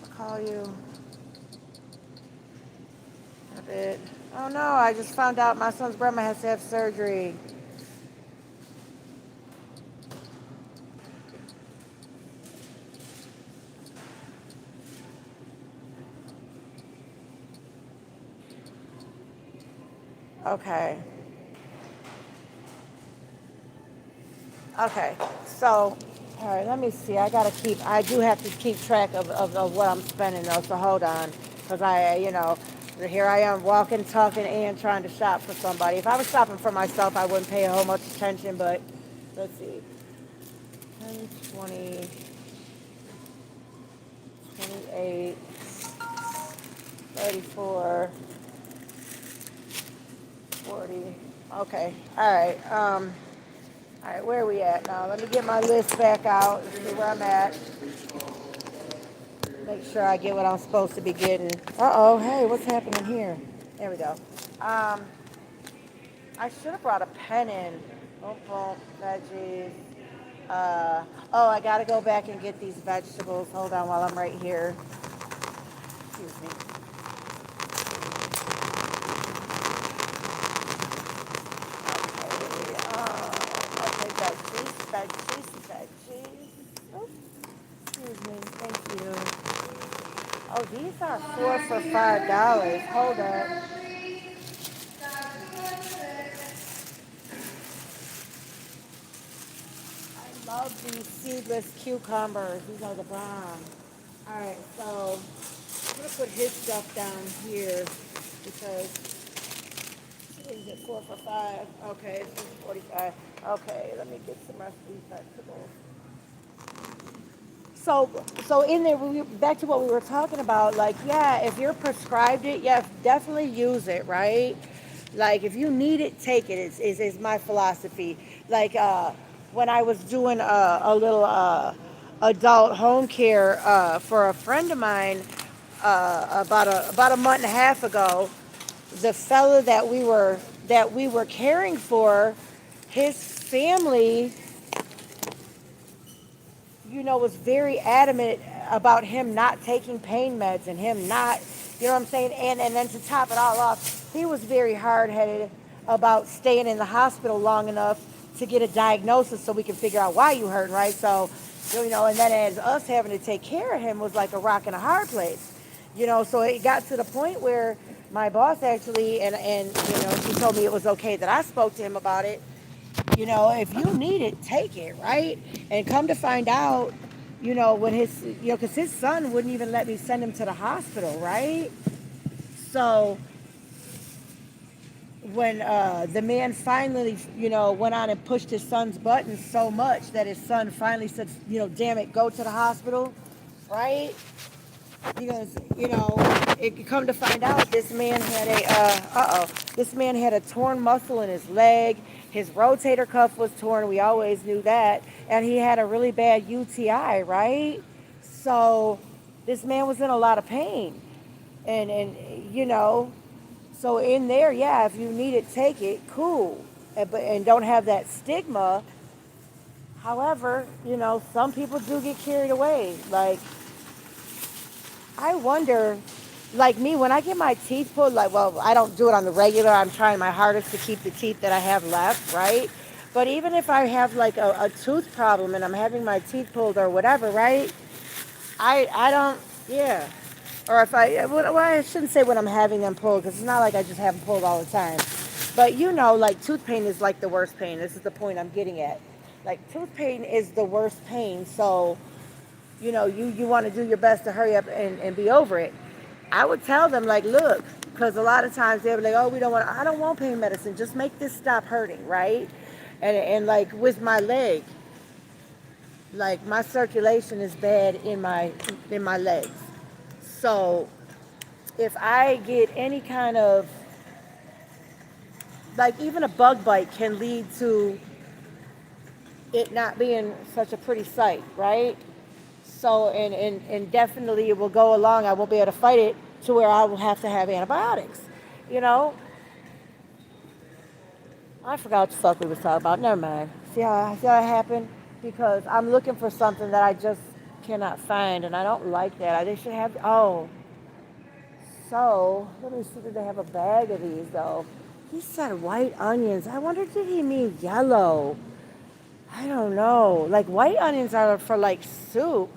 I'll call you in a bit. Oh no, I just found out my son's grandma has to have surgery. Okay. Okay. So, all right, let me see. I do have to keep track of what I'm spending though, so hold on. Because you know, here I am walking, talking, and trying to shop for somebody. If I was shopping for myself, I wouldn't pay a whole much attention, but let's see. 10, 20, 28, 34, 40. Okay. All right. All right, where are we at now? Let me get my list back out and see where I'm at. Make sure I get what I'm supposed to be getting. Uh-oh, hey, what's happening here? There we go. I should have brought a pen in. Boom, boom, veggies. Oh, I got to go back and get these vegetables. Hold on while I'm right here. Excuse me. Veggies. Oh, excuse me. Thank you. Oh, these are 4 for $5. Hold up. I love these seedless cucumbers. These are the bomb. All right, so I'm gonna put his stuff down here because is it 4 for $5? Okay, this is 45. Okay, let me get some rest of these vegetables. So in there, back to what we were talking about. Like, yeah, if you're prescribed it, yeah, definitely use it, right? Like, if you need it, take it. Is my philosophy. Like, when I was doing a little adult home care for a friend of mine, about a month and a half ago, the fella that we were caring for, his family, was very adamant about him not taking pain meds and him not, what I'm saying? And then to top it all off, he was very hard headed about staying in the hospital long enough to get a diagnosis so we can figure out why you hurt, right? So, and then as us having to take care of him was like a rock and a hard place. So it got to the point where my boss actually, and she told me it was okay that I spoke to him about it. If you need it, take it, right? And come to find out, when because his son wouldn't even let me send him to the hospital, right? So when the man finally, went on and pushed his son's buttons so much that his son finally said, damn it, go to the hospital, right? Because it come to find out this man had this man had a torn muscle in his leg. His rotator cuff was torn. We always knew that, and he had a really bad UTI, right? So this man was in a lot of pain, and so in there, yeah, if you need it, take it, cool, and don't have that stigma. However, some people do get carried away, like. I wonder, like me, when I get my teeth pulled, I don't do it on the regular. I'm trying my hardest to keep the teeth that I have left, right? But even if I have like a tooth problem and I'm having my teeth pulled or whatever, right? I don't, yeah. Or if I shouldn't say when I'm having them pulled, because it's not like I just have them pulled all the time. But like tooth pain is like the worst pain. This is the point I'm getting at. Like tooth pain is the worst pain, so you want to do your best to hurry up and be over it. I would tell them, like, look, because a lot of times they'll be like, oh, I don't want pain medicine. Just make this stop hurting, right? And like with my leg, like my circulation is bad in my legs. So if I get any kind of, like even a bug bite can lead to it not being such a pretty sight, right? So, and definitely it will go along. I won't be able to fight it to where I will have to have antibiotics. I forgot what the fuck we was talking about. Never mind. See how that happened? Because I'm looking for something that I just cannot find, and I don't like that. They should have, so, let me see, did they have a bag of these, though? He said white onions. I wonder, did he mean yellow? I don't know. Like, white onions are for, like, soup.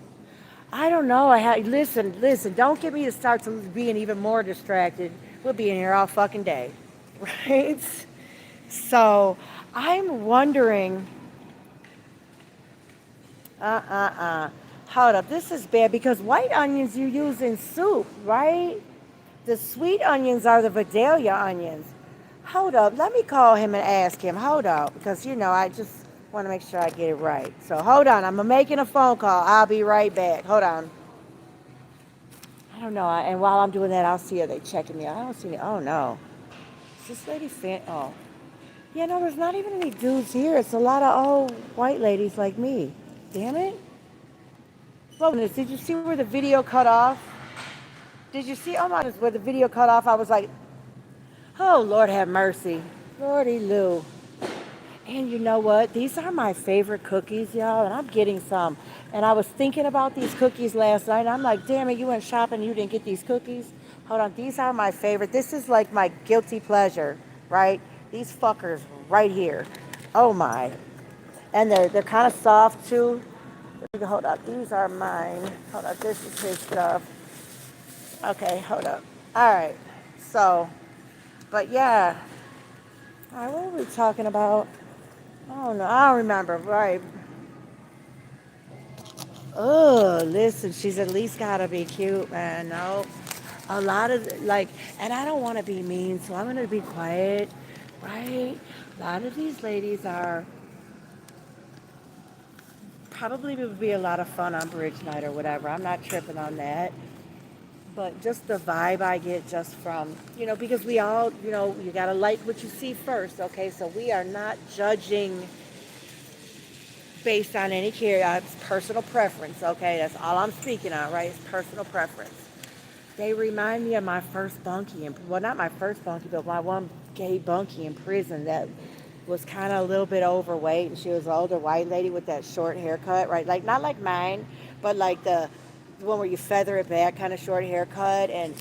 I don't know. Listen. Don't get me to start to being even more distracted. We'll be in here all fucking day, right? So I'm wondering. Hold up. This is bad because white onions you use in soup, right? The sweet onions are the Vidalia onions. Hold up. Let me call him and ask him. Hold up, because I just want to make sure I get it right. So hold on. I'm making a phone call. I'll be right back. Hold on. I don't know. And while I'm doing that, I'll see, are they checking me out? I don't see any. Oh, no. Is this lady oh. Yeah, no, there's not even any dudes here. It's a lot of old white ladies like me. Damn it. Well, did you see where the video cut off? Did you see? Oh, my goodness, where the video cut off? I was like, oh, Lord have mercy. Lordy Lou. And you know what? These are my favorite cookies, y'all, and I'm getting some. And I was thinking about these cookies last night, and I'm like, damn it, you went shopping and you didn't get these cookies? Hold on, these are my favorite. This is like my guilty pleasure, right? These fuckers right here. Oh, my. And they're kind of soft, too. Hold up, these are mine. Hold up, this is his stuff. Okay, hold up. All right, so, but yeah. All right, what were we talking about? Oh no, I don't remember. Right. Oh, listen, she's at least gotta be cute, man. No. A lot of and I don't want to be mean, so I'm gonna be quiet, right? A lot of these ladies are probably would be a lot of fun on bridge night or whatever. I'm not tripping on that. But just the vibe I get just from, because we all, you got to like what you see first, okay? So we are not judging based on any it's personal preference, okay? That's all I'm speaking on, right? It's personal preference. They remind me of my first bunkie, well, not my first bunkie, but my one gay bunkie in prison that was kind of a little bit overweight, and she was an older white lady with that short haircut, right? Like not like mine, but like the one where you feather it back, kind of short haircut, and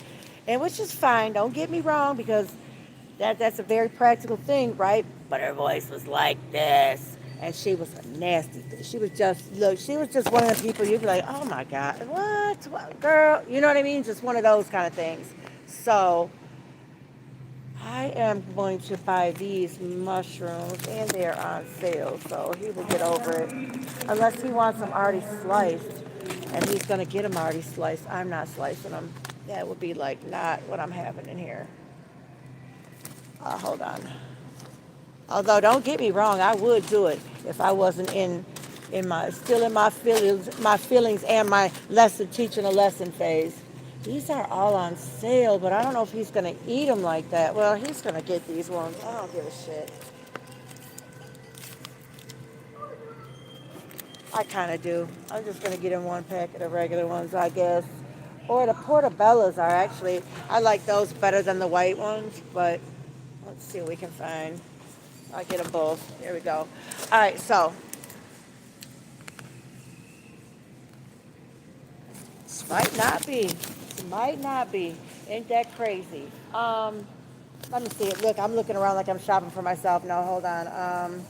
which is fine. Don't get me wrong, because that's a very practical thing, right? But her voice was like this, and she was a nasty. She was just look. She was just one of the people you'd be like, oh my god, what, girl? You know what I mean? Just one of those kind of things. So I am going to buy these mushrooms, and they're on sale, so he will get over it. Unless he wants them already sliced, and he's going to get them already sliced. I'm not slicing them. That would be like not what I'm having in here. Hold on. Although, don't get me wrong, I would do it if I wasn't in my still in my feelings and my lesson teaching a lesson phase. These are all on sale, but I don't know if he's gonna eat them like that. Well, he's gonna get these ones. I don't give a shit. I kind of do. I'm just gonna get him one packet of regular ones, I guess. Or the portobellos are actually, I like those better than the white ones, but let's see what we can find. I'll get them both. Here we go. All right, so this might not be. This might not be. Ain't that crazy? Let me see it. Look, I'm looking around like I'm shopping for myself. No, hold on.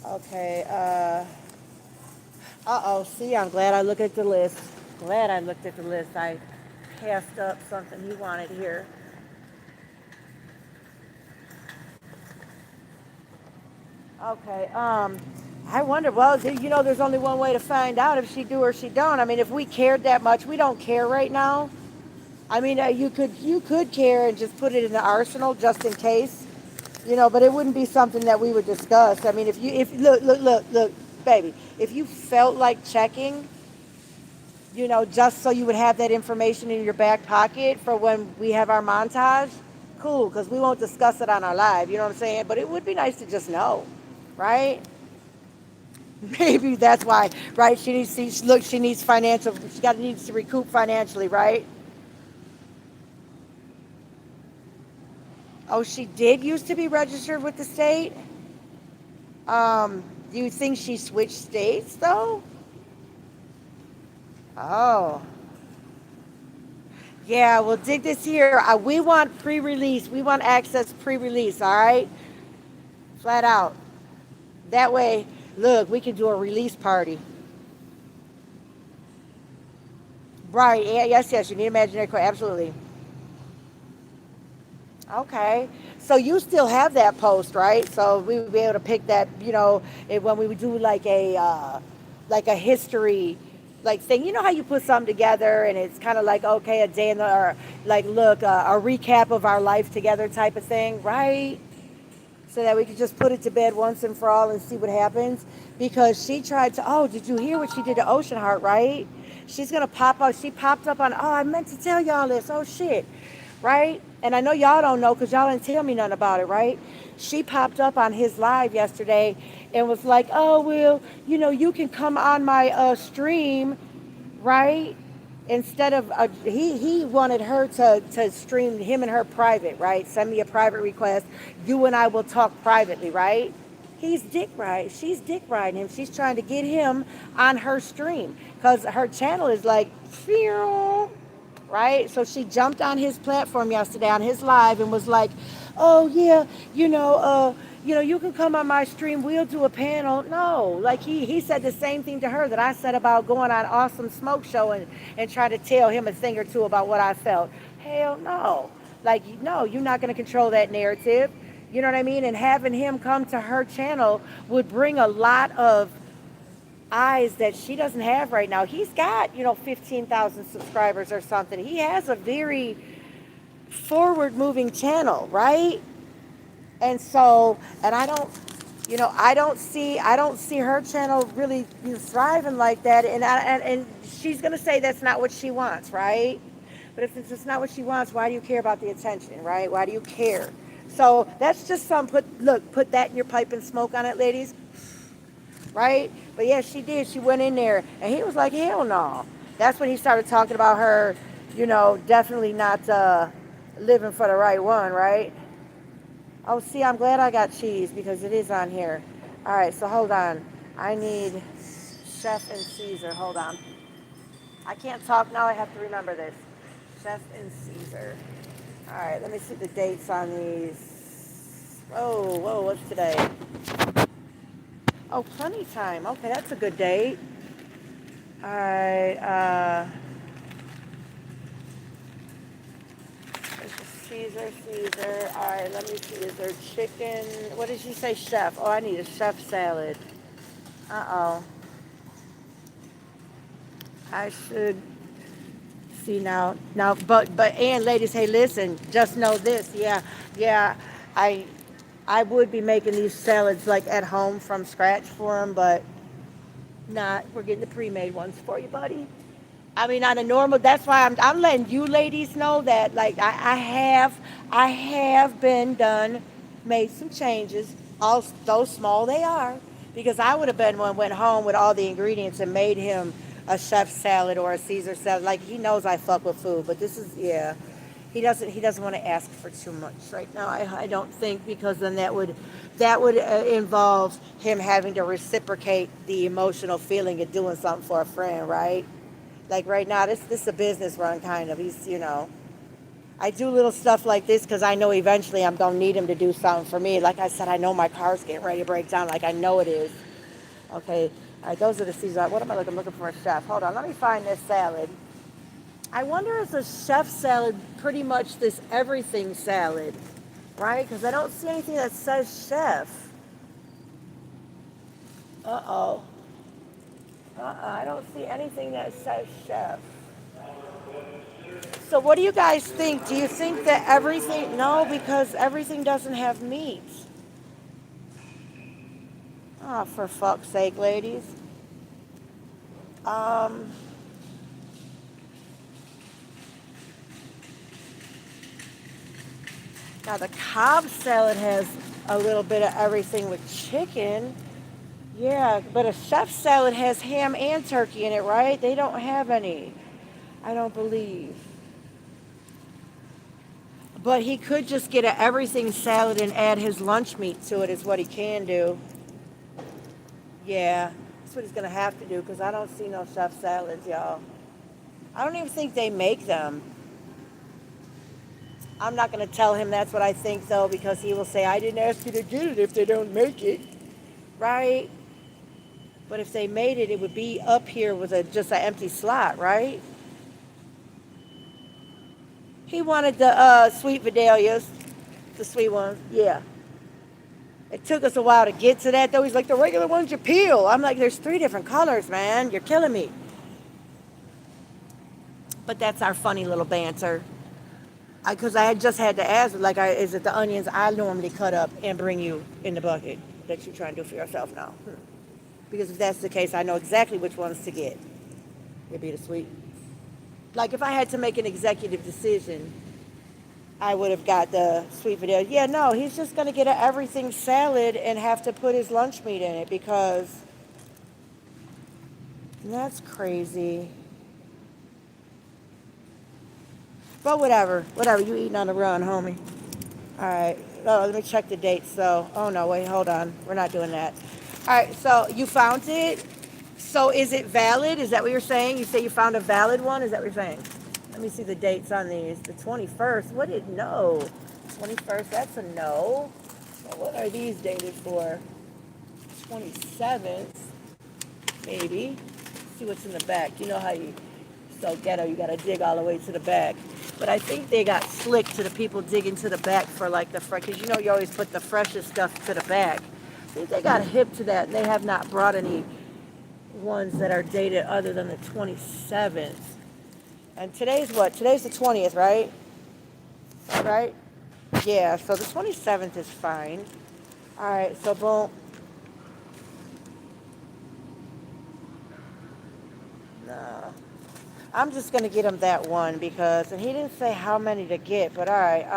Okay. Uh-oh. See, I'm glad I looked at the list. Glad I looked at the list. I passed up something he wanted here. Okay. I wonder. Well, there's only one way to find out if she do or she don't. I mean, if we cared that much, we don't care right now. I mean, you could care and just put it in the arsenal just in case, but it wouldn't be something that we would discuss. I mean, if look, baby, if you felt like checking, just so you would have that information in your back pocket for when we have our montage, cool, because we won't discuss it on our live. You know what I'm saying? But it would be nice to just know, right? Maybe that's why, right? She needs financial. Needs to recoup financially, right? Oh, she did used to be registered with the state. Do you think she switched states though? Oh, yeah. Well, dig this here. We want pre-release. We want access pre-release. All right, flat out. That way, look, we can do a release party. Right? Yeah. Yes. You need imaginary core. Absolutely. Okay. So you still have that post, right? So we would be able to pick that, when we would do like a history like thing. You know how you put something together and it's kind of like, okay, a day in the, or like, look, a recap of our life together type of thing, right? So that we could just put it to bed once and for all and see what happens. Because she tried to, oh, did you hear what she did to Ocean Heart, right? She's going to pop up. She popped up on, oh, I meant to tell y'all this. Oh, shit. Right? And I know y'all don't know because y'all didn't tell me nothing about it, right? She popped up on his live yesterday and was like, oh, well, you can come on my stream, right? Instead of, he wanted her to stream him and her private, right? Send me a private request. You and I will talk privately, right? She's dick riding him. She's trying to get him on her stream because her channel is like, phew, right? So she jumped on his platform yesterday on his live and was like, oh yeah, you can come on my stream. We'll do a panel. No, like he said the same thing to her that I said about going on Awesome Smoke Show and try to tell him a thing or two about what I felt. Hell no. Like, no, you're not going to control that narrative. You know what I mean? And having him come to her channel would bring a lot of eyes that she doesn't have right now. He's got, 15,000 subscribers or something. He has a very forward moving channel, right? And so, and I don't see her channel really thriving like that. And she's going to say that's not what she wants, right? But if it's not what she wants, why do you care about the attention, right? Why do you care? So that's just put that in your pipe and smoke on it, ladies. Right? But yeah, she did. She went in there and he was like, hell no. That's when he started talking about her You know, definitely not living for the right one, right? Oh, see, I'm glad I got cheese because it is on here. All right, so hold on. I need Chef and Caesar. Hold on. I can't talk now. I have to remember this. Chef and Caesar. All right, let me see the dates on these. Oh, whoa, what's today? Oh, plenty time. Okay, that's a good date. All right, Caesar, Caesar. All right, let me see. Is there chicken? What did you say, chef? Oh, I need a chef salad. Uh-oh. I should see now. Now, but, and ladies, hey, listen, just know this. Yeah, yeah, I, I would be making these salads like at home from scratch for them, but not. We're getting the pre-made ones for you, buddy. I mean, on a normal. That's why I'm letting you ladies know that like I have been done, made some changes. All though small they are, because I would have been one went home with all the ingredients and made him a chef salad or a Caesar salad. Like he knows I fuck with food, but this is yeah. He doesn't want to ask for too much right now. I don't think because then that would involve him having to reciprocate the emotional feeling of doing something for a friend, right? Like right now, this is a business run kind of. He's, you know, I do little stuff like this because I know eventually I'm gonna need him to do something for me. Like I said, I know my car's getting ready to break down. Like I know it is. Okay, all right, those are the seasons. What am I looking? I'm looking for a chef. Hold on, let me find this salad. I wonder if the chef salad pretty much this everything salad, right? Because I don't see anything that says chef. Uh-oh. I don't see anything that says chef. So what do you guys think? Do you think that everything, no, because everything doesn't have meat. Oh, for fuck's sake, ladies. Um, Now the Cobb salad has a little bit of everything with chicken. Yeah, but a chef salad has ham and turkey in it, right? They don't have any. I don't believe. But he could just get an everything salad and add his lunch meat to it is what he can do. Yeah, that's what he's going to have to do because I don't see no chef salads, y'all. I don't even think they make them. I'm not going to tell him that's what I think, though, because he will say, I didn't ask you to get it if they don't make it. Right? But if they made it, it would be up here with just an empty slot, right? He wanted the sweet Vidalias, the sweet ones. Yeah. It took us a while to get to that, though. He's like, the regular ones you peel. I'm like, there's 3 different colors, man. You're killing me. But that's our funny little banter. Because I had just had to ask, like, is it the onions I normally cut up and bring you in the bucket that you're trying to do for yourself now? Because if that's the case, I know exactly which ones to get. It'd be the sweet. Like, if I had to make an executive decision, I would have got the sweet potato. Yeah, no, he's just going to get an everything salad and have to put his lunch meat in it because that's crazy. But whatever, you eating on the run, homie. All right, oh, let me check the dates, though. Oh, no, wait, hold on. We're not doing that. All right, so you found it. So is it valid? Is that what you're saying? You say you found a valid one? Is that what you're saying? Let me see the dates on these. The 21st. What did no? 21st, that's a no. Well, what are these dated for? 27th, maybe. See what's in the back. You know how you so ghetto, you got to dig all the way to the back. But I think they got slick to the people digging to the back for like the fresh, because you know you always put the freshest stuff to the back. I think they got hip to that, and they have not brought any ones that are dated other than the 27th. And today's what? Today's the 20th, right? Right? Yeah, so the 27th is fine. All right, so boom. No. I'm just going to get him that one because, and he didn't say how many to get, but all right.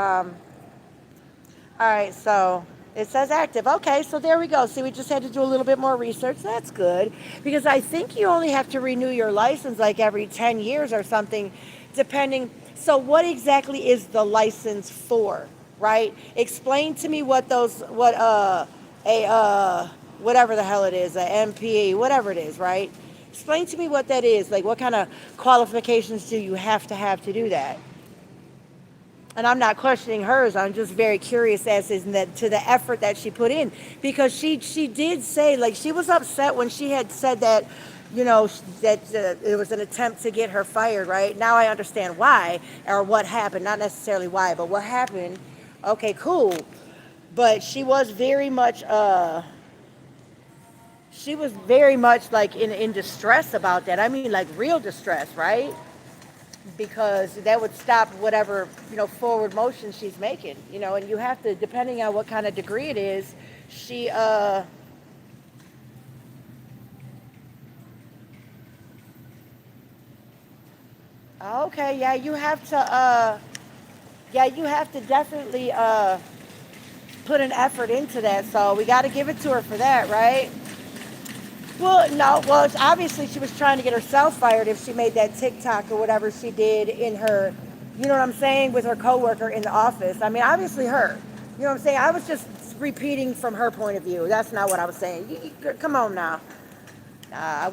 All right, so it says active. Okay, so there we go. See, we just had to do a little bit more research. That's good because I think you only have to renew your license like every 10 years or something depending. So what exactly is the license for, right? Explain to me what those, what a whatever the hell it is, a MPA, whatever it is, right? Explain to me what that is. Like, what kind of qualifications do you have to do that? And I'm not questioning hers. I'm just very curious as to the effort that she put in, because she did say, like, she was upset when she had said that, that it was an attempt to get her fired. Right now, I understand why, or what happened. Not necessarily why, but what happened. Okay, cool. But she was very much like in distress about that. I mean, like real distress, right? Because that would stop whatever forward motion she's making, and you have to, depending on what kind of degree it is. She Okay, yeah, you have to definitely put an effort into that, so we got to give it to her for that, right? Well, no, well, obviously she was trying to get herself fired if she made that TikTok or whatever she did in her, you know what I'm saying, with her coworker in the office. I mean, obviously her. You know what I'm saying? I was just repeating from her point of view. That's not what I was saying. Come on now.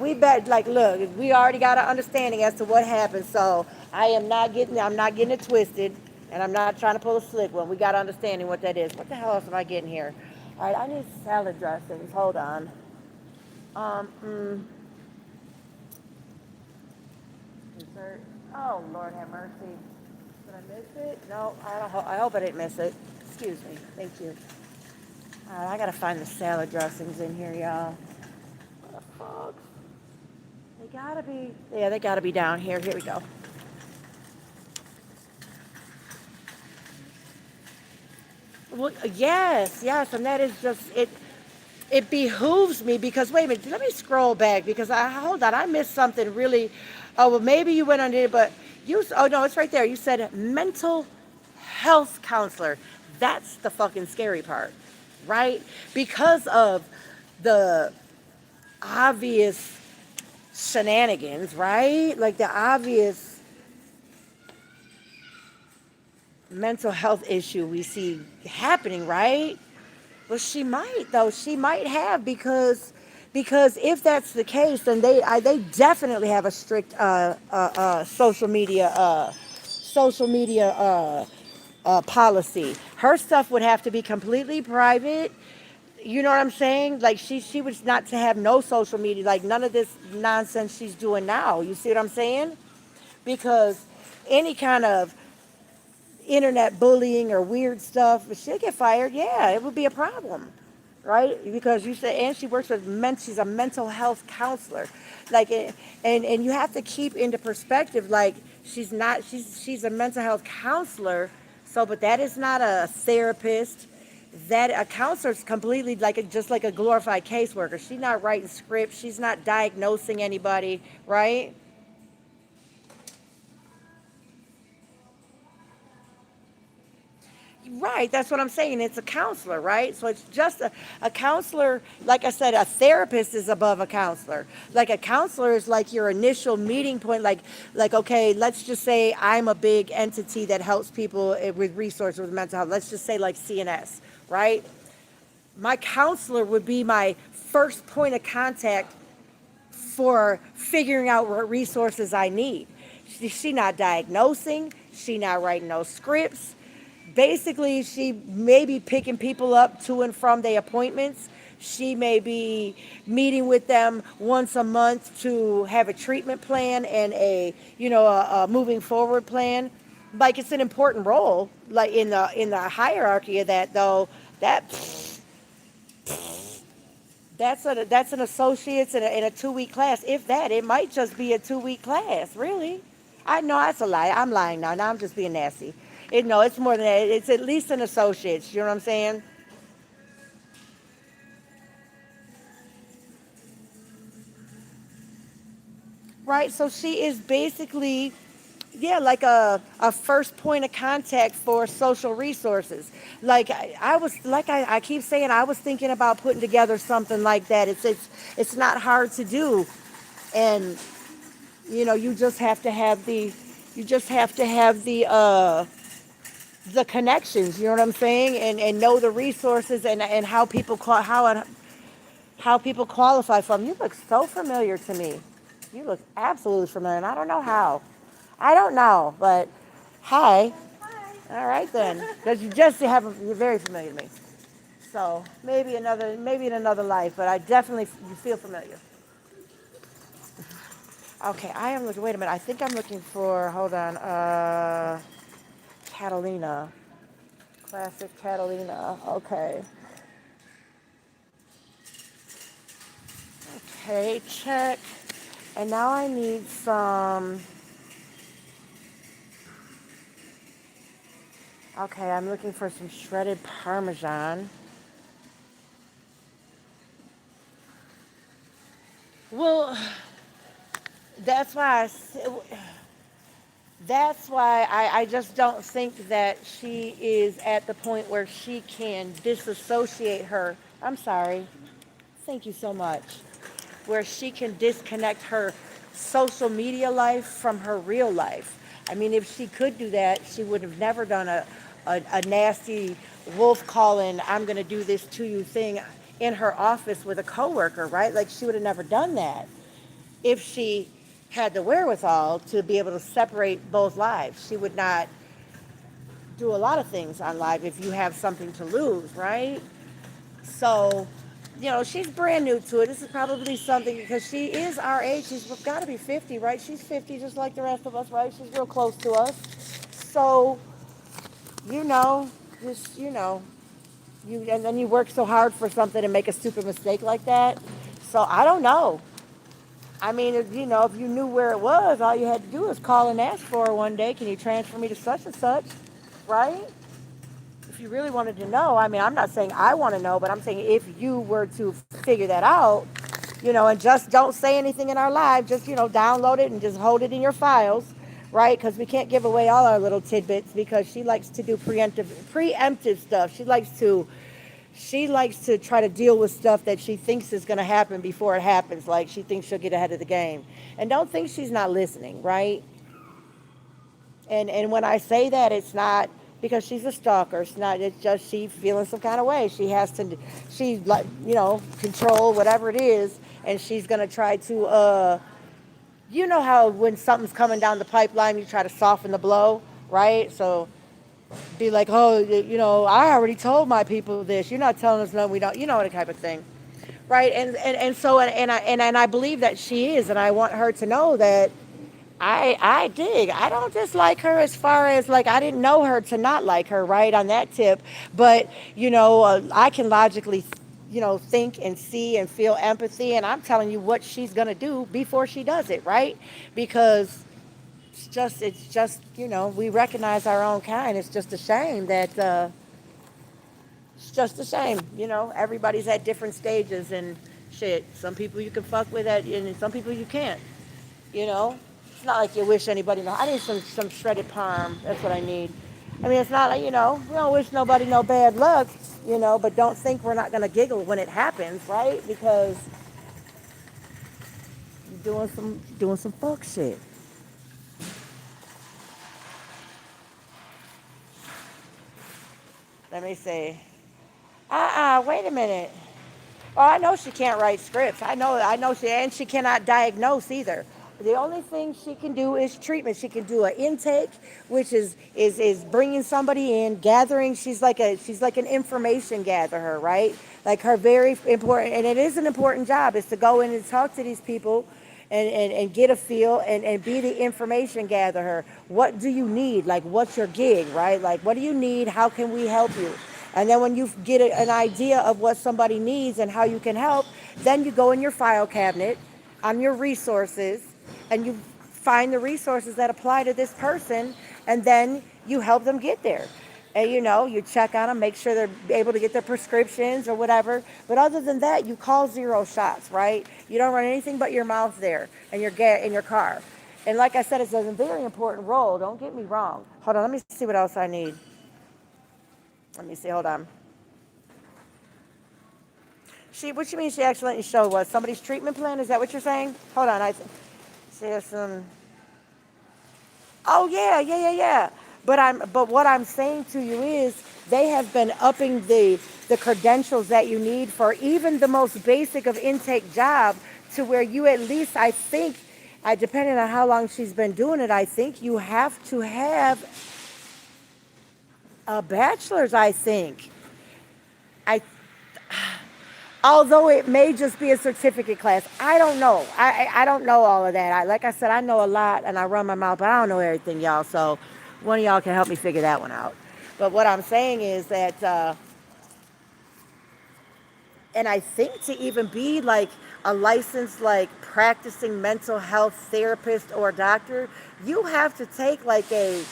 We bet, like, look, we already got an understanding as to what happened, so I'm not getting it twisted, and I'm not trying to pull a slick one. We got an understanding what that is. What the hell else am I getting here? All right, I need salad dressings. Hold on. Dessert. Oh, Lord have mercy. Did I miss it? No, I hope I didn't miss it. Excuse me. Thank you. All right, I gotta find the salad dressings in here, y'all. What the fuck? They gotta be down here. Here we go. Well, yes, and that is just it. It behooves me, because wait a minute, let me scroll back, because hold on, I missed something really. Oh, well, maybe you went on it, but oh no, it's right there. You said mental health counselor. That's the fucking scary part, right? Because of the obvious shenanigans, right? Like the obvious mental health issue we see happening, right? Well, she might though. She might have, because if that's the case, then they definitely have a strict social media policy. Her stuff would have to be completely private. You know what I'm saying? Like she was not to have no social media, like none of this nonsense she's doing now. You see what I'm saying? Because any kind of internet bullying or weird stuff, if she'll get fired, yeah, it would be a problem, right? Because you say, and she works with she's a mental health counselor, like, and you have to keep into perspective, like she's a mental health counselor, so, but that is not a therapist. That a counselor is completely just like a glorified caseworker. She's not writing scripts. She's not diagnosing anybody, right? Right, that's what I'm saying. It's a counselor, right? So it's just a counselor. Like I said, a therapist is above a counselor. Like a counselor is like your initial meeting point. Like okay, let's just say I'm a big entity that helps people with resources with mental health. Let's just say like CNS, right? My counselor would be my first point of contact for figuring out what resources I need. She not diagnosing. She not writing no scripts. Basically, she may be picking people up to and from their appointments. She may be meeting with them once a month to have a treatment plan and a moving forward plan. Like, it's an important role, like in the hierarchy of that, though. That's an associate's in a 2-week class. If that, it might just be a 2-week class. Really, I know that's a lie. I'm lying now. Now I'm just being nasty. No, it's more than that. It's at least an associate's. You know what I'm saying? Right. So she is basically, yeah, like a first point of contact for social resources. Like I keep saying, I was thinking about putting together something like that. It's not hard to do, and you just have to have You just have to have the connections, you know what I'm saying? And know the resources and how people how people qualify for them. You look so familiar to me. You look absolutely familiar, and I don't know how. I don't know, but hi. All right then, because you're very familiar to me. So maybe in another life, but I definitely you feel familiar. Okay, I am looking. Wait a minute. I think I'm looking for. Hold on. Catalina, classic Catalina. Okay. Okay, check. And now I need some. Okay, I'm looking for some shredded Parmesan. Well, that's why that's why I just don't think that she is at the point where she can disassociate her. I'm sorry. Thank you so much. Where she can disconnect her social media life from her real life. I mean, if she could do that, she would have never done a nasty wolf calling, I'm going to do this to you thing in her office with a coworker, right? Like, she would have never done that if she had the wherewithal to be able to separate both lives. She would not do a lot of things on live if you have something to lose, right? So, she's brand new to it. This is probably something because she is our age. She's got to be 50, right? She's 50 just like the rest of us, right? She's real close to us. So, you know, just, and then you work so hard for something and make a stupid mistake like that. So, I don't know. I mean, if you knew where it was, all you had to do was call and ask for her one day. Can you transfer me to such and such, right? If you really wanted to know, I mean, I'm not saying I want to know, but I'm saying if you were to figure that out, and just don't say anything in our live, just, download it and just hold it in your files, right? Because we can't give away all our little tidbits because she likes to do preemptive stuff. She likes to try to deal with stuff that she thinks is going to happen before it happens. Like she thinks she'll get ahead of the game. And don't think she's not listening, right? And when I say that, it's not because she's a stalker. It's not. It's just she feeling some kind of way. She like control whatever it is, and she's gonna try to. How when something's coming down the pipeline, you try to soften the blow, right? So be like, oh, I already told my people this. You're not telling us no, we don't. You know what type of thing, right? And I believe that she is, and I want her to know that. I dig. I don't dislike her as far as like I didn't know her to not like her, right, on that tip. But, I can logically, think and see and feel empathy. And I'm telling you what she's going to do before she does it, right? Because it's just, we recognize our own kind. It's just a shame that, it's just a shame, everybody's at different stages and shit. Some people you can fuck with and some people you can't. It's not like you wish anybody no. I need some shredded parm. That's what I need. I mean, it's not like, we don't wish nobody no bad luck, but don't think we're not going to giggle when it happens, right? Because you're doing some fuck shit. Let me see. Wait a minute. Oh, I know she can't write scripts. I know she cannot diagnose either. The only thing she can do is treatment. She can do an intake, which is bringing somebody in, gathering. She's like an information gatherer, right? Like her very important, and it is an important job, is to go in and talk to these people, and get a feel and be the information gatherer. What do you need? Like, what's your gig, right? Like, what do you need? How can we help you? And then when you get an idea of what somebody needs and how you can help, then you go in your file cabinet on your resources and you find the resources that apply to this person, and then you help them get there. And you check on them, make sure they're able to get their prescriptions or whatever. But other than that, you call zero shots, right? You don't run anything but your mouth there and in your car. And like I said, it's a very important role. Don't get me wrong. Hold on, let me see what else I need. Let me see. Hold on. What you mean she accidentally showed what? Somebody's treatment plan? Is that what you're saying? Hold on. There's some. Oh yeah. But what I'm saying to you is they have been upping the credentials that you need for even the most basic of intake job to where you at least I think depending on how long she's been doing it, I think you have to have a bachelor's, I think. I although it may just be a certificate class. I don't know. I don't know all of that. Like I said, I know a lot and I run my mouth, but I don't know everything, y'all. So one of y'all can help me figure that one out. But what I'm saying is that, and I think to even be like a licensed, like practicing mental health therapist or doctor, you have to take like a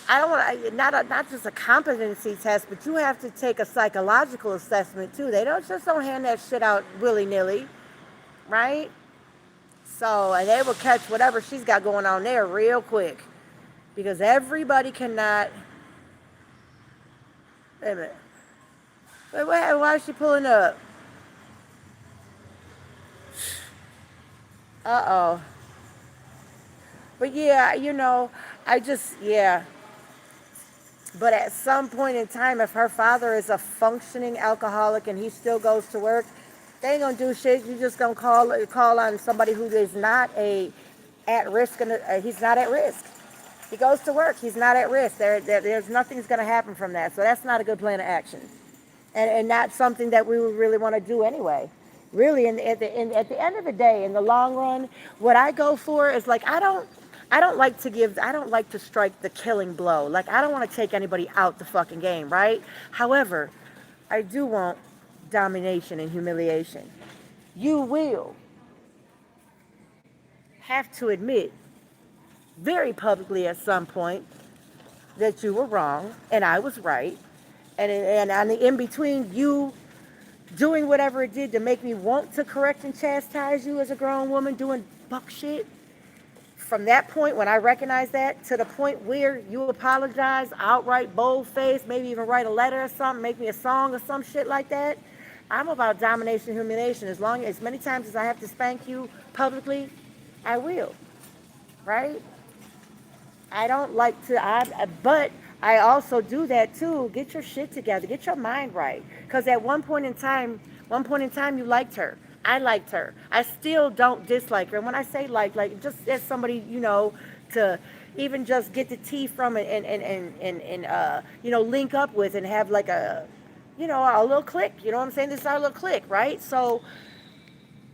I don't want to not just a competency test, but you have to take a psychological assessment too. They don't hand that shit out willy nilly, right? So and they will catch whatever she's got going on there real quick because everybody cannot. Wait a minute. Wait, why is she pulling up? Uh oh. But yeah, I just yeah. But at some point in time, if her father is a functioning alcoholic and he still goes to work, they ain't gonna do shit. You just gonna call on somebody who is not at risk, and he's not at risk. He goes to work. He's not at risk. There's nothing's gonna happen from that. So that's not a good plan of action, and not something that we would really want to do anyway. Really, at the end of the day, in the long run, what I go for is like I don't like to strike the killing blow. Like I don't want to take anybody out the fucking game, right? However, I do want domination and humiliation. You will have to admit very publicly at some point that you were wrong and I was right. And on the in between, you doing whatever it did to make me want to correct and chastise you as a grown woman doing buck shit. From that point, when I recognize that, to the point where you apologize, outright, bold face, maybe even write a letter or something, make me a song or some shit like that, I'm about domination and humiliation. As many times as I have to spank you publicly, I will, right? I don't like to, but I also do that too. Get your shit together. Get your mind right. Because at one point in time, you liked her. I liked her. I still don't dislike her. And when I say like just as somebody, to even just get the tea from it and link up with and have like a little click. You know what I'm saying? This is our little click, right? So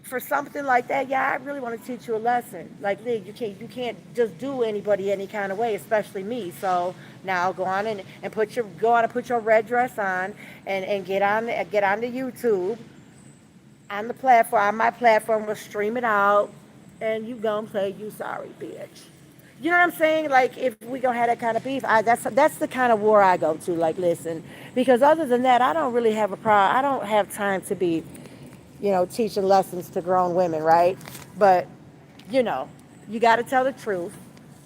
for something like that, yeah, I really want to teach you a lesson. Like, Lee, you can't just do anybody any kind of way, especially me. So now go on and put your red dress on and get on the YouTube on the platform. On my platform, we'll stream it out, and you gonna play you sorry, bitch. You know what I'm saying? Like, if we gonna have that kind of beef, that's the kind of war I go to. Like, listen, because other than that, I don't really have a problem. I don't have time to be teaching lessons to grown women, right? But, you got to tell the truth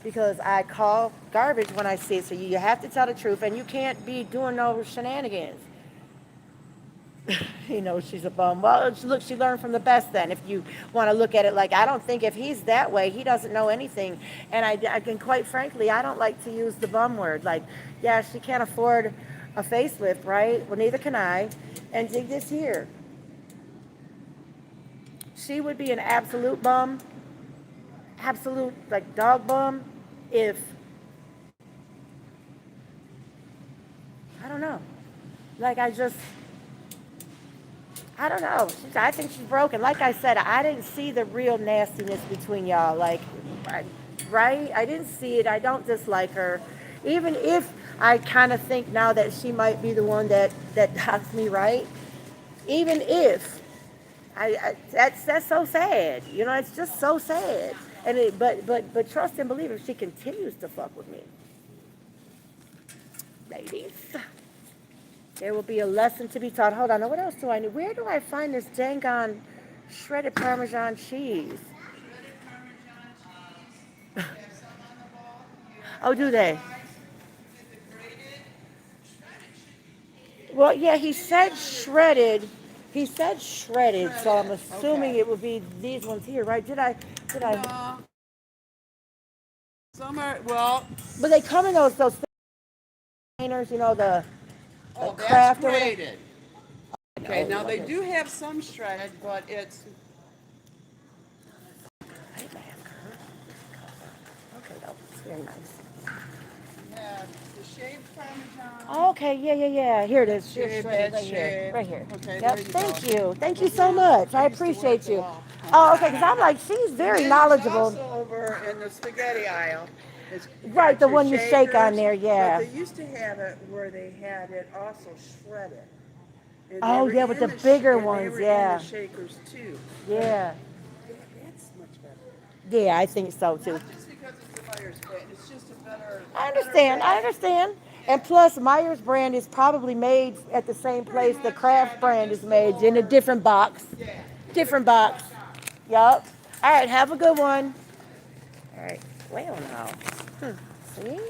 because I call garbage when I see it. So you have to tell the truth and you can't be doing no shenanigans. She's a bum. Well, look, she learned from the best then. If you want to look at it like, I don't think if he's that way, he doesn't know anything. And I can, quite frankly, I don't like to use the bum word. Like, yeah, she can't afford a facelift, right? Well, neither can I. And dig this here. She would be an absolute bum, absolute like dog bum, if I don't know. Like I don't know. I think she's broken. Like I said, I didn't see the real nastiness between y'all. Like, right? I didn't see it. I don't dislike her, even if I kind of think now that she might be the one that docks me, right? Even if. That's so sad. It's just so sad. And but trust and believe if she continues to fuck with me, ladies, there will be a lesson to be taught. Hold on, now what else do I need? Where do I find this dang on shredded Parmesan cheese? Oh, do they? Well, yeah, he said shredded. He said shredded, so I'm assuming it would be these ones here, right? Did I? Some are, well, But they come in those containers, you know, the oh, that's craft or whatever. graded. Okay, now they do have some shredded, but it's, Okay, though. It's very nice. yeah, the shaved Parmesan. Oh, okay, yeah. Here it is. Here's Shaved, shredded that's right here. shaved. Right here. Okay, Yep. there you Thank go. you. Thank you so much. I used to work appreciate the you. wall. Oh, okay, because I'm like, she's And very then there's knowledgeable. also over in the spaghetti aisle. It's Right, got the your one you shake on shakers, there, yeah. But they used to have it where they had it also shredded. And they Oh, were yeah, with in the bigger and they ones, were yeah. in the shakers too. Yeah. Yeah, that's much better. Yeah, I think so too. Not just because it's the Myers brand, it's just a better. I better understand. I brand. understand. And plus, Myers brand is probably made at the same place the Kraft brand is made in a different box. Yeah. Different box. Yup. All right. Have a good one. All right. Well, now. See?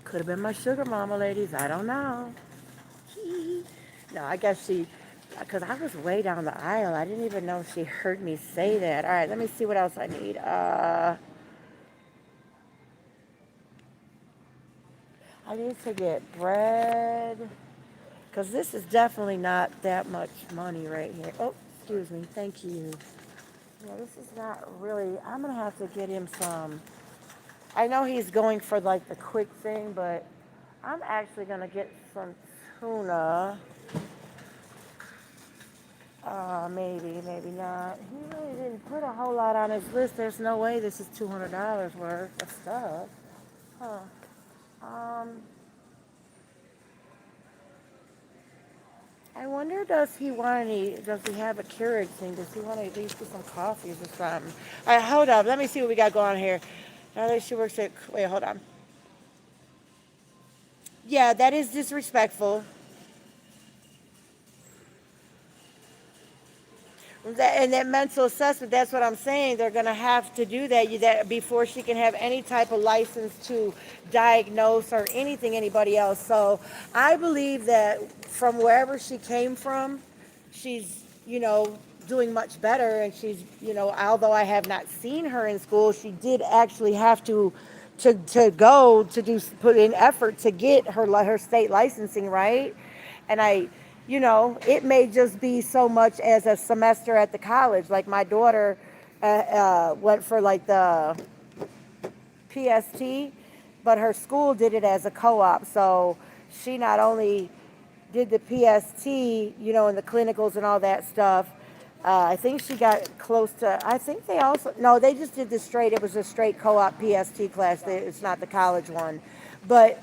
Could have been my sugar mama, ladies. I don't know. No, I guess she, because I was way down the aisle. I didn't even know she heard me say that. All right. Let me see what else I need. I need to get bread. Because this is definitely not that much money right here. Oh, excuse me. Thank you. Yeah, this is not really. I'm going to have to get him some. I know he's going for like the quick thing, but I'm actually going to get some tuna. Maybe, maybe not. He really didn't put a whole lot on his list. There's no way this is $200 worth of stuff. Huh. I wonder, does he have a Keurig thing? Does he want to at least get some coffees or something? All right, hold up. Let me see what we got going on here. Now that she works at, wait, hold on. Yeah, that is disrespectful. And that mental assessment, that's what I'm saying. They're going to have to do that before she can have any type of license to diagnose or anything anybody else. So I believe that from wherever she came from, she's, doing much better. And she's, although I have not seen her in school, she did actually have to go to put in effort to get her state licensing, right? And it may just be so much as a semester at the college. Like my daughter went for like the PST, but her school did it as a co-op. So she not only did the PST, and the clinicals and all that stuff. I think she got close to, I think they also, no, they just did it was a straight co-op PST class. It's not the college one. But,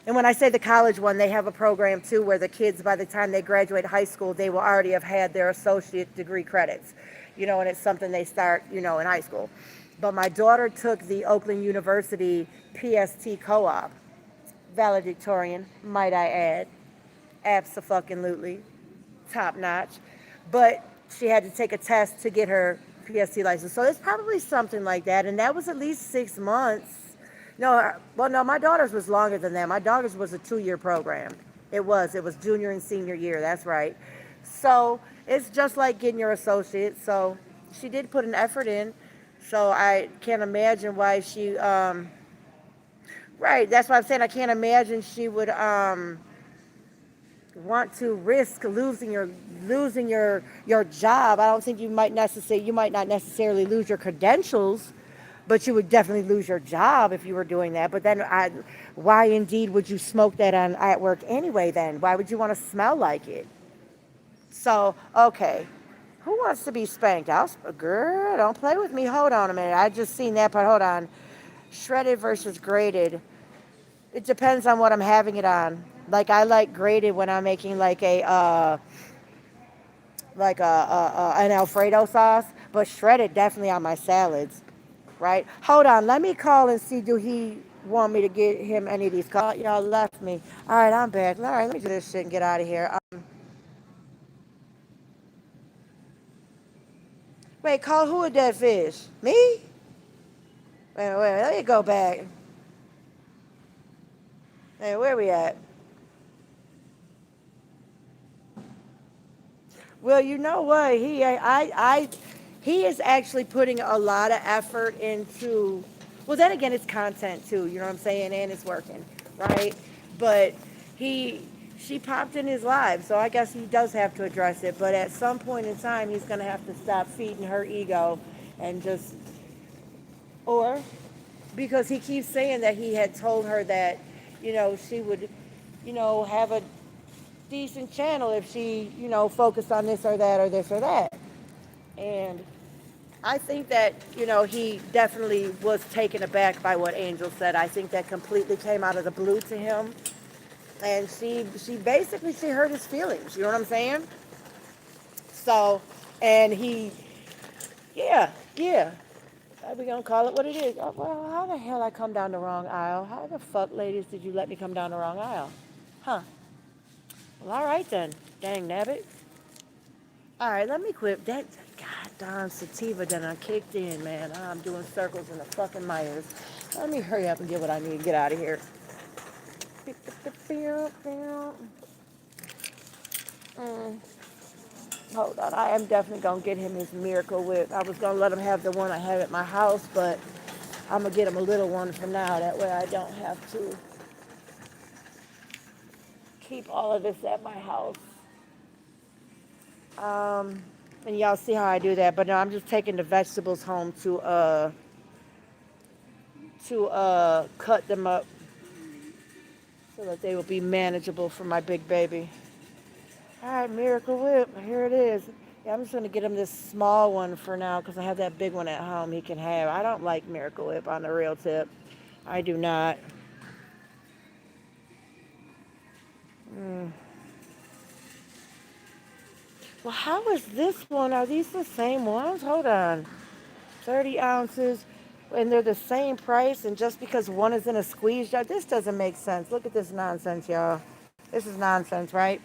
and when I say the college one, they have a program too where the kids, by the time they graduate high school, they will already have had their associate degree credits, and it's something they start, in high school. But my daughter took the Oakland University PST co-op, valedictorian, might I add. Abso-fucking-lutely. Top notch. But she had to take a test to get her PST license. So it's probably something like that. And that was at least 6 months. No, my daughter's was longer than that. My daughter's was a 2-year program. It was junior and senior year. That's right. So it's just like getting your associate. So she did put an effort in. So I can't imagine why she, right. That's what I'm saying. I can't imagine she would, want to risk losing your job. I don't think you might not necessarily lose your credentials, but you would definitely lose your job if you were doing that. But then why indeed would you smoke that at work anyway then? Why would you want to smell like it? So, okay. Who wants to be spanked? Girl, don't play with me. Hold on a minute. I just seen that part. Hold on. Shredded versus grated. It depends on what I'm having it on. Like I like grated when I'm making like an Alfredo sauce, but shredded definitely on my salads, right? Hold on, let me call and see, do he want me to get him any of these calls? Y'all left me. All right, I'm back. All right, let me do this shit and get out of here. Wait, call who a dead fish? Me? Wait, let me go back. Hey, where we at? Well, you know what? He is actually putting a lot of effort into Well, then again, it's content too. You know what I'm saying? And it's working, right? But she popped in his life, so I guess he does have to address it. But at some point in time, he's gonna have to stop feeding her ego, and just, or because he keeps saying that he had told her that, she would, have a decent channel if she, focused on this or that or this or that. And I think that, he definitely was taken aback by what Angel said. I think that completely came out of the blue to him. And she basically, she hurt his feelings. You know what I'm saying? So, and yeah. We're going to call it what it is. Oh, well, how the hell I come down the wrong aisle? How the fuck, ladies, did you let me come down the wrong aisle? Huh. Well, all right then. Dang nabbit. All right, let me quit. That goddamn sativa done kicked in, man. I'm doing circles in the fucking Myers. Let me hurry up and get what I need to get out of here. Hold on, I am definitely gonna get him his Miracle Whip. I was gonna let him have the one I have at my house, but I'm gonna get him a little one for now. That way I don't have to keep all of this at my house. And y'all see how I do that, but no, I'm just taking the vegetables home to cut them up so that they will be manageable for my big baby. All right, Miracle Whip, here it is. Yeah, I'm just going to get him this small one for now because I have that big one at home he can have. I don't like Miracle Whip on the real tip. I do not. Well, how is this one? Are these the same ones? Hold on. 30 ounces, and they're the same price, and just because one is in a squeeze jar, this doesn't make sense. Look at this nonsense, y'all. This is nonsense, right?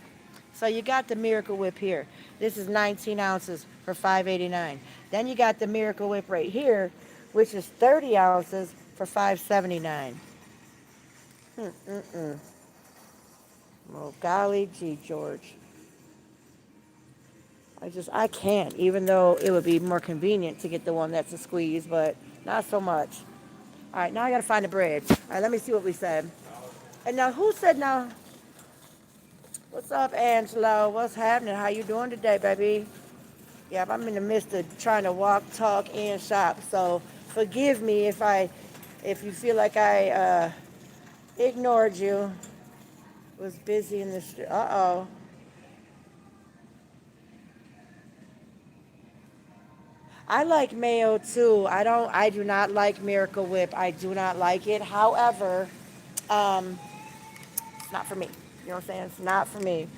So you got the Miracle Whip here. This is 19 ounces for $5.89. Then you got the Miracle Whip right here, which is 30 ounces for $5.79. Well, golly gee, George. I can't, even though it would be more convenient to get the one that's a squeeze, but not so much. All right, now I got to find the bread. All right, let me see what we said. And now, who said now? What's up, Angelo? What's happening? How you doing today, baby? Yeah, I'm in the midst of trying to walk, talk, and shop, so forgive me if you feel like I ignored you. Was busy in the street. Uh-oh. I like mayo too. I do not like Miracle Whip. I do not like it. However, it's not for me. You know what I'm saying? It's not for me.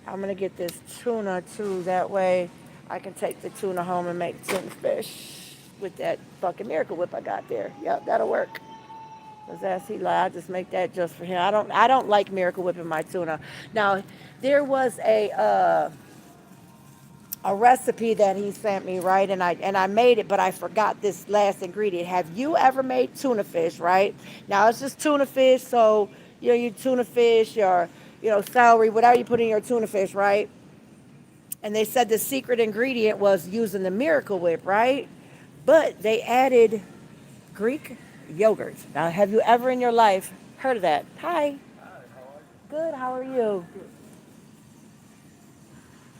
I'm going to get this tuna too. That way I can take the tuna home and make tuna fish with that fucking Miracle Whip I got there. Yep, that'll work. Cause as he lied, I just make that just for him. I don't like Miracle Whip in my tuna. Now, there was a recipe that he sent me, right? And I made it, but I forgot this last ingredient. Have you ever made tuna fish, right? Now it's just tuna fish, so your tuna fish, your celery, whatever you put in your tuna fish, right? And they said the secret ingredient was using the Miracle Whip, right? But they added Greek yogurt. Now, have you ever in your life heard of that? Hi. Good, how are you?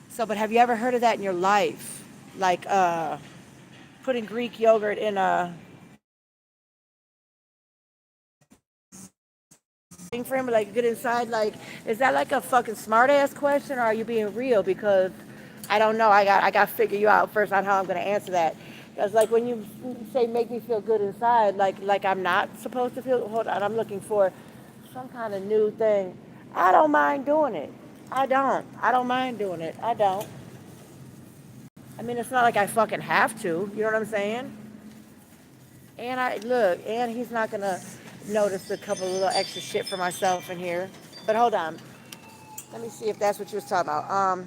So, but have you ever heard of that in your life? Like putting Greek yogurt in a thing frame, like get inside, like, is that like a fucking smart ass question, or are you being real? Because I don't know. I got to figure you out first on how I'm going to answer that. Because like when you say make me feel good inside, like I'm not supposed to feel, hold on, I'm looking for some kind of new thing. I don't mind doing it. I don't mind doing it. I don't. I mean, it's not like I fucking have to. You know what I'm saying? And he's not going to notice a couple of little extra shit for myself in here. But hold on. Let me see if that's what you was talking about.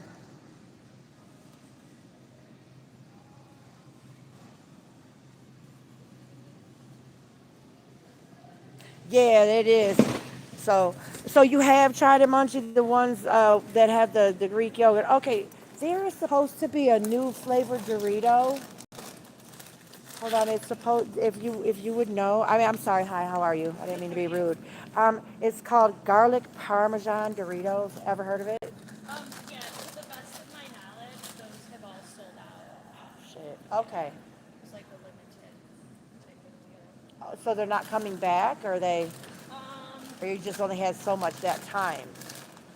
Yeah, it is. So you have tried to munchie the ones that have the Greek yogurt. Okay, there is supposed to be a new flavored Dorito. Hold on, it's supposed if you would know. I mean, I'm sorry. Hi, how are you? I didn't mean to be rude. It's called garlic parmesan Doritos. Ever heard of it? Yeah, to the best of my knowledge, those have all sold out. Shit. Okay. It's like a limited type of deal. Oh, so they're not coming back, or they, Um, or you just only had so much that time?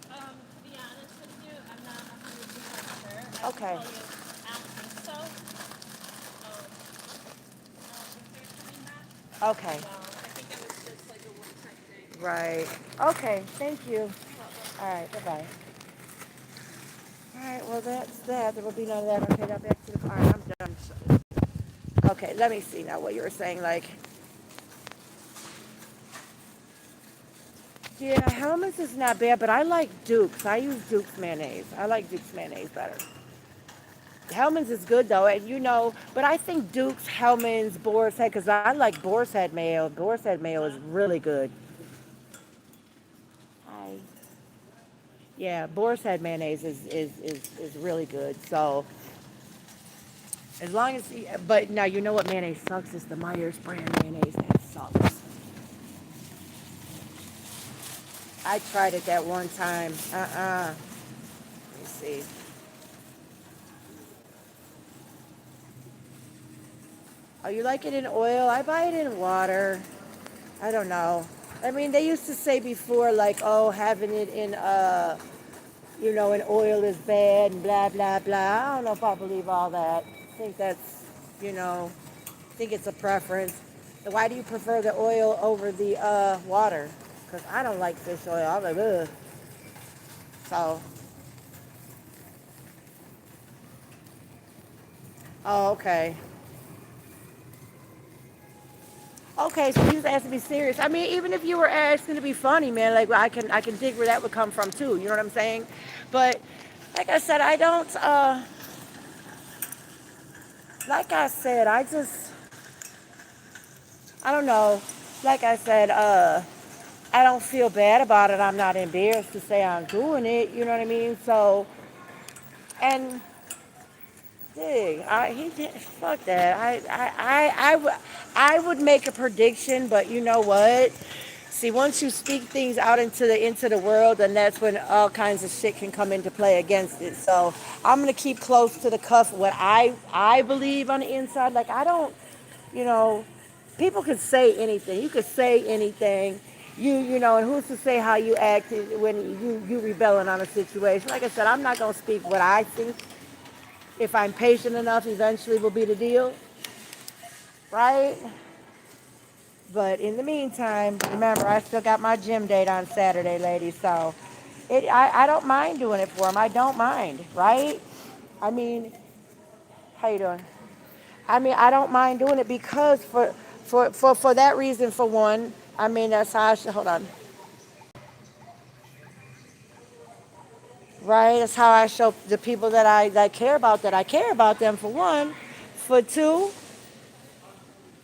to be honest with you, I'm not 100% sure. I can Okay. tell you, I don't think so. I don't think they're coming back. Okay. I think it was just like a one-time thing. Right. Okay. Thank you. All right. Bye bye. All right. Well, that's that. There will be none of that. Okay. Now back to the car. I'm done. Okay. Let me see now what you were saying. Like, yeah, Hellman's is not bad, but I like Duke's. I use Duke's mayonnaise. I like Duke's mayonnaise better. Hellman's is good though, and but I think Duke's, Hellman's, Boar's Head, because I like Boar's Head mayo. Boar's Head mayo is really good. I, yeah, Boar's Head mayonnaise is really good. So as long as, but now you know what mayonnaise sucks is the Myers brand mayonnaise. That sucks. I tried it that one time. Let me see. Oh, you like it in oil? I buy it in water. I don't know. I mean, they used to say before, like, oh, having it in, in oil is bad and blah, blah, blah. I don't know if I believe all that. I think that's, I think it's a preference. Why do you prefer the oil over the water? Because I don't like fish oil. I'm like, ugh. So, oh, okay. Okay, so you just asked to be serious. I mean, even if you were asking to be funny, man, like I can dig where that would come from too. You know what I'm saying? But like I said, I don't. Like I said, I don't know. Like I said, I don't feel bad about it. I'm not embarrassed to say I'm doing it. You know what I mean? So, and dig, fuck that. I would make a prediction, but you know what? See, once you speak things out into the world, then that's when all kinds of shit can come into play against it. So I'm gonna keep close to the cuff what I believe on the inside. Like I don't, you know, people could say anything. You could say anything. And who's to say how you act when you rebelling on a situation? Like I said, I'm not gonna speak what I think. If I'm patient enough, eventually will be the deal, right? But in the meantime, remember, I still got my gym date on Saturday, ladies. So I don't mind doing it for them. I don't mind, right? I mean, how you doing? I mean, I don't mind doing it because for that reason, for one, I mean, that's how I should, hold on. Right? That's how I show the people that care about that I care about them, for one. For two,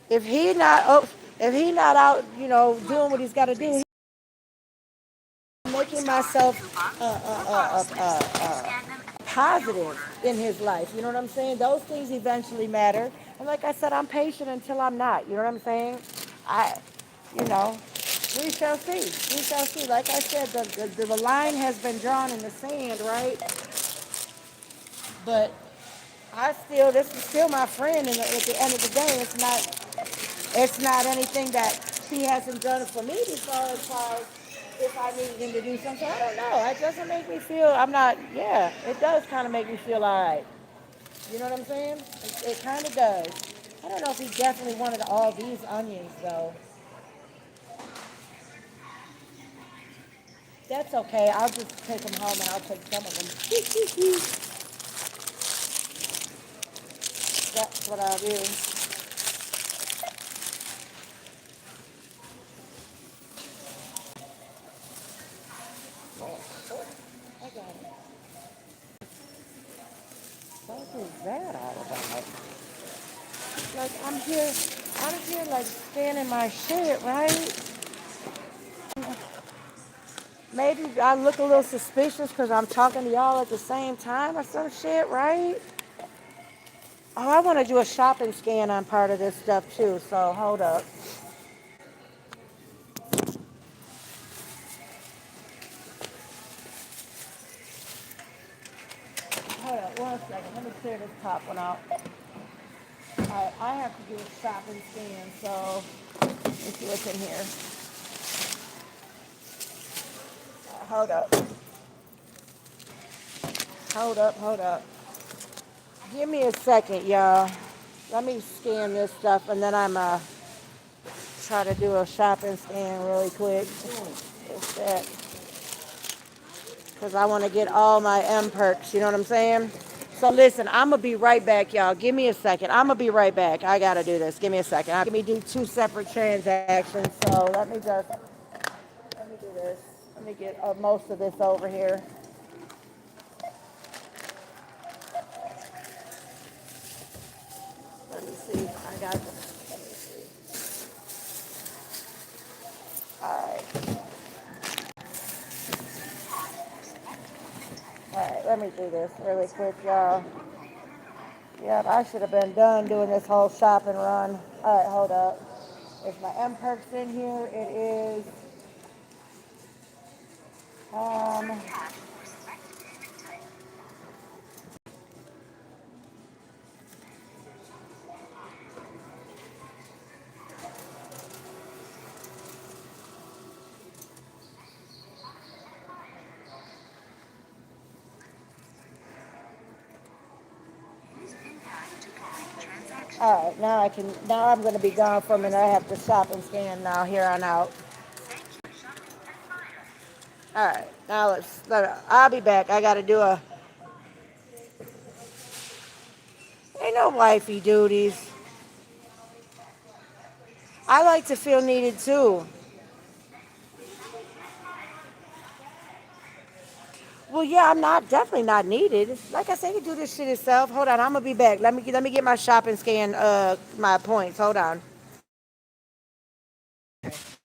if he not oh, if he not out, doing what he's got to do, making myself positive in his life. You know what I'm saying? Those things eventually matter. And like I said, I'm patient until I'm not. You know what I'm saying? I, you know, we shall see. We shall see. Like I said, the line has been drawn in the sand, right? But this is still my friend. And at the end of the day, it's not anything that he hasn't done for me before, as far as if I needed him to do something. I don't know. It doesn't make me feel, it does kind of make me feel all right. You know what I'm saying? It kind of does. I don't know if he definitely wanted all these onions, though. That's okay. I'll just take them home and I'll take some of them. That's what I'll do. I got it. What is that all about? Like I'm here like scanning my shit, right? Maybe I look a little suspicious because I'm talking to y'all at the same time or some shit, right? Oh, I want to do a shopping scan on part of this stuff too. So hold up. Hold up 1 second. Let me clear this top one out. All right, I have to do a shopping scan. So let's see what's in here. Hold up. Hold up. Hold up. Give me a second, y'all. Let me scan this stuff and then I'm try to do a shopping scan really quick. It's that. Because I want to get all my M perks, you know what I'm saying? So listen, I'm going to be right back, y'all. Give me a second. I'm going to be right back. I got to do this. Give me a second. Let me do 2 separate transactions. So let me do this. Let me get most of this over here. Let me see. I got this. Let me see. All right. All right, let me do this really quick, y'all. Yep, I should have been done doing this whole shopping run. All right, hold up. Is my M perks in here? It is. Um, all right, now I can. Now I'm going to be gone for a minute. I have to shop and scan now here on out. All right, now I'll be back. I got to do a. Ain't no wifey duties. I like to feel needed too. Well, yeah, I'm not definitely not needed. Like I said, you can do this shit yourself. Hold on, I'm gonna be back. Let me get my shopping scan my points. Hold on.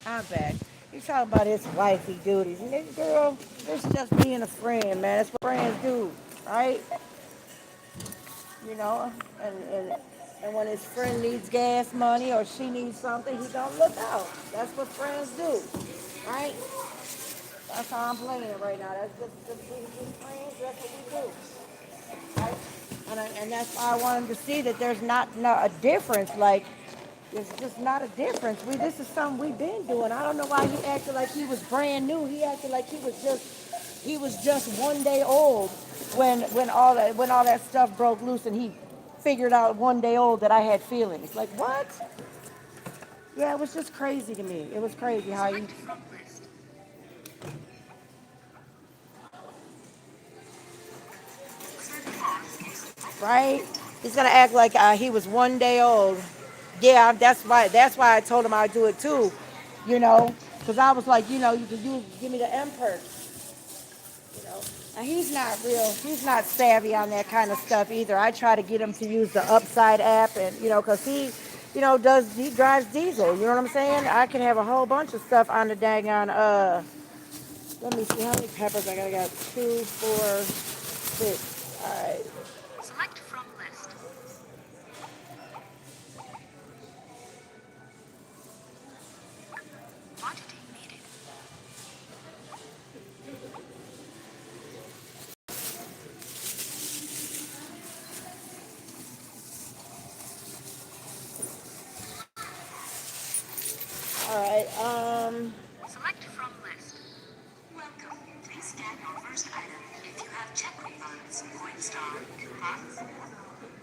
I'm back. You talking about his wifey duties. And this girl, it's just being a friend, man. That's what friends do, right? You know, and when his friend needs gas money or she needs something, he don't look out. That's what friends do, right? That's how I'm playing it right now. That's just being friends. That's what we do, right? And that's why I want him to see that there's not no, a difference. Like, there's just not a difference. This is something we've been doing. I don't know why he acted like he was brand new. He acted like he was just 1 day old when all that stuff broke loose and he figured out 1 day old that I had feelings. Like what? Yeah, it was just crazy to me. It was crazy how he. Right? He's gonna act like he was 1 day old. Yeah, that's why I told him I'd do it too. You know, because I was like, you could give me the M perks. You know, and he's not savvy on that kind of stuff either. I try to get him to use the Upside app, and because he drives diesel. You know what I'm saying? I can have a whole bunch of stuff on the daggone. Let me see how many peppers I got. I got 2, 4, 6. All right. Select from list. Quantity needed. All right. Select from list. Welcome. Please scan your first item. If you have check refunds, Coinstar, coupons,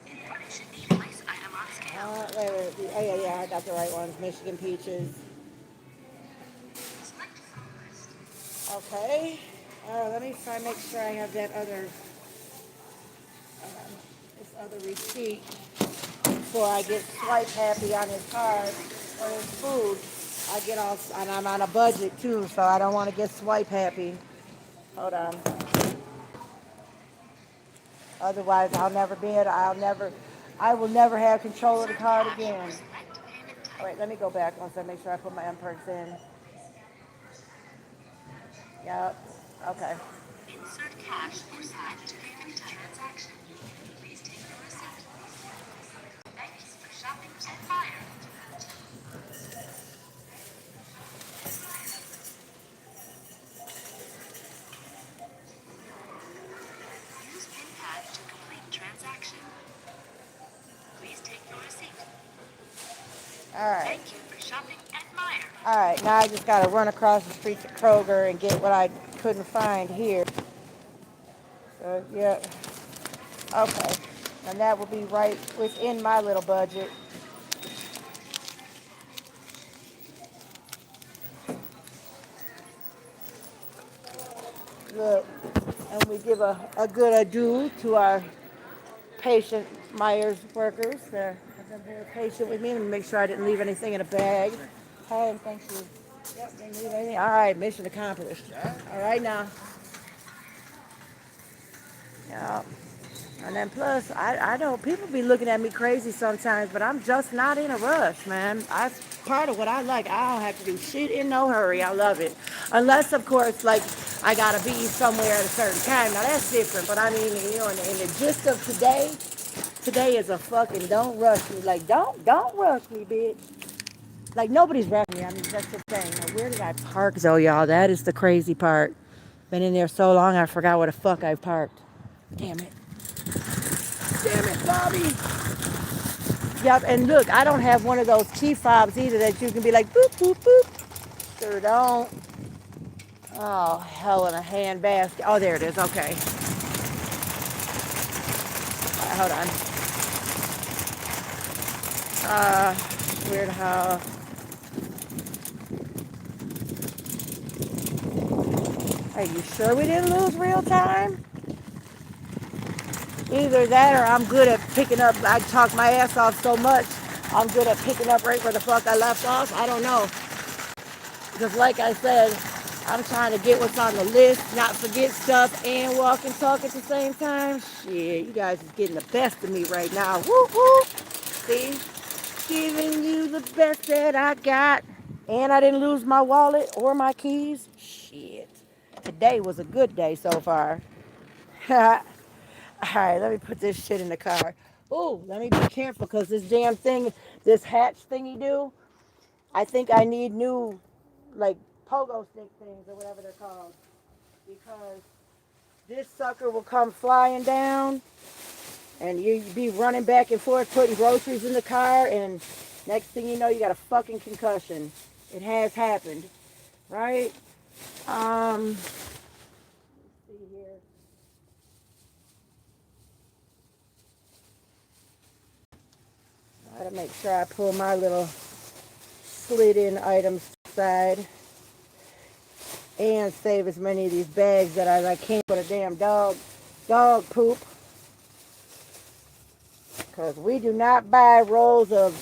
information needed. Place item on scale. Wait. Oh yeah. I got the right ones. Michigan peaches. Select from list. Okay. Let me try and make sure I have that this other receipt before I get swipe happy on his card or his food. And I'm on a budget too, so I don't want to get swipe happy. Hold on. Otherwise, I will never have control of the card again. All right, let me go back once I make sure I put my M perks in. Yep. Okay. Insert cash for select payment transaction. Please take the receipt. shopping and fire. Use PIN pad to complete transaction. Please take your receipt. All right. Thank you for shopping at Meijer. All right, now I just got to run across the street to Kroger and get what I couldn't find here. So, yeah. Okay. And that will be right within my little budget. Look, and we give a good adieu to our patient Myers workers. They're very patient with me. Let me make sure I didn't leave anything in a bag. Hey, thank you. Yep, didn't leave anything. All right, mission accomplished. All right now. Yeah. And then plus, I know people be looking at me crazy sometimes, but I'm just not in a rush, man. That's part of what I like. I don't have to do shit in no hurry. I love it. Unless, of course, like, I gotta be somewhere at a certain time. Now, that's different. But I mean, you know, in the gist of today is a fucking don't rush me. Like, don't rush me, bitch. Like, nobody's rushing me. I mean, that's the thing. Now, where did I park, though, y'all? That is the crazy part. Been in there so long, I forgot where the fuck I parked. Damn it. Damn it, Bobby. Yep, and look, I don't have one of those key fobs either that you can be like, boop, boop, boop. Sure don't. Oh, hell in a handbasket. Oh, there it is. Okay. All right, hold on. Weird how. Are you sure we didn't lose real time? Either that or I'm good at picking up. I talk my ass off so much, I'm good at picking up right where the fuck I left off. I don't know. Because like I said, I'm trying to get what's on the list, not forget stuff, and walk and talk at the same time. Shit, you guys is getting the best of me right now. Woo woo. See? Giving you the best that I got. And I didn't lose my wallet or my keys. Shit. Today was a good day so far. All right, let me put this shit in the car. Oh, let me be careful because this damn thing, this hatch thingy do, I think I need new, like, pogo stick things or whatever they're called. Because this sucker will come flying down and you be running back and forth putting groceries in the car and next thing you know, you got a fucking concussion. It has happened, right? Let's see here. Gotta make sure I pull my little slid-in items aside and save as many of these bags that I can put a damn dog poop. Because we do not buy rolls of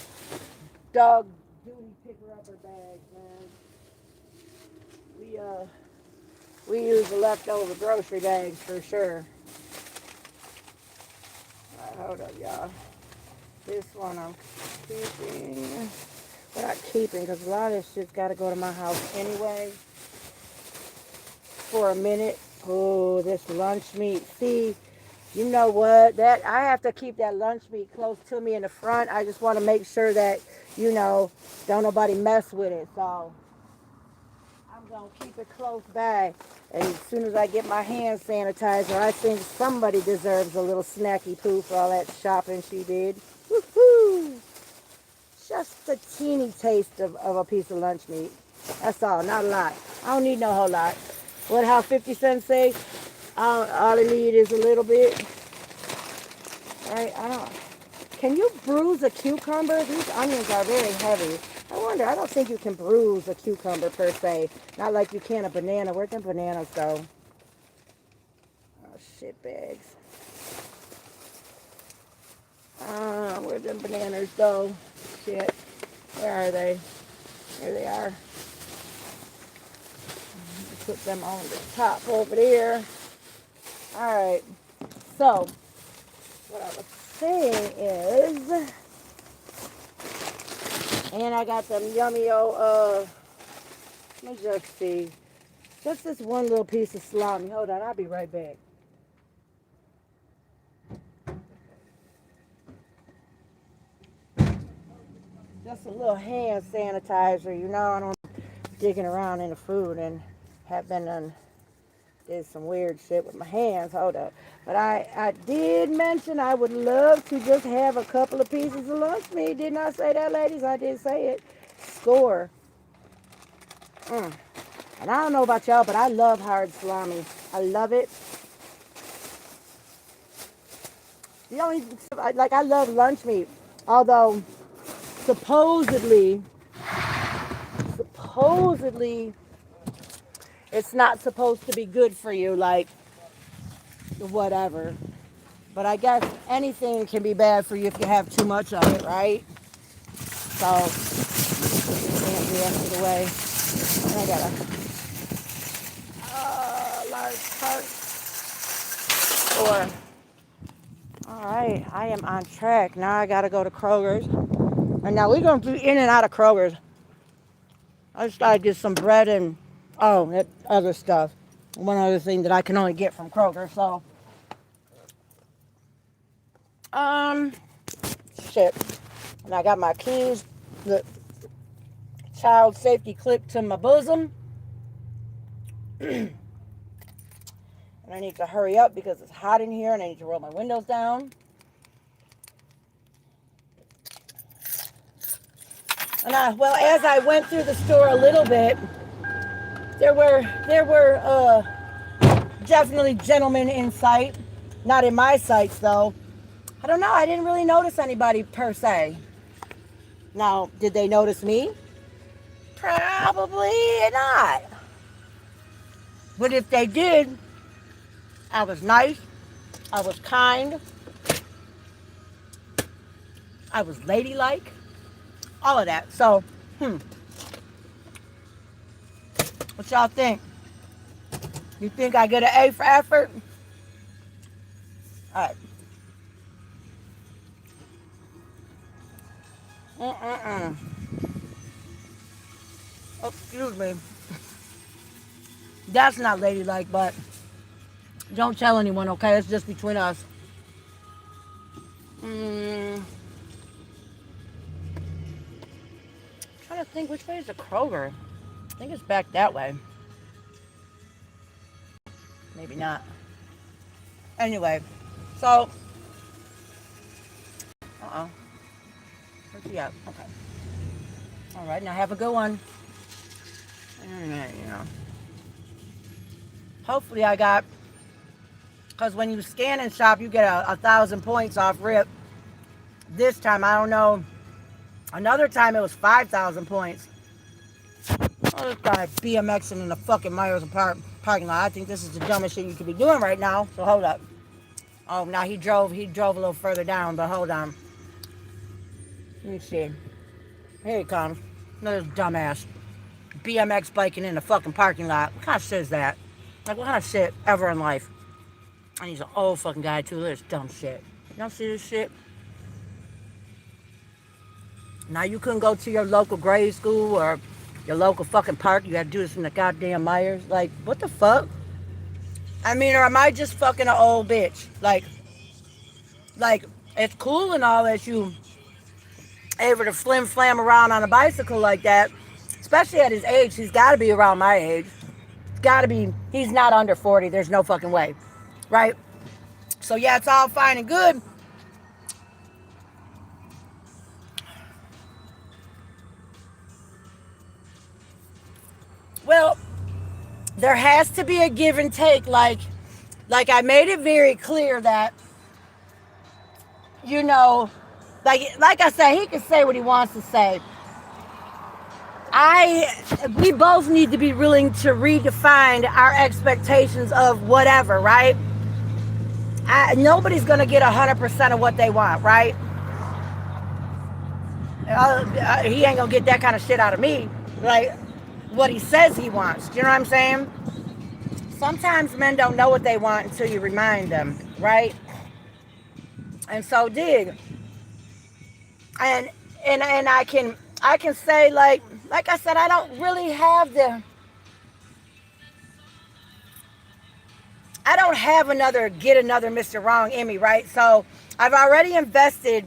dog duty picker-upper bags, man. We use the leftover grocery bags for sure. All right, hold up, y'all. This one I'm keeping. Well, not keeping, because a lot of this shit's got to go to my house anyway. For a minute. Oh, this lunch meat. See, you know what? That I have to keep that lunch meat close to me in the front. I just want to make sure that, you know, don't nobody mess with it. So I'm going to keep it close by. And as soon as I get my hand sanitizer, I think somebody deserves a little snacky poo for all that shopping she did. Woohoo! Just a teeny taste of a piece of lunch meat. That's all, not a lot. I don't need no whole lot. What, how 50 cents say? All I need is a little bit. Right, can you bruise a cucumber? These onions are very heavy. I wonder, I don't think you can bruise a cucumber per se. Not like you can a banana. Where'd them bananas go? Oh, shit bags. Where'd them bananas go? Shit. Where are they? There they are. Put them on the top over there. Alright. So, what I was saying is, and I got them yummy old, let me just see. Just this one little piece of salami. Hold on, I'll be right back. a little hand sanitizer. You know, I don't digging around in the food and have been did some weird shit with my hands. Hold up. But I did mention I would love to just have a couple of pieces of lunch meat. Didn't I say that, ladies? I did say it. Score. And I don't know about y'all, but I love hard salami. I love it. The only, like, I love lunch meat. Although, supposedly, it's not supposed to be good for you, like, whatever. But I guess anything can be bad for you if you have too much of it, right? So, can't be out of the way. And I got a large cart. Or, alright, I am on track. Now I gotta go to Kroger's. And now we're gonna be in and out of Kroger's. I just gotta get some bread and, that other stuff. One other thing that I can only get from Kroger, so. Shit. And I got my keys, the child safety clip to my bosom. And I need to hurry up because it's hot in here and I need to roll my windows down. And as I went through the store a little bit, there were definitely gentlemen in sight. Not in my sights though. I don't know. I didn't really notice anybody per se. Now, did they notice me? Probably not. But if they did, I was nice. I was kind. I was ladylike. All of that. So, what y'all think? You think I get an A for effort? All right. Oh, excuse me. That's not ladylike, but don't tell anyone, okay? It's just between us. Trying to think which way is the Kroger. I think it's back that way. Maybe not. Anyway, so. Where's he at? Okay. All right, now have a good one. Hopefully I got, because when you scan and shop, you get 1,000 points off rip. This time, I don't know. Another time it was 5,000 points. Oh, this guy BMXing in the fucking Myers parking lot. I think this is the dumbest shit you could be doing right now. So hold up. Oh, now he drove a little further down, but hold on. Let me see. Here he comes. Another dumbass. BMX biking in the fucking parking lot. What kind of shit is that? Like, what kind of shit ever in life? And he's an old fucking guy, too. Look at this dumb shit. You don't see this shit? Now, you couldn't go to your local grade school or your local fucking park. You had to do this in the goddamn Myers. Like, what the fuck? I mean, or am I just fucking an old bitch? Like, it's cool and all that you able to flim flam around on a bicycle like that, especially at his age. He's got to be around my age. It's got to be. He's not under 40. There's no fucking way, right? So yeah, it's all fine and good. Well, there has to be a give and take. Like I made it very clear that, like I said, he can say what he wants to say. We both need to be willing to redefine our expectations of whatever, right? Nobody's going to get 100% of what they want, right? He ain't going to get that kind of shit out of me. Like, what he says he wants. Do you know what I'm saying? Sometimes men don't know what they want until you remind them, right? And so dig. And I can say, like I said, I don't really have another Mr. Wrong in me, right? So I've already invested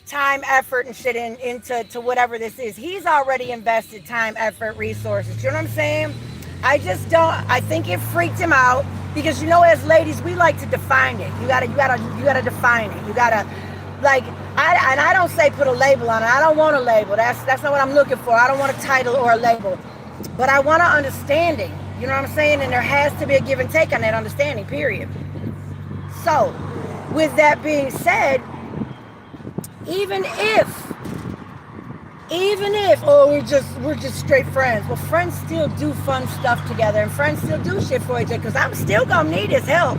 time, effort, and shit into whatever this is. He's already invested time, effort, resources. You know what I'm saying? I just don't. I think it freaked him out because as ladies, we like to define it. You gotta define it. You gotta, like, I don't say put a label on it. I don't want a label. That's not what I'm looking for. I don't want a title or a label, but I want an understanding. You know what I'm saying? And there has to be a give and take on that understanding. Period. So, with that being said, even if we're just straight friends, well, friends still do fun stuff together, and friends still do shit for each other, because I'm still gonna need his help.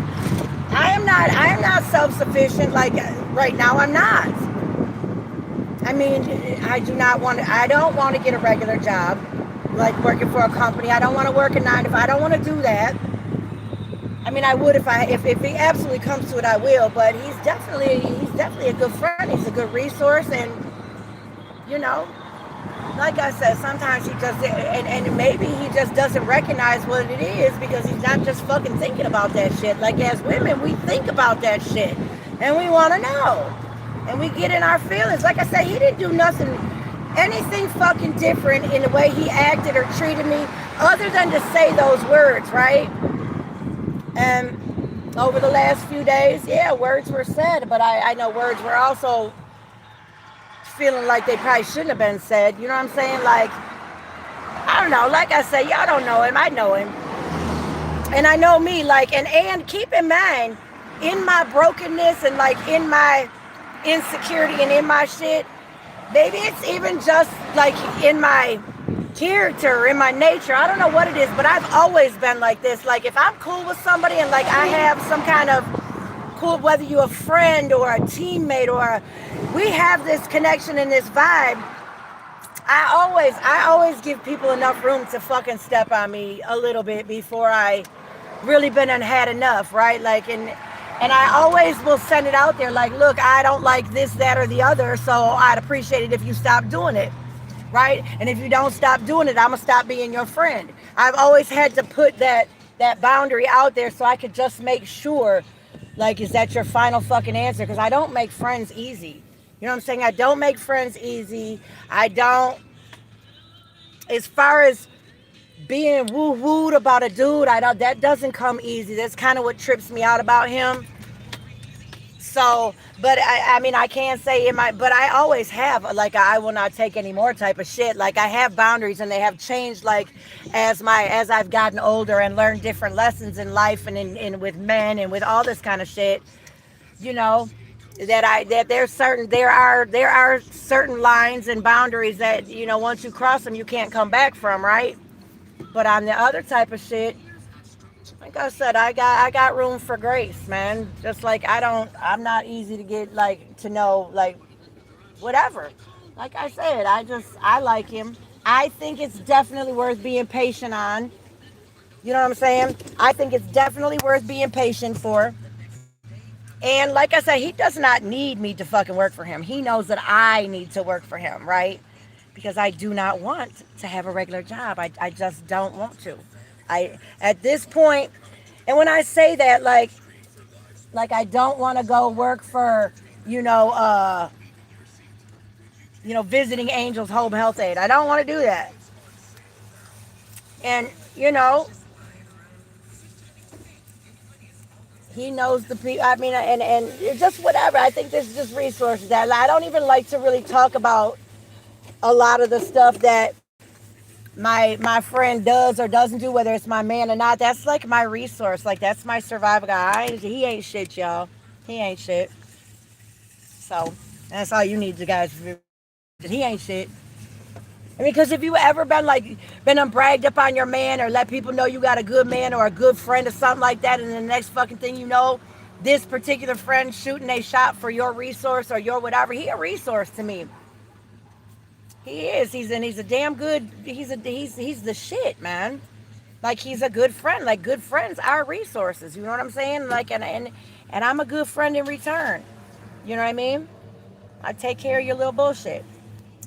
I am not self-sufficient. Like, right now, I'm not. I mean, I don't want to get a regular job, like working for a company. I don't want to work a 9 to 5. I don't want to do that. I mean, I would if it absolutely comes to it, I will. But he's definitely a good friend. He's a good resource, and like I said, sometimes he just and maybe he just doesn't recognize what it is because he's not just fucking thinking about that shit. Like, as women, we think about that shit, and we want to know, and we get in our feelings. Like I said, he didn't do anything fucking different in the way he acted or treated me, other than to say those words, right? And over the last few days, yeah, words were said, but I know words were also feeling like they probably shouldn't have been said. You know what I'm saying? Like, I don't know. Like I said, y'all don't know him. I know him. And I know me. Like, and keep in mind, in my brokenness and like in my insecurity and in my shit, maybe it's even just like in my character, in my nature. I don't know what it is, but I've always been like this. Like, if I'm cool with somebody and like I have some kind of cool, whether you're a friend or a teammate or we have this connection and this vibe, I always give people enough room to fucking step on me a little bit before I really been and had enough, right? Like, and I always will send it out there like, look, I don't like this, that, or the other, so I'd appreciate it if you stop doing it. Right? And if you don't stop doing it, I'm gonna stop being your friend. I've always had to put that boundary out there so I could just make sure, like, is that your final fucking answer? Because I don't make friends easy. You know what I'm saying? I don't make friends easy. I don't, as far as being woo-wooed about a dude, that doesn't come easy. That's kind of what trips me out about him. So, but I mean, I can't say but I always have, like, I will not take any more type of shit. Like, I have boundaries, and they have changed, like, as I've gotten older and learned different lessons in life and in with men and with all this kind of shit, that there are certain lines and boundaries that, once you cross them, you can't come back from, right? But on the other type of shit, like I said, I got room for grace, man. Just like I'm not easy to get, like, to know, like, whatever. Like I said, I like him. I think it's definitely worth being patient on. You know what I'm saying? I think it's definitely worth being patient for. And like I said, he does not need me to fucking work for him. He knows that I need to work for him, right? Because I do not want to have a regular job. I just don't want to. At this point, and when I say that, like I don't want to go work for, Visiting Angels Home Health Aid. I don't want to do that. And, he knows the people. I mean, and just whatever. I think this is just resources that I don't even like to really talk about a lot of the stuff that my friend does or doesn't do, whether it's my man or not. That's like my resource. Like, that's my survival guy. He ain't shit, y'all. He ain't shit. So that's all you need, you guys. He ain't shit. I mean, because if you ever been bragged up on your man, or let people know you got a good man or a good friend or something like that, and the next fucking thing you know, this particular friend shooting a shot for your resource or your whatever, he a resource to me. He is. He's a damn good. He's the shit, man. Like, he's a good friend. Like, good friends are resources. You know what I'm saying? Like, and I'm a good friend in return. You know what I mean? I take care of your little bullshit.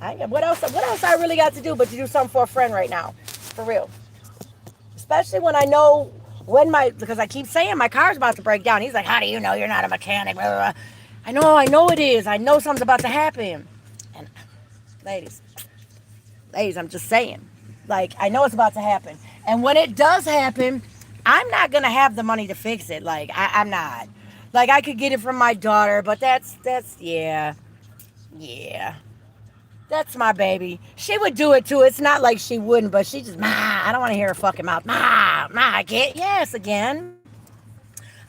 What else I really got to do but to do something for a friend right now? For real. Especially when I know because I keep saying my car's about to break down. He's like, how do you know you're not a mechanic? Blah, blah, blah. I know it is. I know something's about to happen. And ladies, I'm just saying. Like, I know it's about to happen. And when it does happen, I'm not gonna have the money to fix it. Like, I'm not. Like, I could get it from my daughter, but yeah. Yeah. That's my baby. She would do it too. It's not like she wouldn't, but she just, I don't want to hear her fucking mouth. I get, yes, again.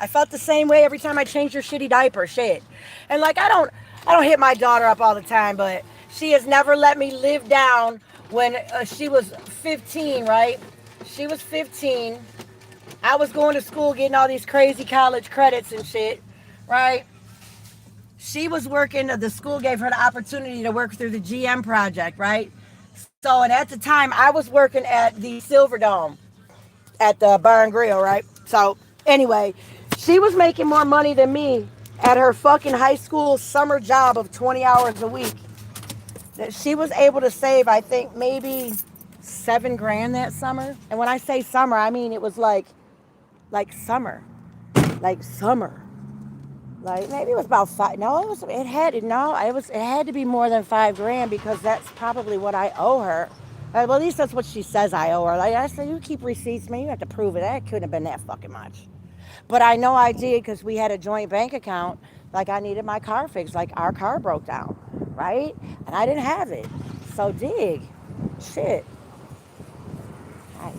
I felt the same way every time I changed her shitty diaper. Shit. And like, I don't hit my daughter up all the time, but she has never let me live down when she was 15, right? She was 15. I was going to school getting all these crazy college credits and shit, right? She was working, the school gave her the opportunity to work through the GM project, right? So, and at the time, I was working at the Silverdome at the Bar and Grill, right? So, anyway, she was making more money than me at her fucking high school summer job of 20 hours a week. That she was able to save, I think, maybe $7,000 that summer. And when I say summer, I mean it was like summer, like summer. Like maybe it was about five. No, it had to be more than $5,000 because that's probably what I owe her. Well, at least that's what she says I owe her. Like I said, you keep receipts, man. You have to prove it. That couldn't have been that fucking much. But I know I did because we had a joint bank account. Like I needed my car fixed. Like our car broke down, right? And I didn't have it. So dig, shit. Right.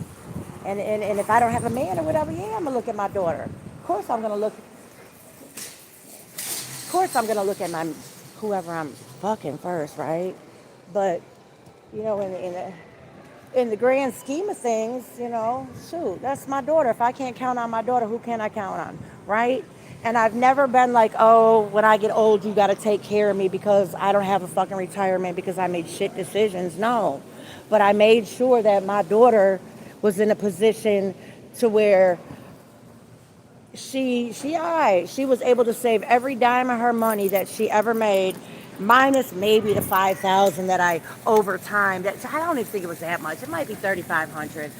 And if I don't have a man or whatever, yeah, I'm gonna look at my daughter. Of course I'm gonna look at my whoever I'm fucking first, right? But you know, in the grand scheme of things, you know, shoot, that's my daughter. If I can't count on my daughter, who can I count on, right? And I've never been like, oh, when I get old, you got to take care of me because I don't have a fucking retirement because I made shit decisions. No, but I made sure that my daughter was in a position to where she was able to save every dime of her money that she ever made, minus maybe the $5,000 that I over time. That I don't even think it was that much. It might be $3,500.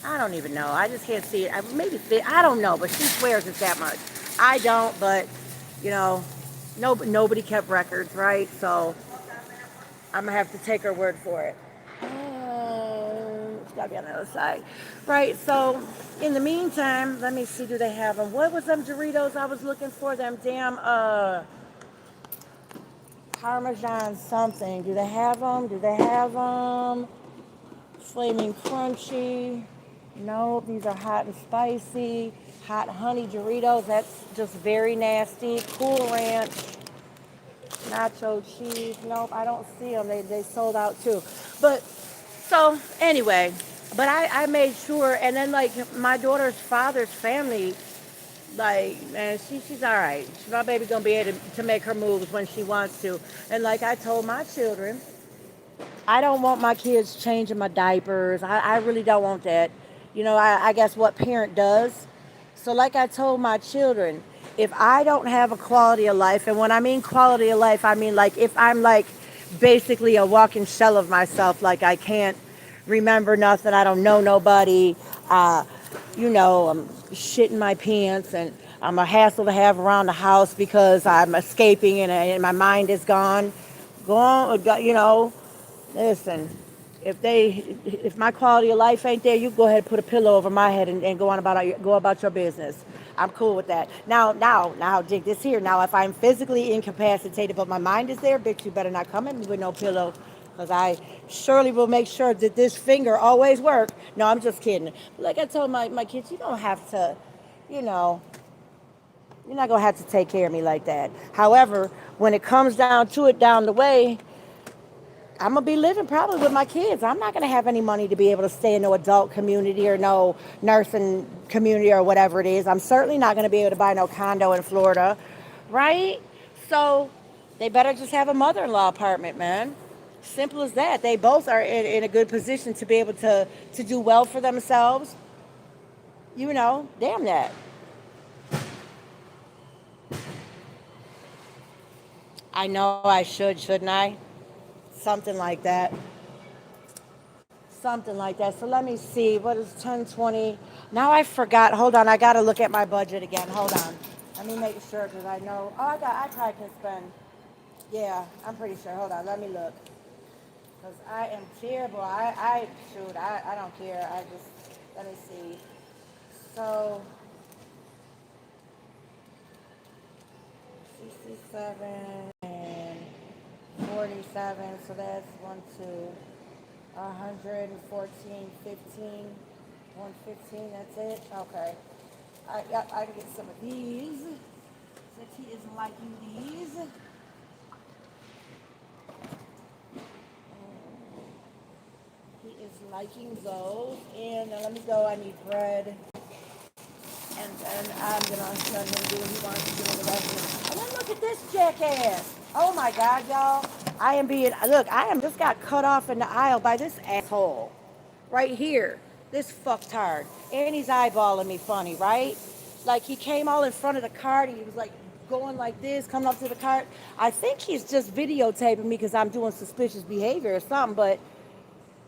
I don't even know. I just can't see it. I don't know, but she swears it's that much. I don't, but you know, nobody kept records, right? So I'm gonna have to take her word for it. It's gotta be on the other side, right? So in the meantime, let me see, do they have them? What was them Doritos I was looking for? Them damn Parmesan something. Do they have them? Flaming Crunchy. No, these are hot and spicy. Hot honey Doritos. That's just very nasty. Cool Ranch. Nacho cheese. Nope, I don't see them. They sold out too. But so anyway, but I made sure, and then like my daughter's father's family, like, man, she's all right. My baby's gonna be able to make her moves when she wants to. And like I told my children, I don't want my kids changing my diapers. I really don't want that. You know, I guess what parent does. So like I told my children, if I don't have a quality of life, and when I mean quality of life, I mean like if I'm like basically a walking shell of myself, like I can't remember nothing, I don't know nobody, you know, I'm shitting my pants and I'm a hassle to have around the house because I'm escaping and my mind is gone. Go on, you know, listen, if my quality of life ain't there, you go ahead and put a pillow over my head and go about your business. I'm cool with that. Now, dig this here. Now, if I'm physically incapacitated, but my mind is there, bitch, you better not come at me with no pillow, because I surely will make sure that this finger always works. No, I'm just kidding. Like I told my kids, you don't have to, you know, you're not going to have to take care of me like that. However, when it comes down to it down the way, I'm going to be living probably with my kids. I'm not going to have any money to be able to stay in no adult community or no nursing community or whatever it is. I'm certainly not going to be able to buy no condo in Florida, right? So they better just have a mother-in-law apartment, man. Simple as that. They both are in a good position to be able to do well for themselves. You know, damn that. I know I shouldn't I? Something like that. So let me see. What is 1020? Now I forgot. Hold on. I got to look at my budget again. Hold on. Let me make sure because I know. Oh, I probably can spend. Yeah, I'm pretty sure. Hold on, let me look. Because I am terrible. Shoot, I don't care. I just, let me see. So, 67 and 47. So that's 1, 2, 114, 15, 115. That's it. Okay. Yep, I can get some of these. Since he is liking these. He is liking those. And now let me go. I need bread. And then I'm going to let him do what he wants to do in the rest of it. And then look at this jackass. Oh my God, y'all. I am just got cut off in the aisle by this asshole. Right here. This fucktard. And he's eyeballing me funny, right? Like he came all in front of the cart and he was like going like this, coming up to the cart. I think he's just videotaping me because I'm doing suspicious behavior or something, but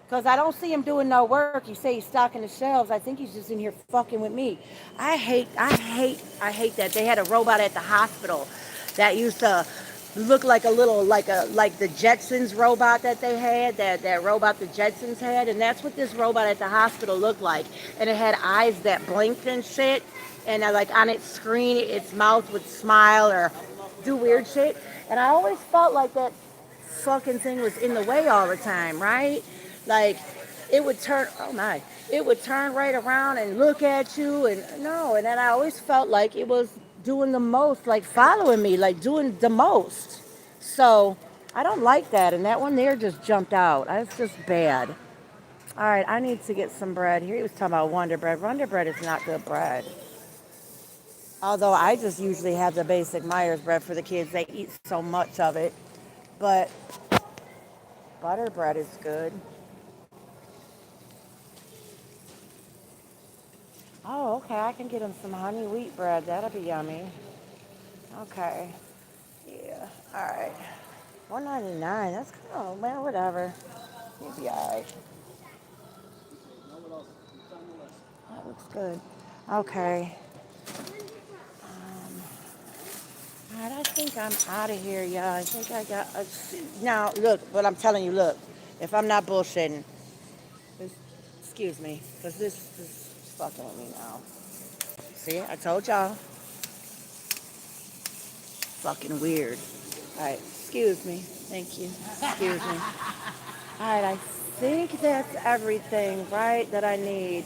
because I don't see him doing no work. You say he's stocking the shelves. I think he's just in here fucking with me. I hate that. They had a robot at the hospital that used to look like a little, like the Jetsons robot that they had, that robot the Jetsons had. And that's what this robot at the hospital looked like. And it had eyes that blinked and shit. And like on its screen, its mouth would smile or do weird shit. And I always felt like that fucking thing was in the way all the time, right? Like it would turn, oh my, it would turn right around and look at you and no, and then I always felt like it was doing the most, like following me, like doing the most. So I don't like that, and that one there just jumped out. That's just bad. All right, I need to get some bread. Here he was talking about Wonder Bread. Wonder Bread is not good bread. Although I just usually have the basic Myers bread for the kids. They eat so much of it. But butter bread is good. Oh, okay. I can get him some honey wheat bread. That'll be yummy. Okay. Yeah. All right. 199. That's kind of, well, whatever. He'll be all right. That looks good. Okay. All right. I think I'm out of here, y'all. I think I got. Now, look. But I'm telling you, look. If I'm not bullshitting, excuse me, because this is fucking with me now. See, I told y'all. Fucking weird. All right, excuse me. Thank you. Excuse me. All right, I think that's everything, right, that I need.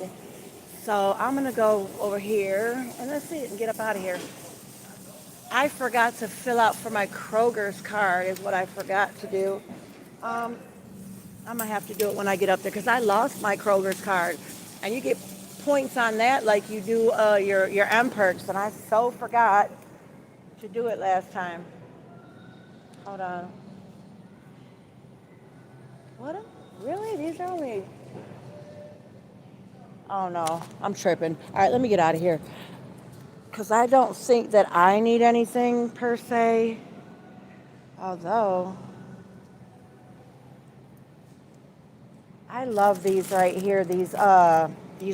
So I'm going to go over here and let's see and get up out of here. I forgot to fill out for my Kroger's card is what I forgot to do. I'm going to have to do it when I get up there because I lost my Kroger's card. And you get points on that like you do your M-Perks. And I so forgot to do it last time. Hold on. What? Really? These are only... Oh, no. I'm tripping. All right, let me get out of here. Because I don't think that I need anything per se. Although... I love these right here. These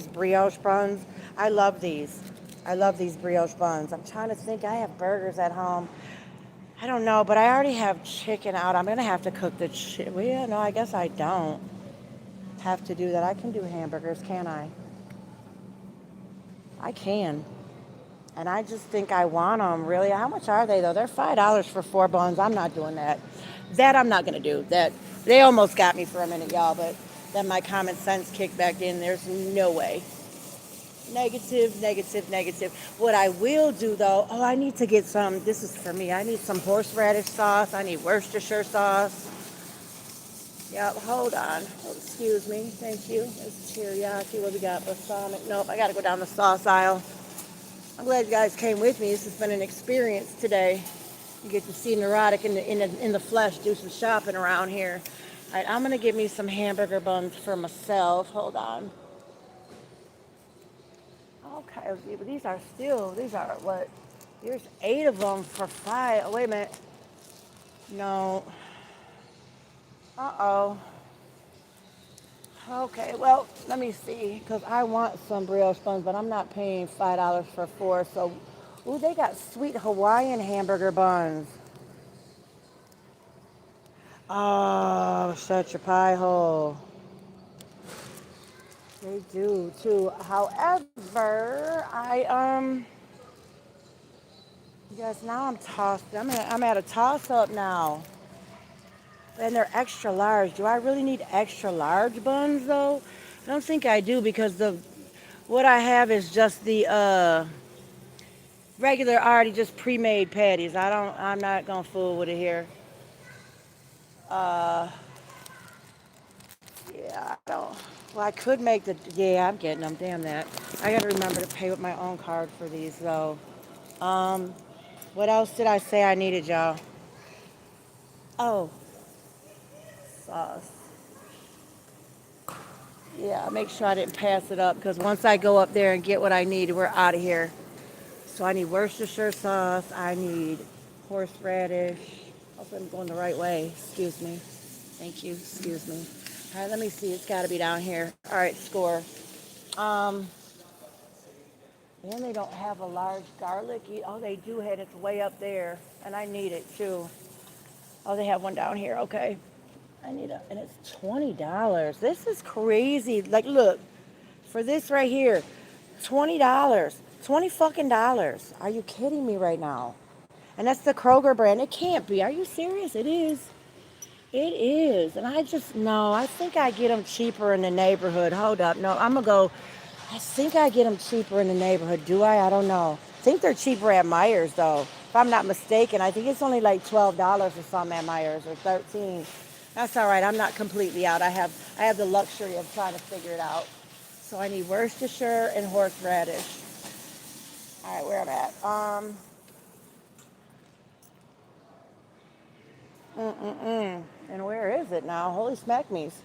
brioche buns. I love these. I love these brioche buns. I'm trying to think. I have burgers at home. I don't know, but I already have chicken out. I'm going to have to cook the chicken. Well, yeah, no, I guess I don't have to do that. I can do hamburgers, can't I? I can. And I just think I want them, really. How much are they, though? They're $5 for 4 buns. I'm not doing that. That I'm not going to do. That they almost got me for a minute, y'all, but then my common sense kicked back in. There's no way. Negative, negative, negative. What I will do, though, oh, I need to get some, this is for me, I need some horseradish sauce. I need Worcestershire sauce. Yep, hold on. Oh, excuse me. Thank you. There's teriyaki. What we got? Balsamic. Nope, I got to go down the sauce aisle. I'm glad you guys came with me. This has been an experience today. You get to see Neurotic in the flesh do some shopping around here. All right, I'm going to get me some hamburger buns for myself. Hold on. Okay, but these are what? There's 8 of them for $5. Oh, wait a minute. No. Uh-oh. Okay, well, let me see, because I want some brioche buns, but I'm not paying $5 for 4, so Ooh, they got sweet Hawaiian hamburger buns. Oh, shut your pie hole. They do too. However, yes, now I'm tossed. I'm at a toss up now. And they're extra large. Do I really need extra large buns though? I don't think I do because the what I have is just the regular already just pre-made patties. I'm not gonna fool with it here. Uh yeah, I don't well I could make the yeah, I'm getting them, damn that. I gotta remember to pay with my own card for these though. Um what else did I say I needed, y'all? Oh, sauce. Yeah, make sure I didn't pass it up because once I go up there and get what I need, we're out of here. So I need Worcestershire sauce. I need horseradish. Hope I'm going the right way. Excuse me. Thank you. Excuse me. All right, let me see. It's got to be down here. All right, score. Um, and they don't have a large garlic. Oh, they do have it. It's way up there, and I need it too. Oh, they have one down here. Okay. I need a, and it's $20. This is crazy. Like, look, for this right here, $20. 20 fucking dollars. Are you kidding me right now? And that's the Kroger brand. It can't be. Are you serious? It is. It is. And I just, no, I think I get them cheaper in the neighborhood. Hold up. No, I'm going to go. I think I get them cheaper in the neighborhood. Do I? I don't know. I think they're cheaper at Myers, though. If I'm not mistaken, I think it's only like $12 or something at Myers or 13. That's all right. I'm not completely out. I have the luxury of trying to figure it out. So I need Worcestershire and horseradish. All right, where I'm at. And where is it now? Holy smack me's.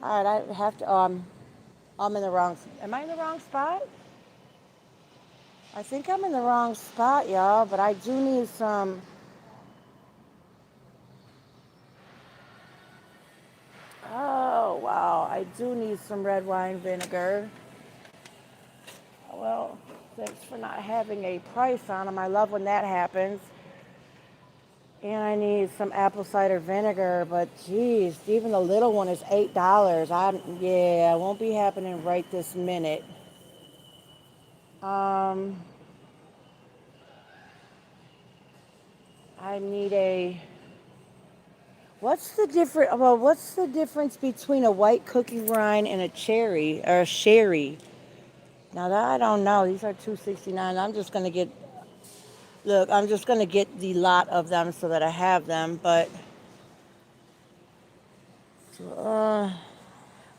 All right, I have to. I'm in the wrong. Am I in the wrong spot? I think I'm in the wrong spot, y'all. But I do need some. Oh wow, I do need some red wine vinegar. Well, thanks for not having a price on them. I love when that happens. And I need some apple cider vinegar, but geez, even the little one is $8. Yeah, it won't be happening right this minute. I need a. What's the difference between a white cookie rind and a cherry or a sherry? Now that I don't know. These are $2.69. I'm just gonna get the lot of them so that I have them. But uh,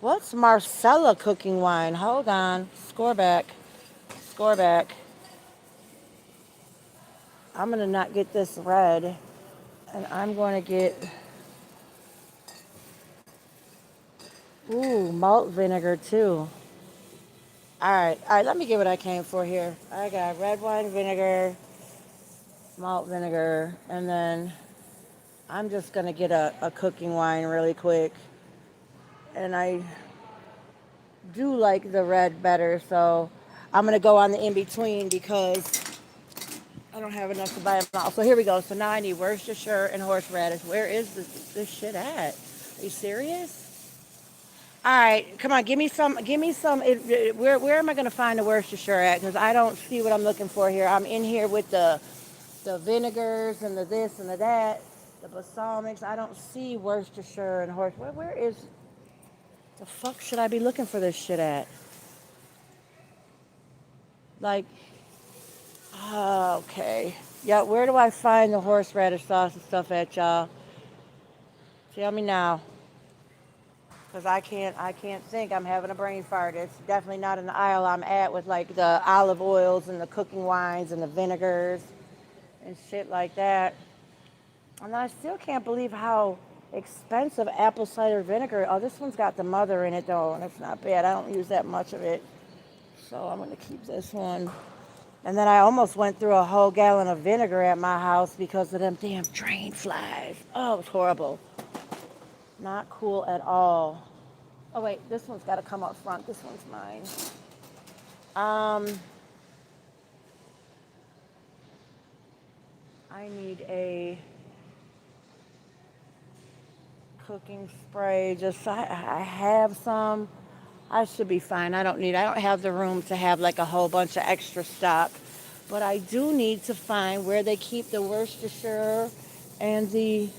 what's Marcella cooking wine? Hold on. Score back. Score back. I'm going to not get this red. And I'm going to get, malt vinegar too. All right, let me get what I came for here. I got red wine vinegar, malt vinegar, and then I'm just going to get a cooking wine really quick. And I do like the red better, so I'm going to go on the in-between because I don't have enough to buy them all. So here we go. So now I need Worcestershire and horseradish. Where is this shit at? Are you serious? All right, come on, give me some. Where am I going to find the Worcestershire at? Because I don't see what I'm looking for here. I'm in here with the vinegars and the this and the that, the balsamics. I don't see Worcestershire and horse. Where is the fuck should I be looking for this shit at? Like, okay. Yeah, where do I find the horseradish sauce and stuff at, y'all? Tell me now. Because I can't think. I'm having a brain fart. It's definitely not in the aisle I'm at with like the olive oils and the cooking wines and the vinegars and shit like that. And I still can't believe how expensive apple cider vinegar. Oh, this one's got the mother in it though, and it's not bad. I don't use that much of it. So I'm going to keep this one. And then I almost went through a whole gallon of vinegar at my house because of them damn drain flies. Oh, it was horrible. Not cool at all. Oh, wait, this one's got to come up front. This one's mine. I need a cooking spray. Just I have some. I should be fine. I don't have the room to have like a whole bunch of extra stock. But I do need to find where they keep the Worcestershire and the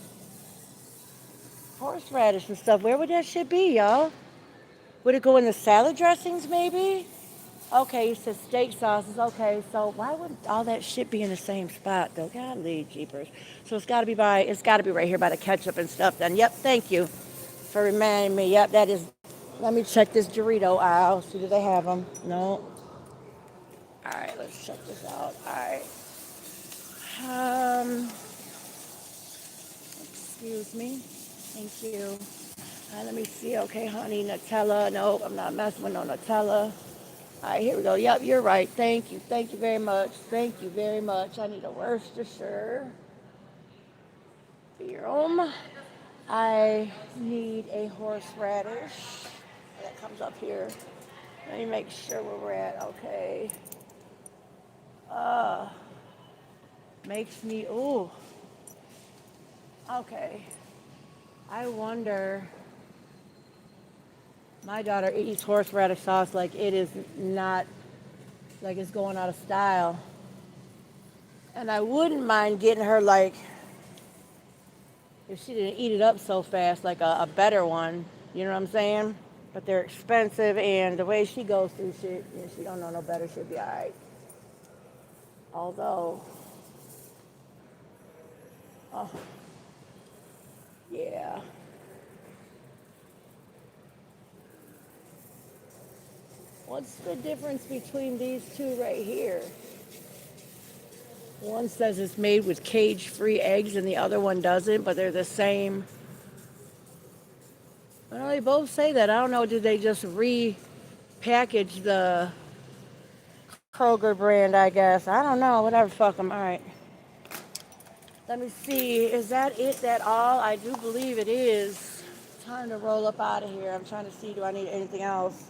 horseradish and stuff. Where would that shit be, y'all? Would it go in the salad dressings maybe? Okay, you said steak sauces. Okay, so why would all that shit be in the same spot though? Golly, jeepers. So it's got to be right here by the ketchup and stuff then. Yep, thank you for reminding me. Yep, that is. Let me check this Dorito aisle. See, do they have them? No. All right, let's check this out. All right. Excuse me. Thank you. Let me see. Okay, honey, Nutella. Nope, I'm not messing with no Nutella. All right, here we go. Yep, you're right. Thank you. Thank you very much. Thank you very much. I need a Worcestershire. I need a horseradish. That comes up here. Let me make sure where we're at. Okay. Makes me, ooh. Okay. I wonder, my daughter eats horseradish sauce like it is not, like it's going out of style. And I wouldn't mind getting her like, if she didn't eat it up so fast, like a better one. You know what I'm saying? But they're expensive, and the way she goes through shit, she don't know no better, she'll be all right. Although, oh, yeah. What's the difference between these two right here? One says it's made with cage-free eggs and the other one doesn't, but they're the same. Well, they both say that. I don't know, did they just repackage the Kroger brand, I guess? I don't know. Whatever, fuck them. All right. Let me see. Is that it? That all? I do believe it is. Time to roll up out of here. I'm trying to see, do I need anything else?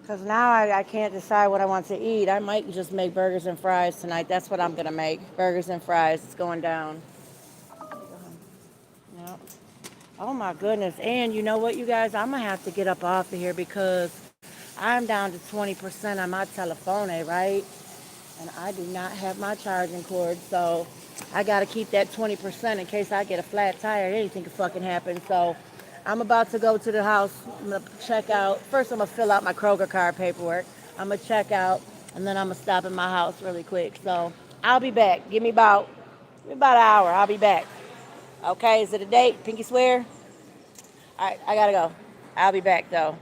Because now I can't decide what I want to eat. I might just make burgers and fries tonight. That's what I'm going to make. Burgers and fries. It's going down. Yep. Oh, my goodness. And you know what, you guys? I'm going to have to get up off of here because I'm down to 20% on my telephone, right? And I do not have my charging cord. So I got to keep that 20% in case I get a flat tire. Anything could fucking happen. So I'm about to go to the house. I'm going to check out. First, I'm going to fill out my Kroger card paperwork. I'm going to check out, and then I'm going to stop in my house really quick. So I'll be back. Give me about an hour. I'll be back. Okay, is it a date? Pinky swear? All right, I got to go. I'll be back, though.